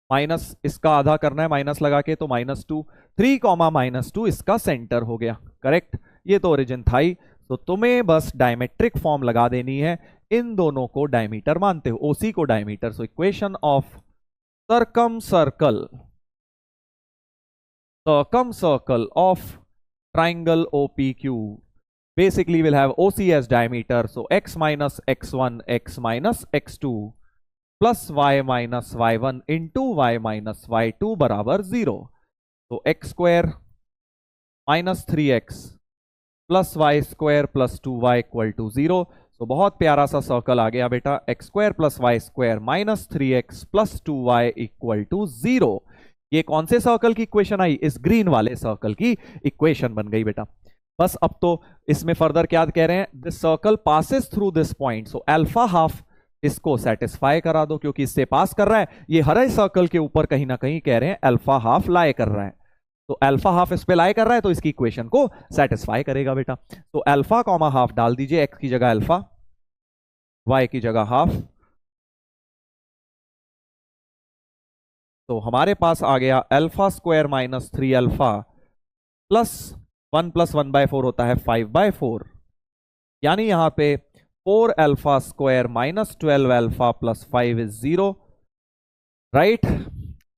माइनस इसका आधा करना है माइनस लगा के, तो -2, 3 कॉमा -2 इसका सेंटर हो गया। करेक्ट, ये तो ओरिजिन था ही, तो तुम्हें बस डायमेट्रिक फॉर्म लगा देनी है, इन दोनों को डायमीटर मानते हो, ओसी को diameter. So equation of circum circle of triangle OPQ basically will have OC as diameter, so x minus x1 x minus x2 plus y minus y1 into y minus y2 बराबर 0। तो x square minus 3x plus y square plus 2y equal to 0। तो बहुत प्यारा सा circle आ गया बेटा, x square plus y square minus 3x plus 2y equal to 0। ये कौन से सर्कल की इक्वेशन आई, इस ग्रीन वाले सर्कल की इक्वेशन बन गई बेटा। बस अब तो इसमें फर्दर क्या कह रहे हैं, this circle passes through this point, so alpha half इसको सेटिस्फाई करा दो, क्योंकि इससे पास कर रहा है, ये हरे सर्कल के ऊपर कहीं ना कहीं कह रहे हैं अल्फा हाफ लाए कर रहा है, तो अल्फा हाफ इस पे लाए कर रहा है, तो इसकी इक्वेशन को सेटिस्फाई करेगा बेटा। तो अल्फा कॉमा हाफ डाल दीजिए, एक्स की जगह अल्फा, वाई की जगह हाफ, तो हमारे पास आ गया alpha square minus 3 alpha plus 1 होता है 5/4, यानी यहां पे 4 alpha square minus 12 alpha plus 5 is 0, right.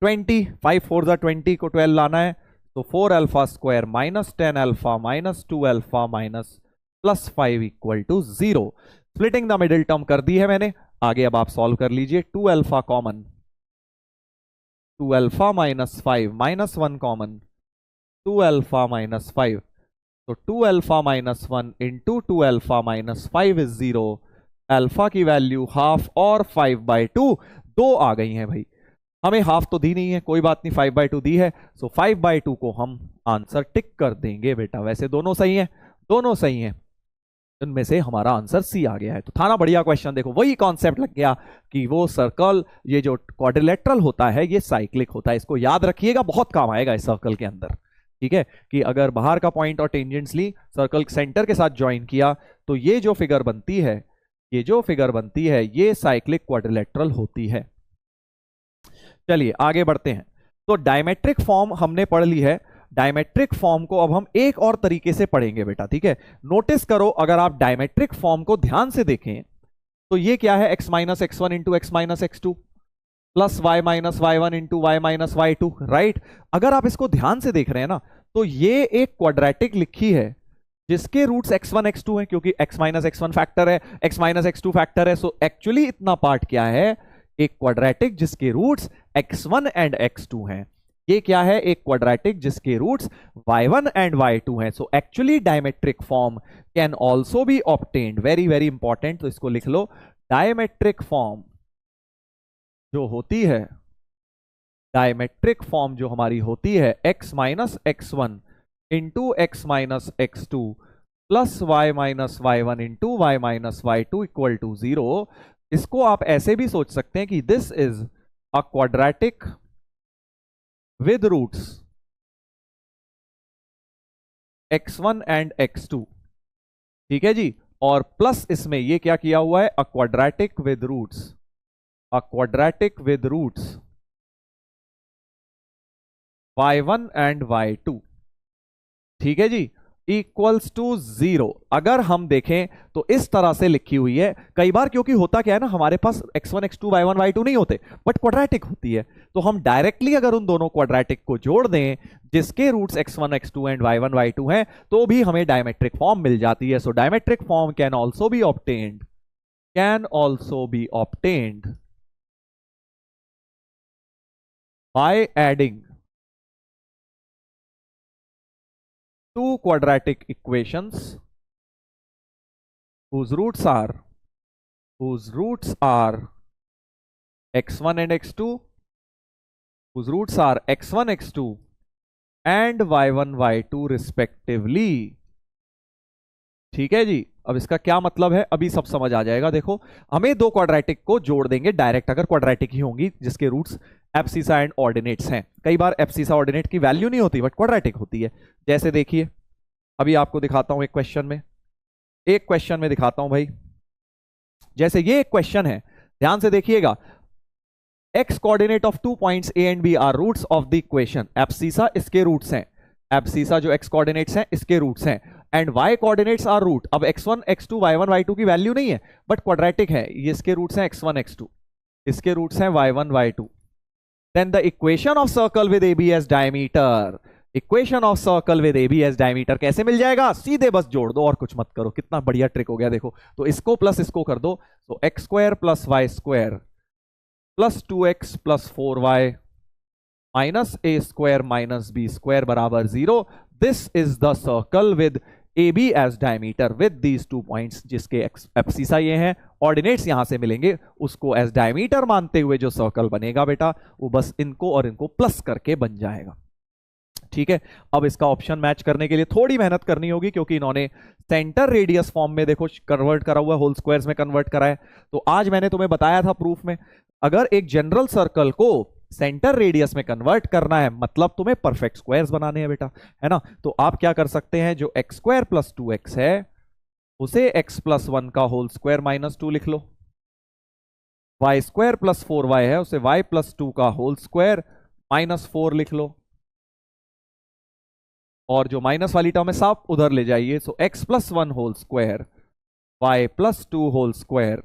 20, 5 4 जा 20 को 12 लाना है, तो 4 alpha square minus 10 alpha minus 2 alpha minus plus 5 equal to 0। Splitting the middle term कर दी है मैंने, आगे अब आप सॉल्व कर लीजिए। 2 alpha common, 2 alpha minus 5 minus 1 common, 2 alpha minus 5, तो 2 alpha minus 1 into 2 alpha minus 5 is 0। Alpha की वैल्यू हाफ और 5/2 दो आ गई हैं भाई, हमें हाफ तो दी नहीं है, कोई बात नहीं, 5/2 दी है, सो 5/2 को हम आंसर टिक कर देंगे बेटा। वैसे दोनों सही हैं, दोनों सही हैं, इनमें से हमारा आंसर सी आ गया है। तो था ना बढ़िया क्वेश्चन, देखो वही कॉन्सेप्ट लग गया कि वो सर्कल, ये जो क्वाड्रिलेटरल होता है ये साइक्लिक होता है, इसको याद रखिएगा, बहुत काम आएगा इस सर्कल के अंदर। ठीक है, कि अगर बाहर का पॉइंट और टेंजेंट्स ली, सर्कल सेंटर के साथ ज्वाइन किया, तो ये जो फिगर बनती है, ये जो फिगर बनती है, ये साइक्लिक क्वाड्रिलेटरल होती है। चलिए आगे बढ़ते हैं। तो डायमेट्रिक फॉर्म हमने पढ़ ली है, डायमेट्रिक फॉर्म को अब हम एक और तरीके से पढ़ेंगे बेटा। ठीक है, नोटिस करो, अगर आप डायमेट्रिक फॉर्म को ध्यान से देखें तो ये क्या है, x minus x1 into x minus x2 plus y minus y1 into y minus y2, right. अगर आप इसको ध्यान से देख रहे हैं ना, तो ये एक क्वाड्रेटिक लिखी है जिसके रूट्स x1 x2 हैं, क्योंकि x माइनस x1 फैक्टर है, x माइनस x2 फैक्टर है, सो एक्चुअली इतना पार्ट क्या है, एक क्वाड्रेटिक जिसके रूट्स x1 एंड x2 हैं। ये क्या है, एक क्वाड्रेटिक जिसके रूट्स y1 एंड y2 हैं। So actually diametric form can also be obtained, very very important, तो इसको लिख लो, डायमेट्रिक फॉर्म जो होती है, डायमेट्रिक फॉर्म जो हमारी होती है, x minus x1 into x minus x2 plus y minus y1 into y minus y2 equal to 0। इसको आप ऐसे भी सोच सकते हैं कि this is a quadratic with roots x1 and x2, ठीक है जी, और प्लस इसमें ये क्या किया हुआ है, a quadratic with roots, a quadratic with roots y1 and y2, ठीक है जी। इक्वल्स टू 0 अगर हम देखें तो इस तरह से लिखी हुई है। कई बार क्योंकि होता क्या है ना, हमारे पास x1 x2 y1 y2 नहीं होते बट क्वाड्रेटिक होती है, तो हम डायरेक्टली अगर उन दोनों क्वाड्रेटिक को जोड़ दें जिसके roots x1 x2 and y1 y2 हैं तो भी हमें डायमेट्रिक फॉर्म मिल जाती है। So diametric form can also be obtained by adding two quadratic equations whose roots are x1 and x2, whose roots are x1 x2 and y1 y2 respectively। ठीक है जी, अब इसका क्या मतलब है अभी सब समझ आ जाएगा। देखो, हमें दो क्वाड्रेटिक को जोड़ देंगे डायरेक्ट, अगर क्वाड्रेटिक ही होंगी जिसके रूट्स एब्सिसा एंड ऑर्डिनेट्स हैं। कई बार एब्सिसा ऑर्डिनेट की वैल्यू नहीं होती बट क्वाड्रेटिक होती है। जैसे देखिए, अभी आपको दिखाता हूं एक क्वेश्चन में दिखाता हूं भाई। जैसे ये एक क्वेश्चन है, ध्यान से देखिएगा। X coordinate of 2 points A and B are roots of the equation. Abscissa इसके रूट्स हैं, एब्सिसा जो एक्स कोऑर्डिनेट्स हैं इसके रूट्स हैं, and y coordinates are root. अब x1 x2 y1 y2 की वैल्यू नहीं है बट क्वाड्रेटिक है, ये इसके रूट्स हैं x1 x2, इसके रूट्स हैं y1 y2। Then the equation of circle with AB as diameter. Equation of circle with AB as diameter कैसे मिल जाएगा? सीधे बस जोड़ दो और कुछ मत करो। कितना बढ़िया ट्रिक हो गया देखो। तो इसको प्लस इसको कर दो, तो x square plus y square plus 2x plus 4y minus a square minus b square बराबर 0। This is the circle with AB as diameter with these 2 points, जिसके एब्सिसा ये हैं, ऑर्डिनेट्स यहां से मिलेंगे, उसको एज डायमीटर मानते हुए जो सर्कल बनेगा बेटा वो बस इनको और इनको प्लस करके बन जाएगा। ठीक है, अब इसका ऑप्शन मैच करने के लिए थोड़ी मेहनत करनी होगी क्योंकि इन्होंने सेंटर रेडियस फॉर्म में देखो कन्वर्ट करा हुआ, होल स्क्वायर्स में कन्वर्ट करा है। तो आज मैंने तुम्हें बताया था प्रूफ में, अगर एक जनरल सर्कल को सेंटर रेडियस में कन्वर्ट करना है मतलब तुम्हें परफेक्ट स्क्वायर्स बनाने हैं बेटा, है ना। तो आप क्या कर सकते हैं, जो एक्स स्क्वायर प्लस 2x है उसे x प्लस 1 का होल स्क्वायर माइनस 2 लिख लो, वाई स्क्वायर प्लस 4y है उसे y प्लस 2 का होल स्क्वायर माइनस 4 लिख लो, और जो माइनस वाली टर्म है साफ उधर ले जाइए। So x plus 1 whole square y plus 2 whole square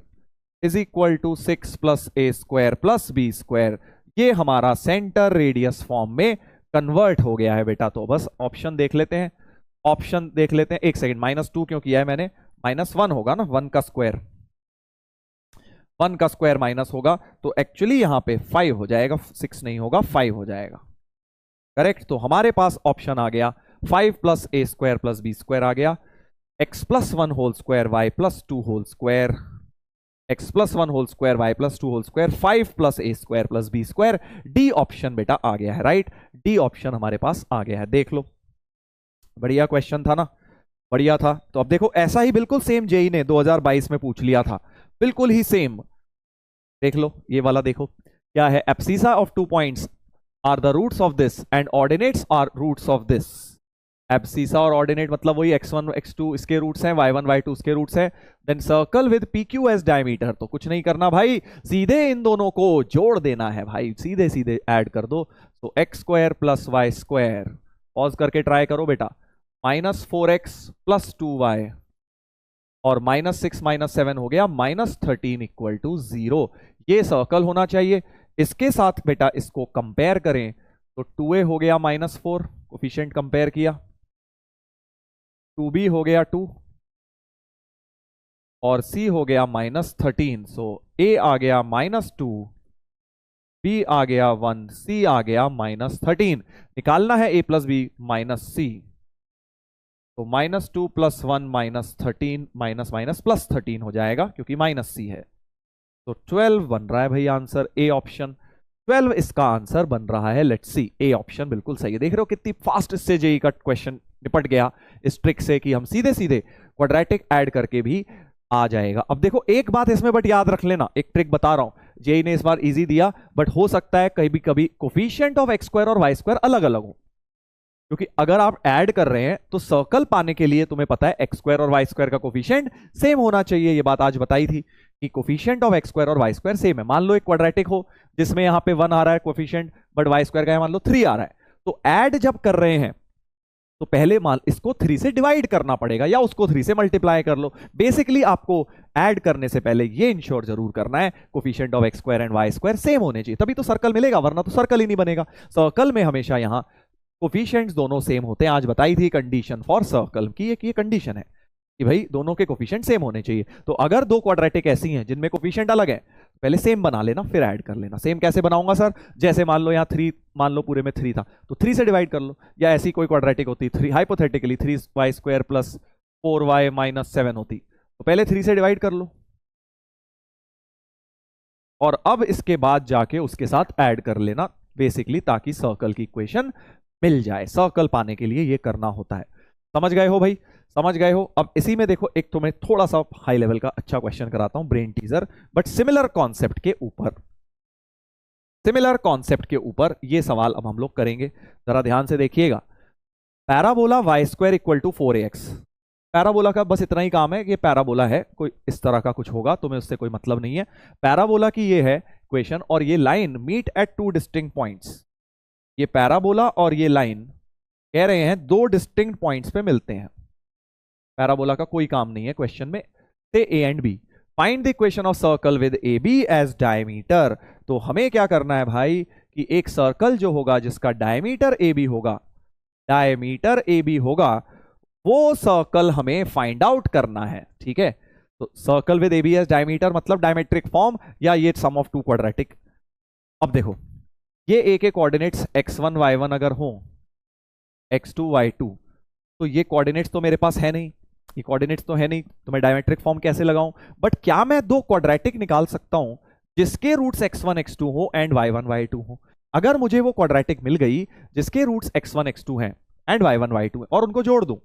is equal to 6 plus a square plus b square. ये हमारा सेंटर रेडियस फॉर्म में कन्वर्ट हो गया है बेटा। तो बस ऑप्शन देख लेते हैं, एक सेकंड, माइनस 2 क्यों किया है मैंने, माइनस 1 होगा ना, 1 का स्क्वायर, 1 का स्क्वायर माइनस होगा तो एक्चुअली यहां पे 5 हो जाएगा, 6 नहीं होगा 5 हो जाएगा, करेक्ट। तो हमारे पास ऑप्शन आ गया 5 plus a square plus b square आ गया, x plus 1 whole square y plus 2 whole square, x plus 1 whole square y plus 2 whole square, 5 plus a square plus b square. D option बेटा आ गया है, right, D option हमारे पास आ गया है। देख लो, बढ़िया क्वेश्चन था ना, बढ़िया था। तो अब देखो, ऐसा ही बिल्कुल सेम जेई ने 2022 में पूछ लिया था, बिल्कुल ही सेम। देख लो ये वाला, देखो क्या है, abscissa of 2 points are the roots of this and ordinates are roots of this. Abscissa और ऑर्डिनेट मतलब वही x1 x2 इसके रूट्स हैं, y1 y2 इसके रूट्स हैं। Then circle with PQ as diameter, तो कुछ नहीं करना भाई, सीधे इन दोनों को जोड़ देना है भाई, सीधे सीधे ऐड कर दो। तो x square plus y square, pause करके ट्राई करो बेटा, माइनस 4x प्लस 2y और माइनस 6 माइनस 7 हो गया माइनस 13 इक्वल टू 0। ये सर्कल होना चाहिए। इसके साथ बेटा इसको कंपेयर करें तो 2a हो गया माइनस 4, कोफिशिएंट कंपेयर किया, 2b हो गया 2 और c हो गया माइनस 13। सो a आ गया माइनस 2, b आ गया 1, c आ गया माइनस 13। निकालना है a plus b minus c, तो minus 2 plus 1 minus 13 minus minus plus 13 हो जाएगा क्योंकि माइनस c है। तो 12 बन रहा है भाई आंसर, ए ऑप्शन 12 इसका आंसर बन रहा है। लेट्स सी, ए ऑप्शन बिल्कुल सही है। देख रहे हो कितनी फास्ट इससे जेई का क्वेश्चन निपट गया इस ट्रिक से कि हम सीधे सीधे क्वाड्रेटिक ऐड करके भी आ जाएगा। अब देखो एक बात इसमें बट याद रख लेना, एक ट्रिक बता रहा हूं, जेई ने इस बार इजी दिया बट हो सकता है कभी कभी कोफिशिएंट ऑफ एक्स स्क्वायर और वाई स्क्वायर अलग अलग हो, क्योंकि अगर आप ऐड कर रहे हैं तो सर्कल पाने के लिए तुम्हें पता है एक्स स्क्वायर और वाई स्क्वायर का कोफिशिएंट सेम होना चाहिए। ये बात आज बताई थी कि कोफिशिएंट ऑफ एक्स स्क्वायर और वाई स्क्वायर सेम है। मान लो एक क्वाड्रेटिक हो जिसमें यहां पे 1 आ रहा है कोफिशिएंट, बट वाई स्क्वायर का मान लो 3 आ रहा है, तो ऐड जब कर रहे हैं तो पहले मान इसको 3 से डिवाइड करना पड़ेगा या उसको 3 से मल्टीप्लाई कर लो। बेसिकली आपको ऐड करने से पहले ये इंश्योर जरूर करना है coefficient of x square and y square same होने चाहिए, तभी तो सर्कल मिलेगा, वरना तो सर्कल ही नहीं बनेगा। सर्कल में हमेशा यहां कोफिशिएंट्स दोनों सेम होते हैं। आज बताई थी कंडीशन फॉर सर्कल की, ये कंडीशन है कि भाई दोनों के कोफिशिएंट सेम होने चाहिए। तो अगर दो क्वाड्रेटिक ऐसी हैं जिनमें कोफिशिएंट अलग है, पहले सेम बना लेना फिर ऐड कर लेना। सेम कैसे बनाऊंगा सर? जैसे मान लो यहाँ 3, मान लो पूरे में 3 था तो 3 से डिवाइड कर लो, या ऐसी कोई क्वाड्रेटिक होती 3 hypothetically 3y square plus 4y minus 7 होती, तो पहले 3 से डिवाइड कर लो और अब इसके बाद जाके उसके साथ ऐड कर लेना बेसिकली, ताकि सर्कल की इक्वेशन मिल जाए। सर्कल पाने के लिए ये करना होता है। समझ गए हो भाई? समझ गए हो? अब इसी में देखो, एक तो मैं थोड़ा सा हाई लेवल का अच्छा क्वेश्चन कराता हूं, brain teaser, but similar concept के ऊपर। सिमिलर कॉन्सेप्ट के ऊपर ये सवाल अब हम लोग करेंगे, जरा ध्यान से देखिएगा। Parabola y square equal to 4ax। Parabola का बस इतना ही काम है कि पैराबोला है, कोई इस तरह का कुछ होगा, तुम्हें उससे कोई मतलब नहीं है। पैराबोला की ये है इक्वेशन, और ये line meet at 2 distinct points. ये पैराबोला और ये लाइन कह रहे हैं 2 डिस्टिंक्ट पॉइंट्स पे मिलते हैं। पैराबोला का कोई काम नहीं है क्वेश्चन में। से A and B, find the equation of circle with A B as diameter. तो हमें क्या करना है भाई कि एक सर्कल जो होगा जिसका डायमीटर ए बी होगा, डायमीटर ए बी होगा, वो सर्कल हमें फाइंड आउट करना है। ठीक है, तो circle with A B as diameter मतलब डायमेट्रिक फॉर्म या ये सम ऑफ 2 क्वाड्रेटिक। अब देखो, ये ए के कोऑर्डिनेट्स x1 y1 अगर हो, x2 y2, तो ये कोऑर्डिनेट्स तो मेरे पास है नहीं, ये कोऑर्डिनेट्स तो है नहीं, तो मैं डायमेट्रिक फॉर्म कैसे लगाऊं? बट क्या मैं 2 क्वाड्रेटिक निकाल सकता हूं जिसके रूट्स x1 x2 हो एंड y1 y2 हो? अगर मुझे वो क्वाड्रेटिक मिल गई जिसके रूट्स x1 x2 हैं एंड y1 y2 है और उनको जोड़ दूं,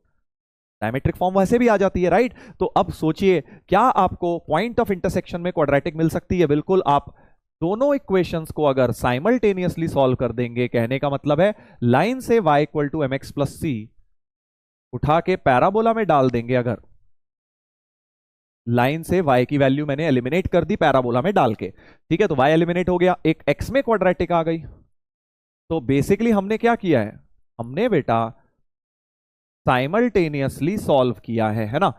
डायमेट्रिक फॉर्म वैसे भी आ जाती है, राइट? तो अब सोचिए, क्या आपको पॉइंट ऑफ इंटरसेक्शन में क्वाड्रेटिक मिल सकती है? बिल्कुल। आप दोनों इक्वेशंस को अगर साइमल्टेनियसली सॉल्व कर देंगे, कहने का मतलब है लाइन से y equal to M x plus c उठा के पैराबोला में डाल देंगे, अगर लाइन से y की वैल्यू मैंने एलिमिनेट कर दी पैराबोला में डाल के, ठीक है, तो y एलिमिनेट हो गया, एक x में क्वाड्रेटिक आ गई। तो बेसिकली हमने क्या किया है? हमने बेटा साइमल्टेनियसली सॉल्व किया है ना?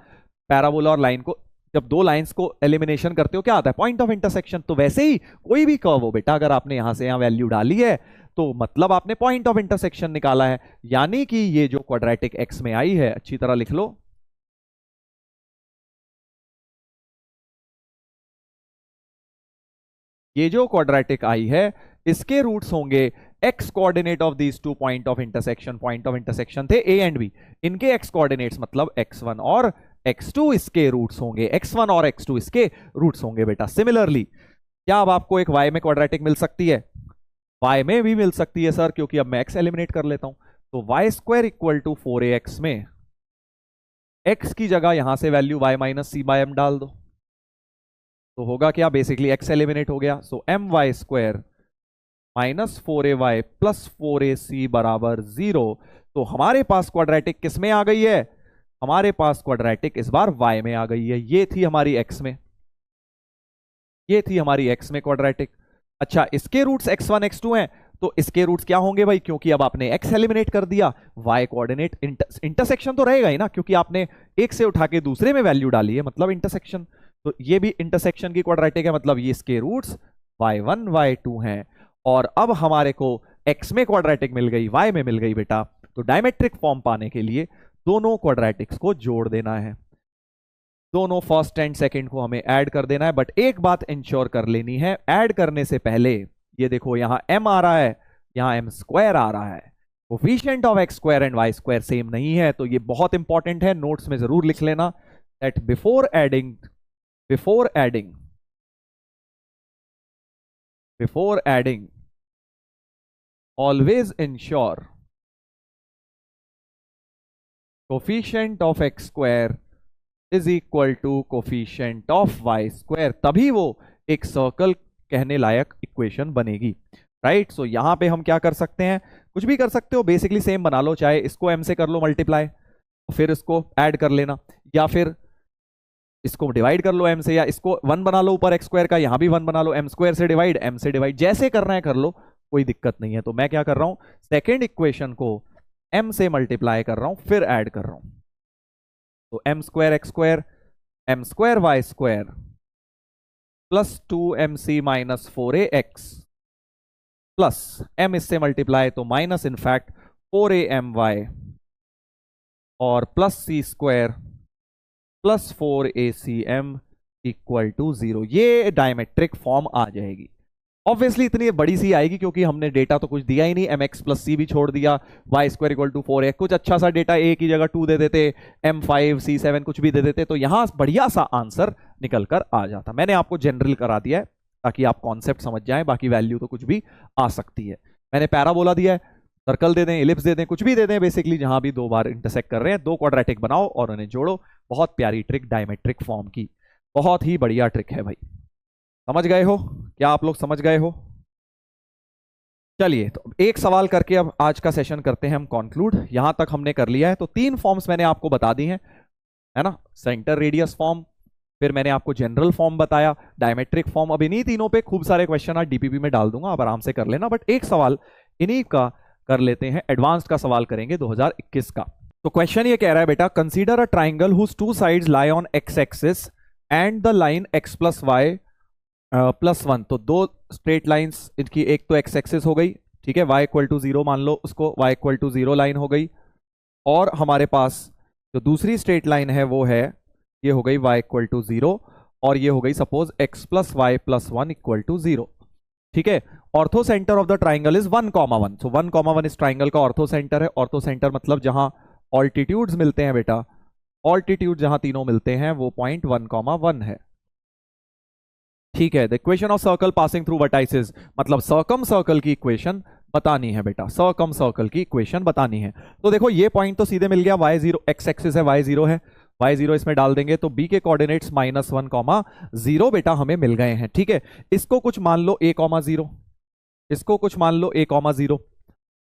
पैराबोला और लाइन को, जब 2 लाइंस को एलिमिनेशन करते हो क्या आता है? Point of intersection. तो वैसे ही कोई भी कर्व हो बेटा, अगर आपने यहां से यहां वैल्यू डाली है तो मतलब आपने पॉइंट ऑफ इंटरसेक्शन निकाला है, यानी कि ये जो क्वाड्रेटिक एक्स में आई है, अच्छी तरह लिख लो, ये जो क्वाड्रेटिक आई है इसके रूट्स होंगे x coordinate of these 2 point of intersection. Point of intersection थे ए एंड बी, इनके एक्स कोऑर्डिनेट्स मतलब x1 और x2 इसके रूट्स होंगे, x1 और x2 इसके रूट्स होंगे बेटा। सिमिलरली क्या अब आपको एक y में क्वाड्रेटिक मिल सकती है? y में भी मिल सकती है सर, क्योंकि अब मैं x एलिमिनेट कर लेता हूं। तो Y square equal to 4ax में x की जगह यहां से वैल्यू y माइनस सी बाय एम डाल दो, तो होगा क्या? बेसिकली x एलिमिनेट हो गया। So m y square minus 4ay plus 4ac बराबर 0। तो हमारे पास क्वाड्रेटिक किस में आ गई है? हमारे पास क्वाड्रेटिक इस बार y में आ गई है। ये थी हमारी x में, ये थी हमारी x में क्वाड्रेटिक। अच्छा, इसके रूट्स x1 x2 हैं, तो इसके रूट्स क्या होंगे भाई? क्योंकि अब आपने x एलिमिनेट कर दिया, y कोऑर्डिनेट इंटरसेक्शन तो रहेगा ही ना, क्योंकि आपने एक से उठा के दूसरे में वैल्यू डाली है, मतलब इंटरसेक्शन। तो ये भी इंटरसेक्शन की क्वाड्रेटिक है, मतलब ये इसके रूट्स y1 y2 हैं। और अब हमारे को x में क्वाड्रेटिक मिल गई, y में मिल गई बेटा। तो डायमेट्रिक फॉर्म पाने के लिए दोनों क्वाड्रेटिक्स को जोड़ देना है, दोनों फर्स्ट एंड सेकंड को हमें ऐड कर देना है। बट एक बात इंश्योर कर लेनी है, ऐड करने से पहले ये देखो, यहां m आ रहा है, यहां m स्क्वायर आ रहा है, coefficient of x square and y square same नहीं है। तो ये बहुत इंपॉर्टेंट है, नोट्स में जरूर लिख लेना that before adding always ensure coefficient of x square is equal to coefficient of y square, तभी वो एक सर्कल कहने लायक इक्वेशन बनेगी, राइट? सो यहां पे हम क्या कर सकते हैं? कुछ भी कर सकते हो, बेसिकली सेम बना लो, चाहे इसको m से कर लो मल्टीप्लाई, फिर इसको ऐड कर लेना, या फिर इसको डिवाइड कर लो m से, या इसको 1 बना लो ऊपर x स्क्वायर का, यहां भी 1 बना लो, m स्क्वायर से डिवाइड, m से डिवाइड, जैसे करना है कर लो, कोई दिक्कत नहीं है। तो मैं क्या कर रहा हूं? सेकेंड इक्वेशन को m से मल्टीप्लाई कर रहा हूं फिर ऐड कर रहा हूं। तो m square x square m square y square plus 2mc minus 4ax plus m इससे मल्टीप्लाई तो माइनस इनफैक्ट 4am_y और plus c square plus 4acm equal to 0। ये डायमेट्रिक फॉर्म आ जाएगी। ऑब्वियसली इतनी बड़ी सी आएगी क्योंकि हमने डेटा तो कुछ दिया ही नहीं, mx प्लस सी भी छोड़ दिया, Y square equal to 4a, कुछ अच्छा सा डेटा a की जगह 2 दे देते, m5 c7 कुछ भी दे देते, तो यहां बढ़िया सा आंसर निकल कर आ जाता। मैंने आपको जनरल करा दिया है ताकि आप कॉन्सेप्ट समझ जाएं, बाकी वैल्यू तो कुछ भी आ सकती है। मैंने पैराबोला दिया है, सर्कल दे दें, इलिप्स दे दें, कुछ भी दे दें, बेसिकली जहां भी दो बार इंटरसेक्ट कर रहे हैं, दो क्वाड्रेटिक बनाओ और उन्हें जोड़ो। बहुत प्यारी ट्रिक डायमेट्रिक फॉर्म की, बहुत ही बढ़िया ट्रिक है भाई। समझ गए हो? क्या आप लोग समझ गए हो? चलिए तो एक सवाल करके अब आज का सेशन करते हैं हम कंक्लूड। यहां तक हमने कर लिया है, तो 3 फॉर्म्स मैंने आपको बता दी हैं, है ना। सेंटर रेडियस फॉर्म, फिर मैंने आपको जनरल फॉर्म बताया, डायमेट्रिक फॉर्म। अब इन्हीं तीनों पे खूब सारे क्वेश्चन आज डीपीपी में डाल दूंगा, आप आराम से कर लेना। बट एक सवाल इन्हीं का कर लेते हैं, एडवांस्ड का सवाल करेंगे 2021 का। तो क्वेश्चन ये कह रहा है बेटा, consider a triangle whose 2 sides lie on x axis and the line x plus y plus 1। तो दो स्ट्रेट लाइंस, इनकी एक तो x एक्सिस हो गई, ठीक है, y इक्वल टू 0 मान लो उसको, y इक्वल टू 0 लाइन हो गई, और हमारे पास जो दूसरी स्ट्रेट लाइन है वो है, ये हो गई y इक्वल टू 0, और ये हो गई suppose x plus y plus 1 equal to 0, ठीक है। Orthocentre of the triangle is 1,1। So 1,1 इस ट्राइंगल का ऑर्थो सेंटर है। ऑर्थो सेंटर मतलब जहां ऑल्टीट्यूड्स मिलते हैं बेटा, ऑल्टीट्यूड जहां तीनों मिलते हैं वो पॉइंट 1,1 है, ठीक है। The equation of circle passing through vertices, मतलब सर्कम सर्कल की इक्वेशन बतानी है बेटा, सर्कम सर्कल की इक्वेशन बतानी है। तो देखो ये पॉइंट तो सीधे मिल गया, y0 x एक्सिस है, y0 है, y0 इसमें डाल देंगे तो b के कोऑर्डिनेट्स -1,0 बेटा हमें मिल गए हैं, ठीक है। इसको कुछ मान लो a,0, इसको कुछ मान लो a,0,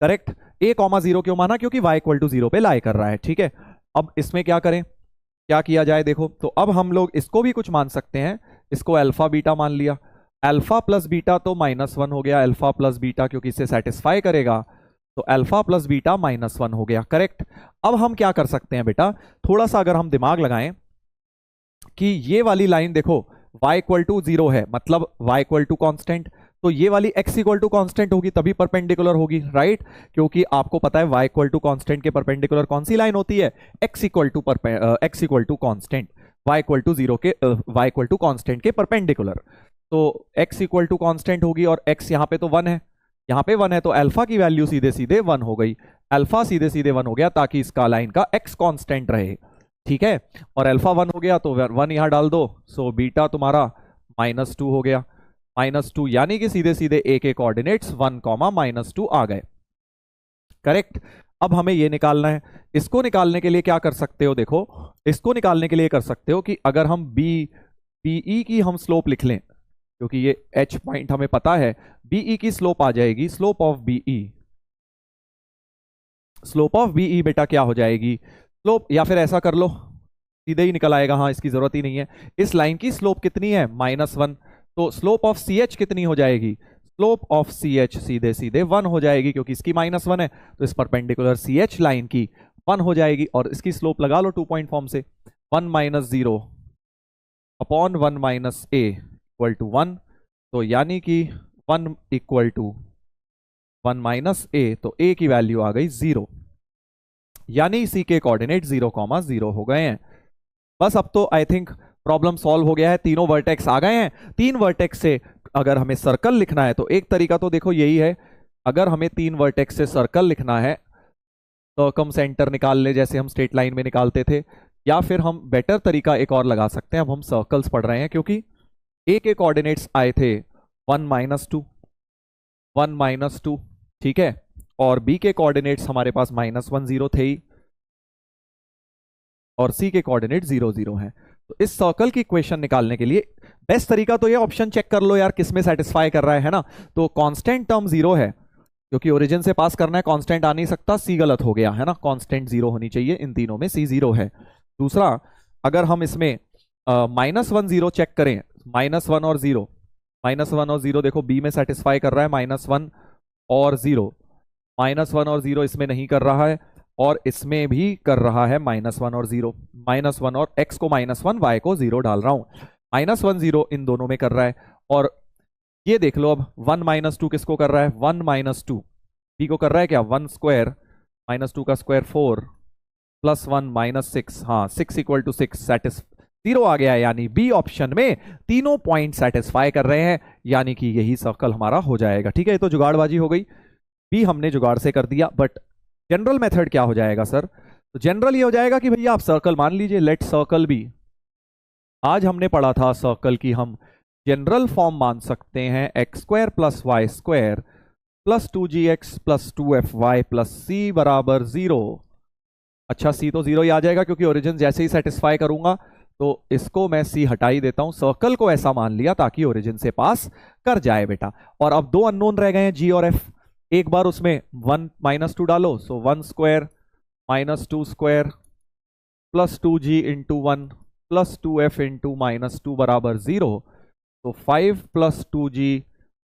करेक्ट। a,0 क्यों माना? क्योंकि y इक्वल टू 0 पे लाई कर रहा है, ठीक है। अब इसमें क्या करें, क्या किया जाए? देखो तो अब हम लोग इसको भी कुछ मान सकते हैं, इसको अल्फा बीटा मान लिया, अल्फा प्लस बीटा तो -1 हो गया, अल्फा प्लस बीटा क्योंकि इसे सेटिस्फाई करेगा, तो अल्फा प्लस बीटा -1 हो गया, करेक्ट। अब हम क्या कर सकते हैं बेटा, थोड़ा सा अगर हम दिमाग लगाएं कि ये वाली लाइन देखो y इक्वल टू 0 है, मतलब y इक्वल टू कॉन्स्टेंट, तो ये वाली x इक्वल टू कॉन्स्टेंट होगी तभी परपेंडिकुलर होगी, राइट। क्योंकि आपको पता है y इक्वल टू कॉन्स्टेंट के परपेंडिकुलर कौन सी लाइन होती है? x equal to constant, y equal to 0 के y इक्वल टू कॉन्स्टेंट के परपेंडिकुलर। तो x इक्वल टू कॉन्स्टेंट होगी और x यहाँ पे तो 1 है, यहाँ पे 1 है, तो अल्फा की वैल्यू सीधे सीधे 1 हो गई, अल्फा सीधे सीधे 1 हो गया ताकि इसका लाइन का x कॉन्स्टेंट रहे, ठीक है। और अल्फा 1 हो गया तो 1 यहां डाल दो, सो बीटा तुम्हारा -2 हो गया, -2 यानी कि सीधे सीधे a के कोऑर्डिनेट्स 1, -2 आ गए, करेक्ट। अब हमें ये निकालना है, इसको निकालने के लिए क्या कर सकते हो? देखो इसको निकालने के लिए कर सकते हो कि अगर हम BE की हम स्लोप लिख लें, क्योंकि ये H पॉइंट हमें पता है, BE की स्लोप आ जाएगी, slope of BE, slope of BE बेटा क्या हो जाएगी? स्लोप, या फिर ऐसा कर लो सीधे ही निकल आएगा, हाँ इसकी जरूरत ही नहीं है। इस लाइन की स्लोप कितनी है? -1, तो स्लोप ऑफ CH कितनी हो जाएगी? स्लोप ऑफ CH सीधे सीधे 1 हो जाएगी, क्योंकि इसकी -1 है तो इस परपेंडिकुलर CH लाइन की 1 हो जाएगी, और इसकी स्लोप लगा लो 2 पॉइंट फॉर्म से, 1 - 0 अपॉन 1 - a इक्वल टू 1, तो यानी कि 1 इक्वल टू 1 - a, तो a की वैल्यू आ गई 0, यानी सी के कोऑर्डिनेट 0,0 हो गए हैं। बस अब तो आई थिंक प्रॉब्लम सॉल्व हो गया है, तीनों वर्टेक्स आ गए हैं। 3 वर्टेक्स से अगर हमें सर्कल लिखना है तो एक तरीका तो देखो यही है, अगर हमें 3 वर्टेक्स से सर्कल लिखना है सर्कम सेंटर निकाल ले जैसे हम स्ट्रेट लाइन में निकालते थे, या फिर हम बेटर तरीका एक और लगा सकते हैं। अब हम सर्कल्स पढ़ रहे हैं क्योंकि ए के कोऑर्डिनेट्स आए थे 1 - 2, ठीक है, और बी के कोऑर्डिनेट्स हमारे पास -1 0 थे ही, और सी के कोऑर्डिनेट 0 0 हैं। तो इस सर्कल की इक्वेशन निकालने के लिए बेस्ट तरीका तो ये ऑप्शन चेक कर लो यार किस में सेटिस्फाई कर रहा है ना। तो कांस्टेंट टर्म 0 है, क्योंकि ओरिजिन से पास करना है, कांस्टेंट आ नहीं सकता, सी गलत हो गया है ना, कांस्टेंट 0 होनी चाहिए, इन तीनों में सी 0 है। दूसरा, अगर हम इसमें -1 0 चेक करें, -1 और 0, -1 और 0 देखो बी में सेटिस्फाई कर रहा है, -1 और 0, -1 और 0 इसमें नहीं कर रहा है, और इसमें भी कर रहा है -1 और 0, -1 और x को -1, y को 0 डाल रहा हूं, -1 0 इन दोनों में कर रहा है। और ये देख लो अब 1 - 2 किसको कर रहा है, 1 - 2 b को कर रहा है क्या, 1 स्क्वायर -2 का स्क्वायर 4 +1 - 6, हाँ 6 = 6 0 आ गया है, यानी बी ऑप्शन में तीनों पॉइंट सेटिस्फाई कर रहे हैं, यानी कि यही सर्कल हमारा हो जाएगा। ठीक है, ये तो जुगाड़बाजी हो गई, बी हमने जुगाड़ से कर दिया। बट जनरल मेथड क्या हो जाएगा सर, तो जनरल ये हो जाएगा कि भैया आप सर्कल मान लीजिए, लेट सर्कल बी, आज हमने पढ़ा था सर्कल की हम जनरल फॉर्म मान सकते हैं x² + y² + 2gx + 2fy + c = 0। अच्छा c तो 0 ही आ जाएगा क्योंकि ओरिजिन जैसे ही सेटिस्फाई करूंगा, तो इसको मैं c हटा ही देता हूं, सर्कल को ऐसा मान लिया ताकि ओरिजिन से पास कर जाए बेटा। और अब दो अननोन रह गए हैं g और f, एक बार उसमें 1 - 2 डालो, सो 1 स्क्वायर -2 स्क्वायर + 2g × 1 + 2f × -2 = 0, तो 5 + 2g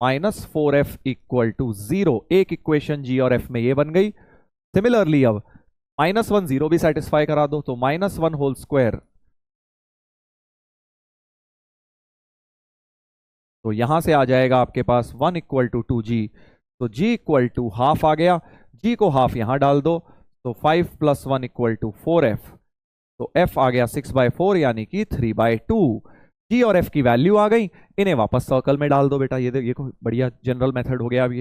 - 4f = 0। एक इक्वेशन g और f में ये बन गई। सिमिलरली अब -1 0 भी सेटिस्फाई करा दो, तो -1 होल स्क्वायर, तो यहां से आ जाएगा आपके पास 1 = 2g, तो g = हाफ आ गया, g को हाफ यहां डाल दो, तो 5 + 1 = 4f, तो f आ गया 6/4 यानी कि 3/2। g और f की वैल्यू आ गई, इन्हें वापस सर्कल में डाल दो बेटा। ये को बढ़िया जनरल मेथड हो गया। अब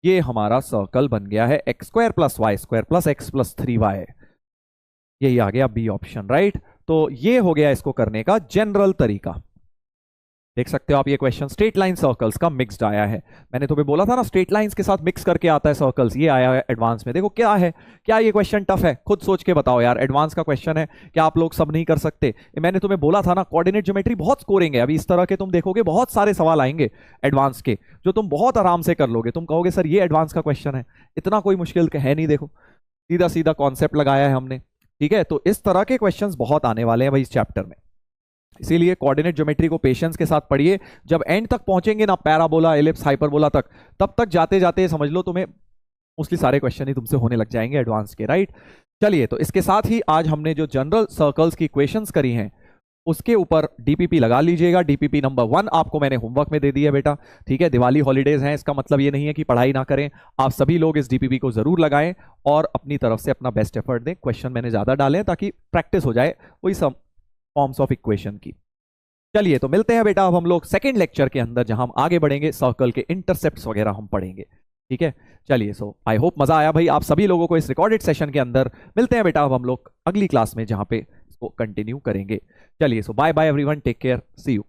ये हमारा सर्कल बन गया है x² + y² + x + 3y, यही आ गया बी ऑप्शन, राइट। तो ये हो गया इसको करने का जनरल तरीका। देख सकते हो आप ये क्वेश्चन स्ट्रेट लाइन सर्कल्स का मिक्स्ड आया है। मैंने तुम्हें बोला था ना स्ट्रेट लाइंस के साथ मिक्स करके आता है सर्कल्स, ये आया है एडवांस में। देखो क्या है, क्या ये क्वेश्चन टफ है, खुद सोच के बताओ यार, एडवांस का क्वेश्चन है, क्या आप लोग सब नहीं कर सकते। मैंने तुम्हें बोला था ना कोऑर्डिनेट ज्योमेट्री बहुत स्कोरिंग है, अभी इस तरह के तुम देखोगे बहुत सारे सवाल आएंगे एडवांस के जो तुम बहुत आराम से कर लोगे। तुम कहोगे सर ये एडवांस का क्वेश्चन है, इतना कोई मुश्किल है नहीं, देखो सीधा सीधा कॉन्सेप्ट लगाया है हमने। ठीक है, तो इस तरह के क्वेश्चंस बहुत आने वाले हैं भाई इस चैप्टर में, इसीलिए कोऑर्डिनेट ज्योमेट्री को पेशेंस के साथ पढ़िए। जब एंड तक पहुंचेंगे ना, पैराबोला एलिप्स हाइपरबोला तक, तब तक जाते जाते समझ लो तुम्हें मोस्टली सारे क्वेश्चन ही तुमसे होने लग जाएंगे एडवांस के, राइट। चलिए, तो इसके साथ ही आज हमने जो जनरल सर्कल्स की इक्वेशंस करी हैं उसके ऊपर डीपीपी लगा लीजिएगा। डीपीपी नंबर 1 आपको मैंने होमवर्क में दे दिया बेटा। ठीक है, दिवाली हॉलीडेज हैं, इसका मतलब ये नहीं है कि पढ़ाई ना करें, आप सभी लोग इस डीपीपी को जरूर लगाएं और अपनी तरफ से अपना बेस्ट एफर्ट दें। क्वेश्चन मैंने ज्यादा डाले ताकि प्रैक्टिस हो जाए वही सब फॉर्म्स ऑफ इक्वेशन की। चलिए, तो मिलते हैं बेटा अब हम लोग सेकेंड लेक्चर के अंदर, जहां हम आगे बढ़ेंगे, सर्कल के इंटरसेप्ट्स वगैरह हम पढ़ेंगे। ठीक है, चलिए, सो आई होप मजा आया भाई आप सभी लोगों को इस रिकॉर्डेड सेशन के अंदर। मिलते हैं बेटा अब हम लोग अगली क्लास में, जहां पे इसको कंटिन्यू करेंगे। चलिए, so bye bye everyone, take care, see you.